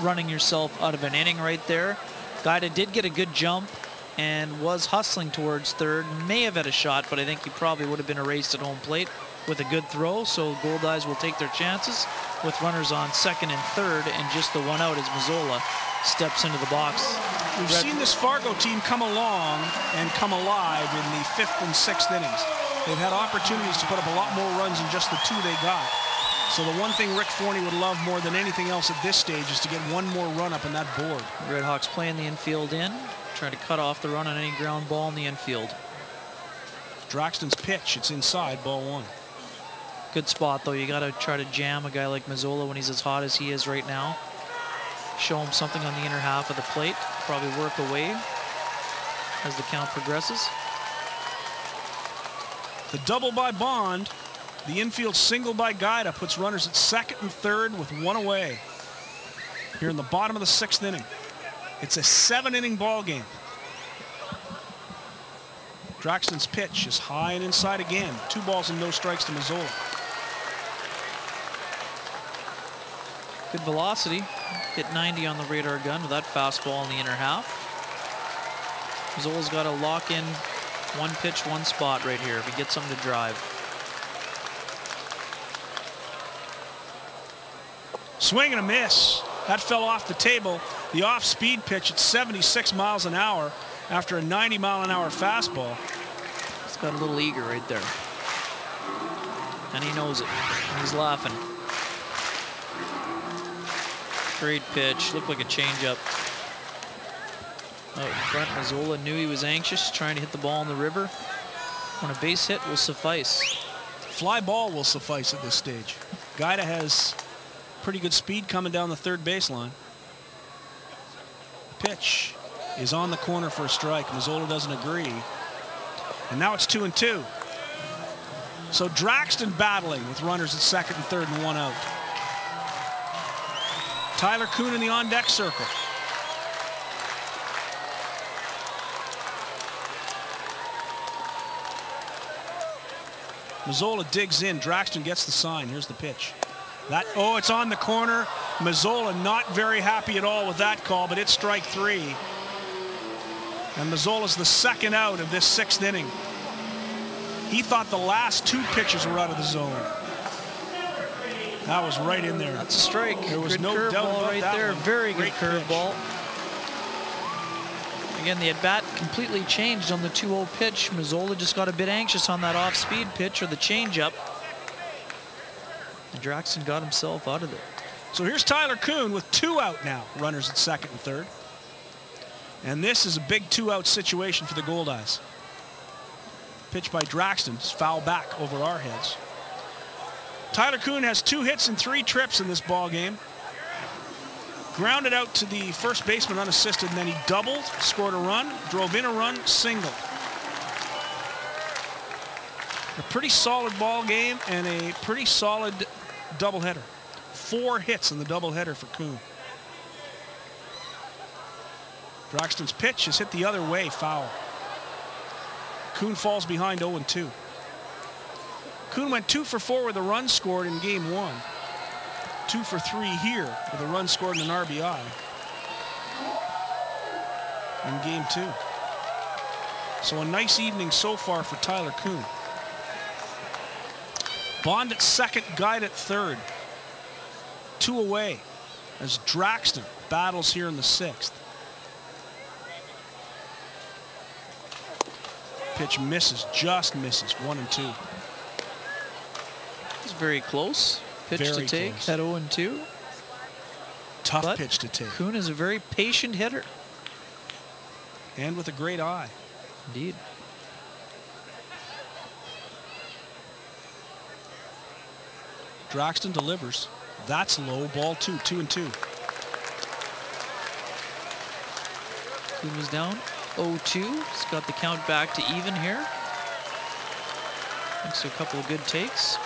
running yourself out of an inning right there. Guida did get a good jump and was hustling towards third. May have had a shot, but I think he probably would have been erased at home plate with a good throw. So Goldeyes will take their chances with runners on second and third, and just the 1 out as Mazzola steps into the box. We've seen this Fargo team come along and come alive in the 5th and 6th innings. They've had opportunities to put up a lot more runs than just the 2 they got. So the one thing Rick Forney would love more than anything else at this stage is to get one more run up on that board. RedHawks playing the infield in, trying to cut off the run on any ground ball in the infield. Draxton's pitch, it's inside, ball 1. Good spot, though. You got to try to jam a guy like Mazzola when he's as hot as he is right now. Show him something on the inner half of the plate. Probably work away as the count progresses. The double by Bond. The infield single by Guida puts runners at second and third with 1 away. Here in the bottom of the 6th inning. It's a 7-inning ball game. Draxton's pitch is high and inside again. 2 balls and no strikes to Mazzola. Good velocity. Hit 90 on the radar gun with that fastball in the inner half. Mazzola's got to lock in 1 pitch, 1 spot right here if he gets something to drive. Swing and a miss. That fell off the table. The off-speed pitch at 76 miles an hour after a 90-mile-an-hour fastball. He's got a little eager right there. And he knows it. He's laughing. Great pitch. Looked like a changeup. Out in front, Mazzola knew he was anxious, trying to hit the ball in the river. On a base hit will suffice. Fly ball will suffice at this stage. Goldeyes has pretty good speed coming down the third baseline. Pitch is on the corner for a strike. Mazzola doesn't agree. And now it's 2-2. So Draxton battling with runners at second and third and one out. Tyler Kuhn in the on-deck circle. Mazzola digs in. Draxton gets the sign. Here's the pitch. It's on the corner. Mazzola not very happy at all with that call, but it's strike three. And Mazzola's the second out of this sixth inning. He thought the last two pitches were out of the zone. That was right in there. That's a strike. There was good no doubt curveball about right that there. one. Very good Great curveball. Again, the at-bat completely changed on the 2-0 pitch. Mazzola just got a bit anxious on that off-speed pitch or the changeup. And Draxton got himself out of it. So here's Tyler Kuhn with two out now. Runners at second and third. And this is a big two-out situation for the Goldeyes. Pitch by Draxton. It's foul back over our heads. Tyler Kuhn has 2 hits and 3 trips in this ball game. Grounded out to the first baseman unassisted, and then he doubled, scored a run, drove in a run, singled. A pretty solid ball game and a pretty solid doubleheader. 4 hits in the doubleheader for Kuhn. Draxton's pitch is hit the other way, foul. Kuhn falls behind 0-2. Kuhn went 2 for 4 with a run scored in game 1. 2 for 3 here with a run scored and an RBI in game 2. So a nice evening so far for Tyler Kuhn. Bond at second, Guide at third. 2 away as Draxton battles here in the 6th. Pitch misses, just misses, 1-2. It's very close. Pitch very to take close. at 0-2. Tough But pitch to take. Kuhn is a very patient hitter. And with a great eye. Indeed. Draxton delivers. That's low. Ball 2, 2-2. Kuhn was down 0-2. He's got the count back to even here. Thanks to a couple of good takes.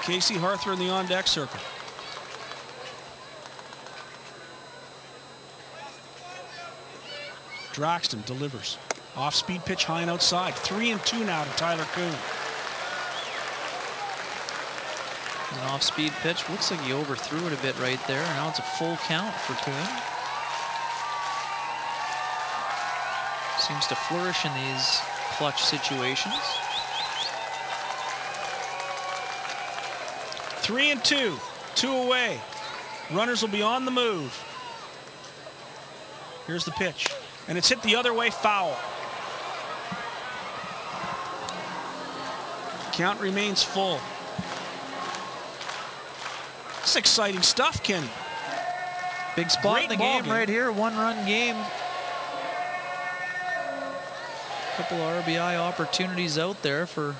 Casey Harther in the on-deck circle. Draxton delivers. Off-speed pitch high and outside. 3-2 now to Tyler Kuhn. An off-speed pitch. Looks like he overthrew it a bit right there. Now it's a full count for Kuhn. Seems to flourish in these clutch situations. 3-2. 2 away. Runners will be on the move. Here's the pitch. And it's hit the other way, foul. Count remains full. It's exciting stuff, Kenny. Big spot Great in the ball game right here. 1-run game. Couple of RBI opportunities out there for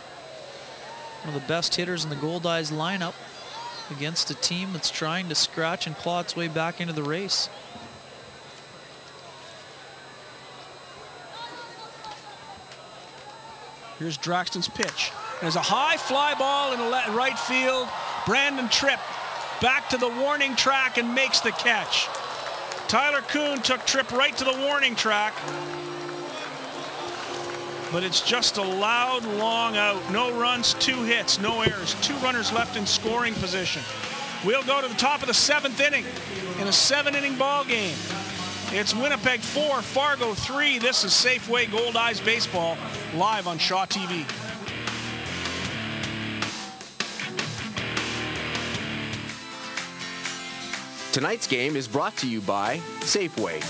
one of the best hitters in the Goldeyes lineup against a team that's trying to scratch and claw its way back into the race. Here's Draxton's pitch. There's a high fly ball in right field. Brandon Tripp back to the warning track and makes the catch. Tyler Kuhn took Tripp right to the warning track. But it's just a loud, long out. No runs, 2 hits, no errors. 2 runners left in scoring position. We'll go to the top of the 7th inning in a 7-inning ball game. It's Winnipeg 4, Fargo 3. This is Safeway Goldeyes Baseball live on Shaw TV. Tonight's game is brought to you by Safeway.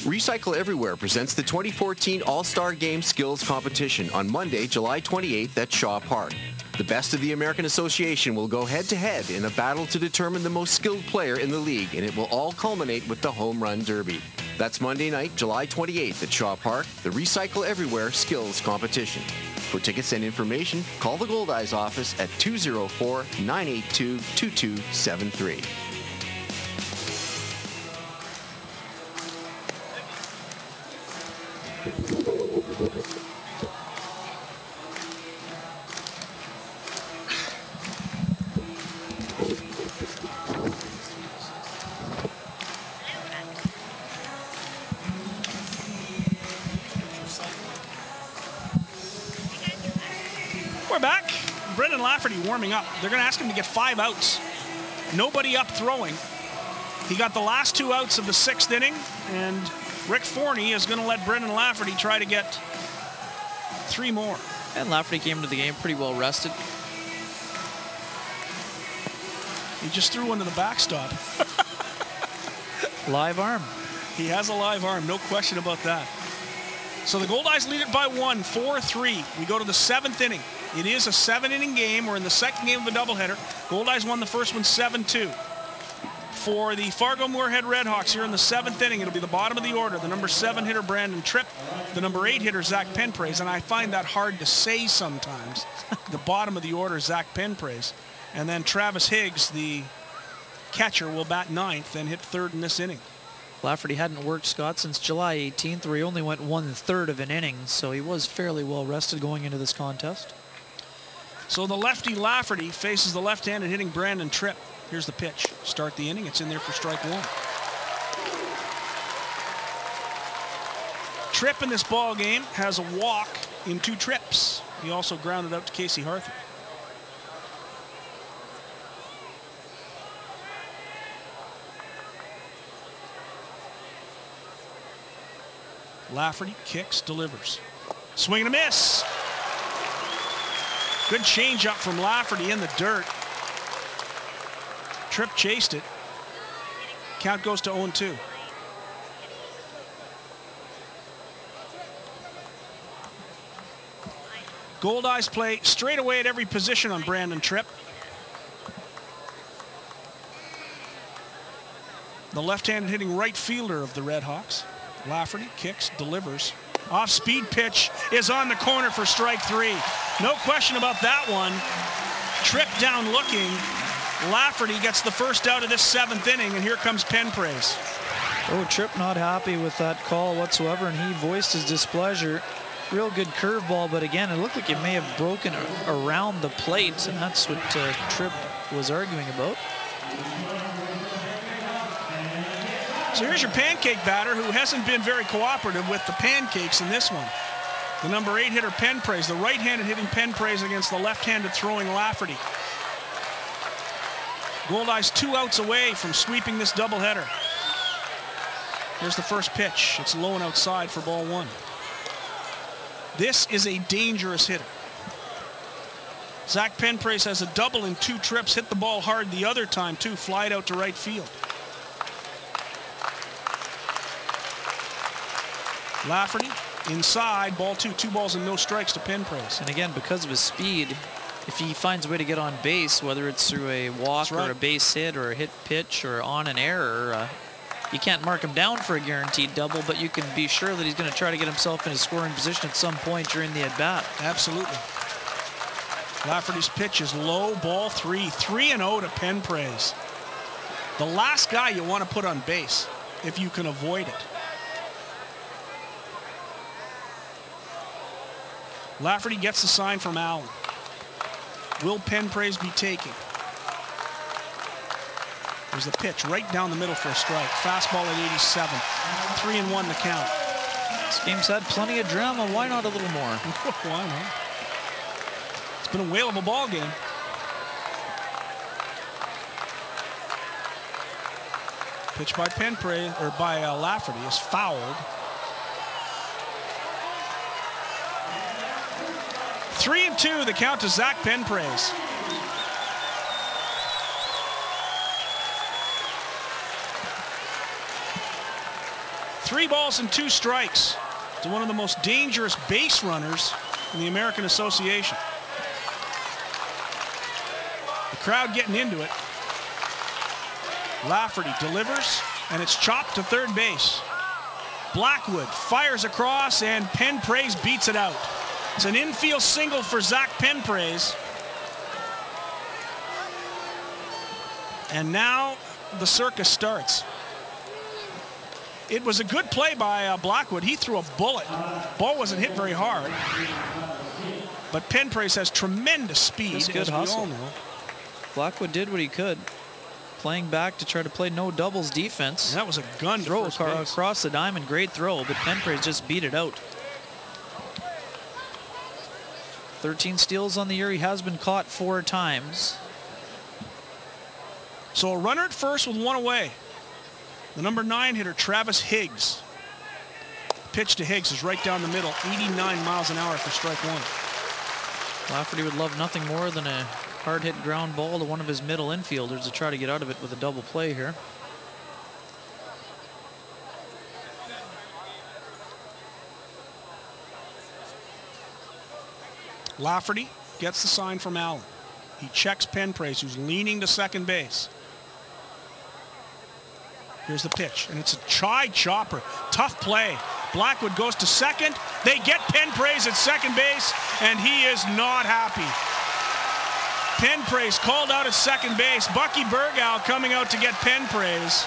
Recycle Everywhere presents the 2014 All-Star Game Skills Competition on Monday, July 28th at Shaw Park. The best of the American Association will go head-to-head in a battle to determine the most skilled player in the league, and it will all culminate with the Home Run Derby. That's Monday night, July 28th at Shaw Park, the Recycle Everywhere Skills Competition. For tickets and information, call the Goldeyes office at 204-982-2273. We're back. Brendan Lafferty warming up. They're going to ask him to get 5 outs. Nobody up throwing. He got the last 2 outs of the 6th inning, and Rick Forney is going to let Brendan Lafferty try to get 3 more. And Lafferty came into the game pretty well rested. He just threw one to the backstop. Live arm. He has a live arm, no question about that. So the Goldeyes lead it by 1, 4-3. We go to the 7th inning. It is a 7-inning game. We're in the second game of a doubleheader. Goldeyes won the first one 7-2. For the Fargo-Moorhead RedHawks here in the 7th inning, it'll be the bottom of the order. The number 7 hitter, Brandon Tripp. The number 8 hitter, Zach Penpraise. And I find that hard to say sometimes. The bottom of the order, Zach Penpraise. And then Travis Higgs, the catcher, will bat 9th and hit 3rd in this inning. Lafferty hadn't worked, Scott, since July 18th, where he only went 1/3 of an inning, so he was fairly well rested going into this contest. So the lefty Lafferty faces the left-handed hitting Brandon Tripp. Here's the pitch. Start the inning. It's in there for strike 1. Tripp in this ball game has a walk in 2 trips. He also grounded out to Casey Harther. Lafferty kicks, delivers. Swing and a miss. Good changeup from Lafferty in the dirt. Tripp chased it. Count goes to 0-2. Goldeyes play straight away at every position on Brandon Tripp. The left-handed hitting right fielder of the RedHawks. Lafferty kicks, delivers. Off-speed pitch is on the corner for strike 3. No question about that one. Tripp down looking. Lafferty gets the first out of this 7th inning, and here comes Penpraise. Oh, Tripp not happy with that call whatsoever, and he voiced his displeasure. Real good curveball, but again, it looked like it may have broken around the plate, and that's what Tripp was arguing about. So here's your pancake batter, who hasn't been very cooperative with the pancakes in this one. The number 8 hitter, Penpraise, the right-handed hitting Penpraise against the left-handed throwing Lafferty. Goldeyes 2 outs away from sweeping this doubleheader. Here's the first pitch. It's low and outside for ball 1. This is a dangerous hitter. Zach Penpraise has a double in 2 trips, hit the ball hard the other time too, flied out to right field. Lafferty inside, ball 2, 2 balls and no strikes to Penpraise. And again, because of his speed, if he finds a way to get on base, whether it's through a walk or a base hit or a hit pitch or on an error, you can't mark him down for a guaranteed double, but you can be sure that he's going to try to get himself in a scoring position at some point during the at-bat. Absolutely. Lafferty's pitch is low, ball 3, 3-0 to Penpraise. The last guy you want to put on base if you can avoid it. Lafferty gets the sign from Allen. Will Penpraise be taking? There's the pitch right down the middle for a strike. Fastball at 87. 3-1 the count. This game's had plenty of drama. Why not a little more? Why not? It's been a whale of a ball game. Pitch by Penpraise, or by Lafferty, is fouled. 3-2 the count to Zach Penpraise. 3 balls and 2 strikes to one of the most dangerous base runners in the American Association. The crowd getting into it. Lafferty delivers, and it's chopped to third base. Blackwood fires across, and Penpraise beats it out. It's an infield single for Zach Penpraise. And now the circus starts. It was a good play by Blackwood. He threw a bullet. Ball wasn't hit very hard. But Penpraise has tremendous speed, That's good as hustle. we all know. Blackwood did what he could, playing back to try to play no doubles defense. And that was a gun to throw first base. across the diamond. Great throw, but Penpraise just beat it out. 13 steals on the year. He has been caught 4 times. So a runner at first with 1 away. The number 9 hitter, Travis Higgs. Pitch to Higgs is right down the middle, 89 miles an hour for strike 1. Lafferty would love nothing more than a hard-hit ground ball to one of his middle infielders to try to get out of it with a double play here. Lafferty gets the sign from Allen. He checks Penpraise, who's leaning to second base. Here's the pitch, and it's a chopper. Tough play. Blackwood goes to second. They get Penpraise at second base, and he is not happy. Penpraise called out at second base. Bucky Burgow coming out to get Penpraise.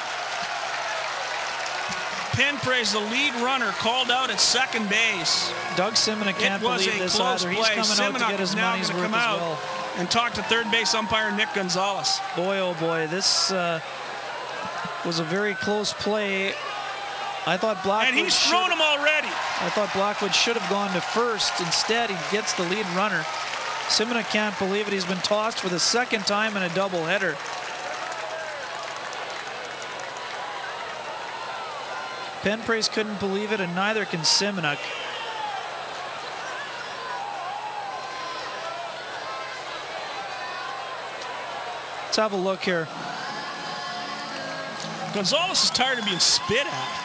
Penpraise, the lead runner, called out at second base. Doug Simonek can't believe this either. He's coming out to get his money's worth as well. And talk to third base umpire Nick Gonzalez. Boy, oh boy, this was a very close play. I thought Blackwood. And he's thrown him already. I thought Blackwood should have gone to first. Instead, he gets the lead runner. Simonek can't believe it. He's been tossed for the 2nd time in a doubleheader. Penpraise couldn't believe it, and neither can Simonek. Let's have a look here. Gonzalez is tired of being spit at.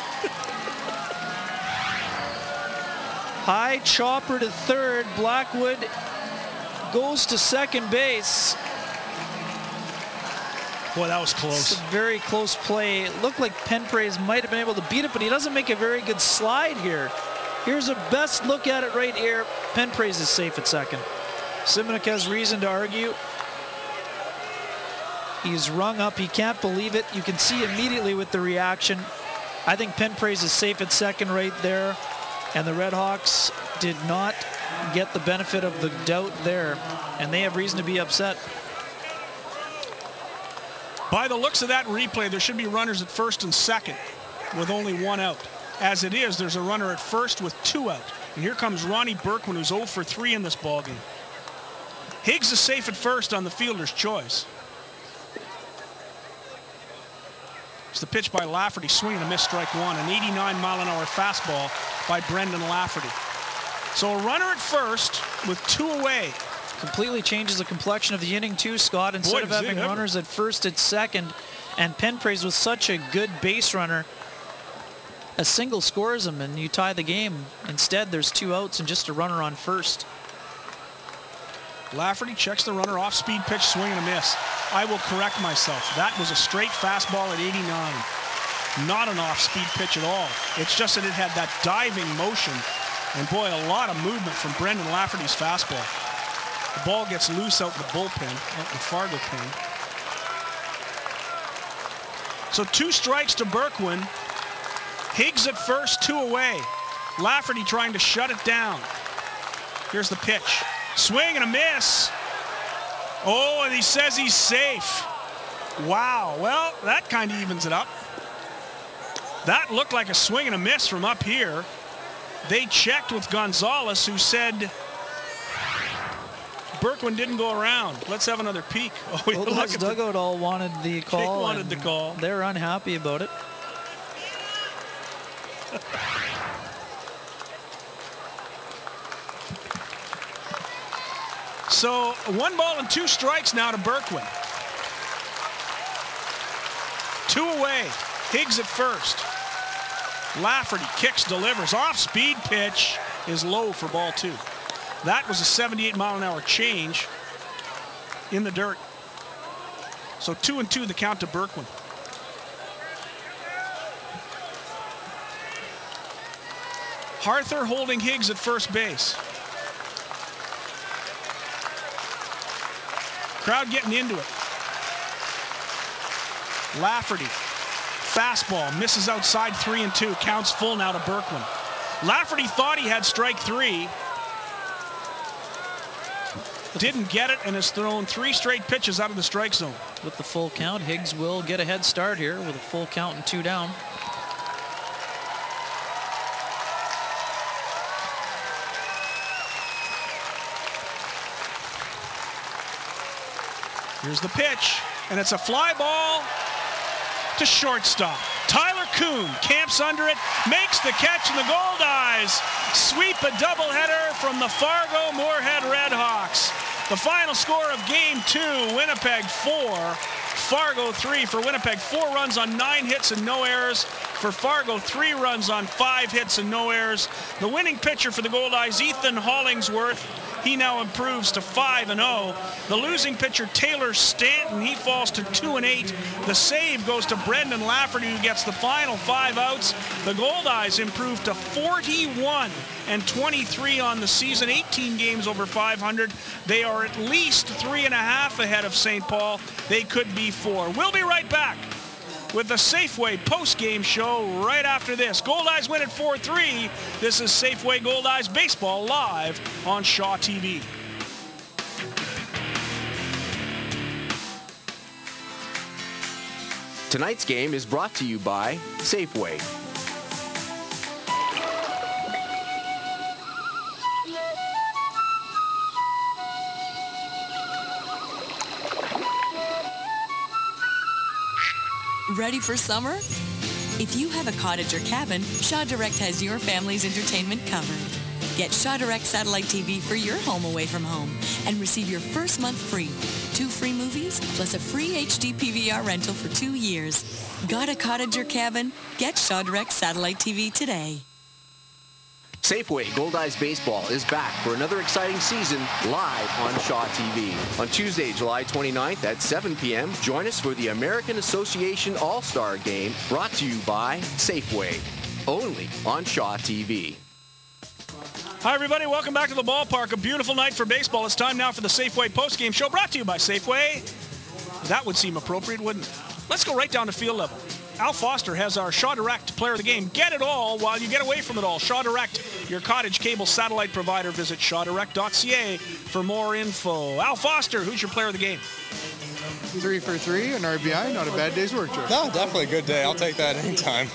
High chopper to third. Blackwood goes to second base. Boy, that was close. It's a very close play. It looked like Penpraise might have been able to beat it, but he doesn't make a very good slide here. Here's a best look at it right here. Penpraise is safe at second. Simonek has reason to argue. He's rung up. He can't believe it. You can see immediately with the reaction. I think Penpraise is safe at second right there. And the RedHawks did not get the benefit of the doubt there. And they have reason to be upset. By the looks of that replay, there should be runners at first and second with only 1 out. As it is, there's a runner at first with 2 out. And here comes Ronnie Berkwin, who's 0 for 3 in this ballgame. Higgs is safe at first on the fielder's choice. It's the pitch by Lafferty, swing and a miss, strike 1. An 89-mile-an-hour fastball by Brendan Lafferty. So a runner at first with 2 away. Completely changes the complexion of the inning too, Scott. Instead of having runners at first, at second, and Penpraise was such a good base runner, a single scores him and you tie the game. Instead, there's 2 outs and just a runner on first. Lafferty checks the runner, off-speed pitch, swing and a miss. I will correct myself. That was a straight fastball at 89. Not an off-speed pitch at all. It's just that it had that diving motion. And boy, a lot of movement from Brendan Lafferty's fastball. The ball gets loose out in the bullpen, out in the Fargo pen. So 2 strikes to Berkwin. Higgs at first, 2 away. Lafferty trying to shut it down. Here's the pitch. Swing and a miss. Oh, and he says he's safe. Wow, well, that kind of evens it up. That looked like a swing and a miss from up here. They checked with Gonzalez, who said Berkwin didn't go around. Let's have another peek. Oh, Well, the dugout all wanted the call. They wanted the call. They're unhappy about it. So 1 ball and 2 strikes now to Berkwin. 2 away. Higgs at first. Lafferty kicks, delivers. Off-speed pitch is low for ball 2. That was a 78-mile-an-hour change in the dirt. So 2-2 the count to Berkwin. Harther holding Higgs at first base. Crowd getting into it. Lafferty, fastball, misses outside 3-2. Counts full now to Berkwin. Lafferty thought he had strike 3. Didn't get it and has thrown 3 straight pitches out of the strike zone. With the full count, Higgs will get a head start here with a full count and 2 down. Here's the pitch, and it's a fly ball to shortstop. Tyler Kuhn camps under it, makes the catch, and the Goldeyes sweep a doubleheader from the Fargo-Moorhead RedHawks. The final score of Game 2, Winnipeg 4, Fargo 3. For Winnipeg, 4 runs on 9 hits and no errors. For Fargo, 3 runs on 5 hits and no errors. The winning pitcher for the Goldeyes, Ethan Hollingsworth, he now improves to 5-0. The losing pitcher, Taylor Stanton, he falls to 2-8. The save goes to Brendan Lafferty, who gets the final 5 outs. The Goldeyes improve to 41-23 on the season, 18 games over 500. They are at least 3.5 ahead of St. Paul. They could be 4. We'll be right back with the Safeway post-game show right after this. Goldeyes win at 4-3. This is Safeway Goldeyes Baseball live on Shaw TV. Tonight's game is brought to you by Safeway. Ready for summer? If you have a cottage or cabin, Shaw Direct has your family's entertainment covered. Get Shaw Direct satellite TV for your home away from home and receive your first month free. 2 free movies plus a free HD PVR rental for 2 years. Got a cottage or cabin? Get Shaw Direct satellite TV today. Safeway Goldeyes Baseball is back for another exciting season live on Shaw TV. On Tuesday, July 29th at 7 p.m., join us for the American Association All-Star Game, brought to you by Safeway, only on Shaw TV. Hi, everybody. Welcome back to the ballpark. A beautiful night for baseball. It's time now for the Safeway postgame show, brought to you by Safeway. That would seem appropriate, wouldn't it? Let's go right down to field level. Al Foster has our Shaw Direct player of the game. Get it all while you get away from it all. Shaw Direct, your cottage cable satellite provider. Visit shawdirect.ca for more info. Al Foster, who's your player of the game? 3 for 3, an RBI. Not a bad day's work, Joe. No, definitely a good day. I'll take that anytime.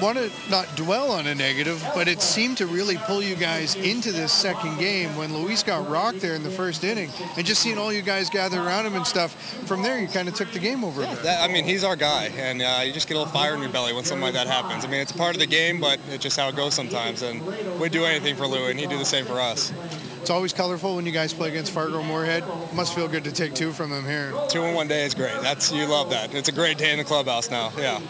Want to not dwell on a negative, but it seemed to really pull you guys into this second game when Luis got rocked there in the first inning, and just seeing all you guys gather around him and stuff. From there, you kind of took the game over. I mean, he's our guy, and you just get a little fire in your belly when something like that happens. I mean, it's a part of the game, but it's just how it goes sometimes, and we'd do anything for Lou, and he'd do the same for us. It's always colorful when you guys play against Fargo-Moorhead. Must feel good to take 2 from them here. 2 in 1 day is great. You love that. It's a great day in the clubhouse now. Yeah.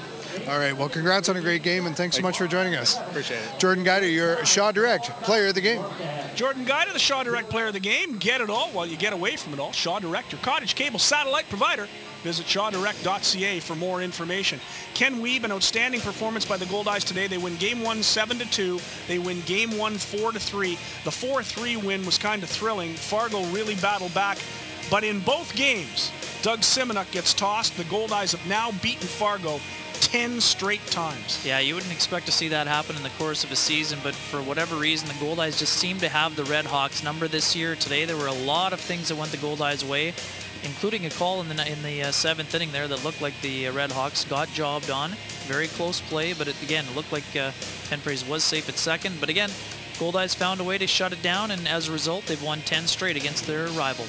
All right. Well, congrats on a great game, and thanks so much for joining us. Appreciate it. Jordan Guider, your Shaw Direct player of the game. Jordan Guider, the Shaw Direct player of the game. Get it all while you get away from it all. Shaw Direct, your cottage cable satellite provider. Visit shawdirect.ca for more information. Ken Wiebe, an outstanding performance by the Goldeyes today. They win Game 1 7-2. They win Game 1 4-3. The 4-3 win was kind of thrilling. Fargo really battled back. But in both games, Doug Simonuk gets tossed. The Goldeyes have now beaten Fargo 10 straight times. Yeah, you wouldn't expect to see that happen in the course of a season, but for whatever reason, the Goldeyes just seem to have the RedHawks number this year. Today, there were a lot of things that went the Goldeyes' way, including a call in the 7th inning there that looked like the RedHawks got jobbed on. Very close play, but again, it looked like Penpraise was safe at second. But again, Goldeyes found a way to shut it down, and as a result, they've won 10 straight against their rival.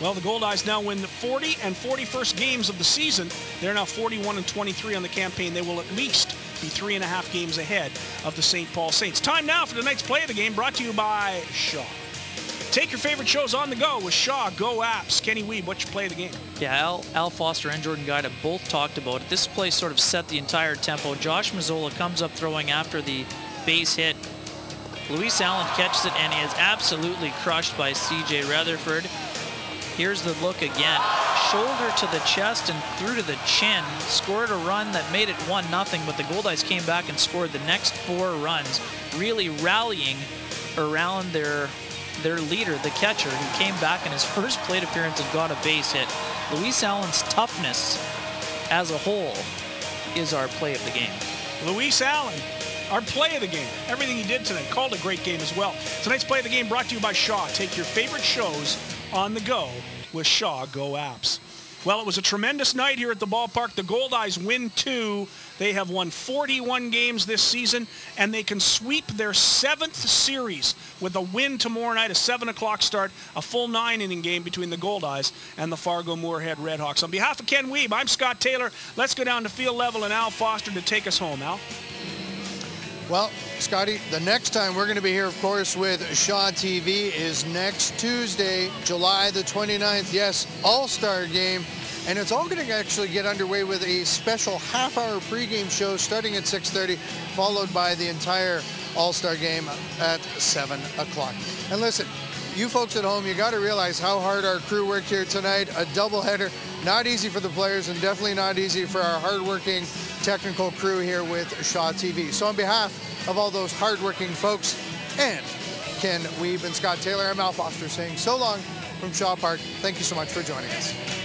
Well, the Goldeyes now win the 40 and 41st games of the season. They're now 41-23 on the campaign. They will at least be 3.5 games ahead of the St. Paul Saints. Time now for tonight's play of the game, brought to you by Shaw. Take your favorite shows on the go with Shaw Go apps. Kenny Wiebe, what's your play of the game? Yeah, Al Foster and Jordan Guida both talked about it. This play sort of set the entire tempo. Josh Mazzola comes up throwing after the base hit. Luis Allen catches it, and he is absolutely crushed by C.J. Rutherford. Here's the look again. Shoulder to the chest and through to the chin. Scored a run that made it 1-0, but the Goldeyes came back and scored the next 4 runs, really rallying around their leader, the catcher, who came back in his first plate appearance and got a base hit. Luis Allen's toughness as a whole is our play of the game. Luis Allen, our play of the game. Everything he did tonight. Called a great game as well. Tonight's play of the game brought to you by Shaw. Take your favorite shows on the go with Shaw Go apps. Well, it was a tremendous night here at the ballpark. The Goldeyes win 2. They have won 41 games this season, and they can sweep their 7th series with a win tomorrow night, a 7 o'clock start, a full 9-inning game between the Goldeyes and the Fargo-Moorhead RedHawks. On behalf of Ken Wiebe, I'm Scott Taylor. Let's go down to field level and Al Foster to take us home. Al? Well, Scotty, the next time we're going to be here, of course, with Shaw TV is next Tuesday, July the 29th. Yes, All-Star game. And it's all going to actually get underway with a special half-hour pregame show starting at 6:30, followed by the entire All-Star game at 7 o'clock. And listen, you folks at home, you got to realize how hard our crew worked here tonight. A doubleheader, not easy for the players and definitely not easy for our hardworking technical crew here with Shaw TV. So on behalf of all those hardworking folks and Ken Wiebe and Scott Taylor, I'm Al Foster saying so long from Shaw Park. Thank you so much for joining us.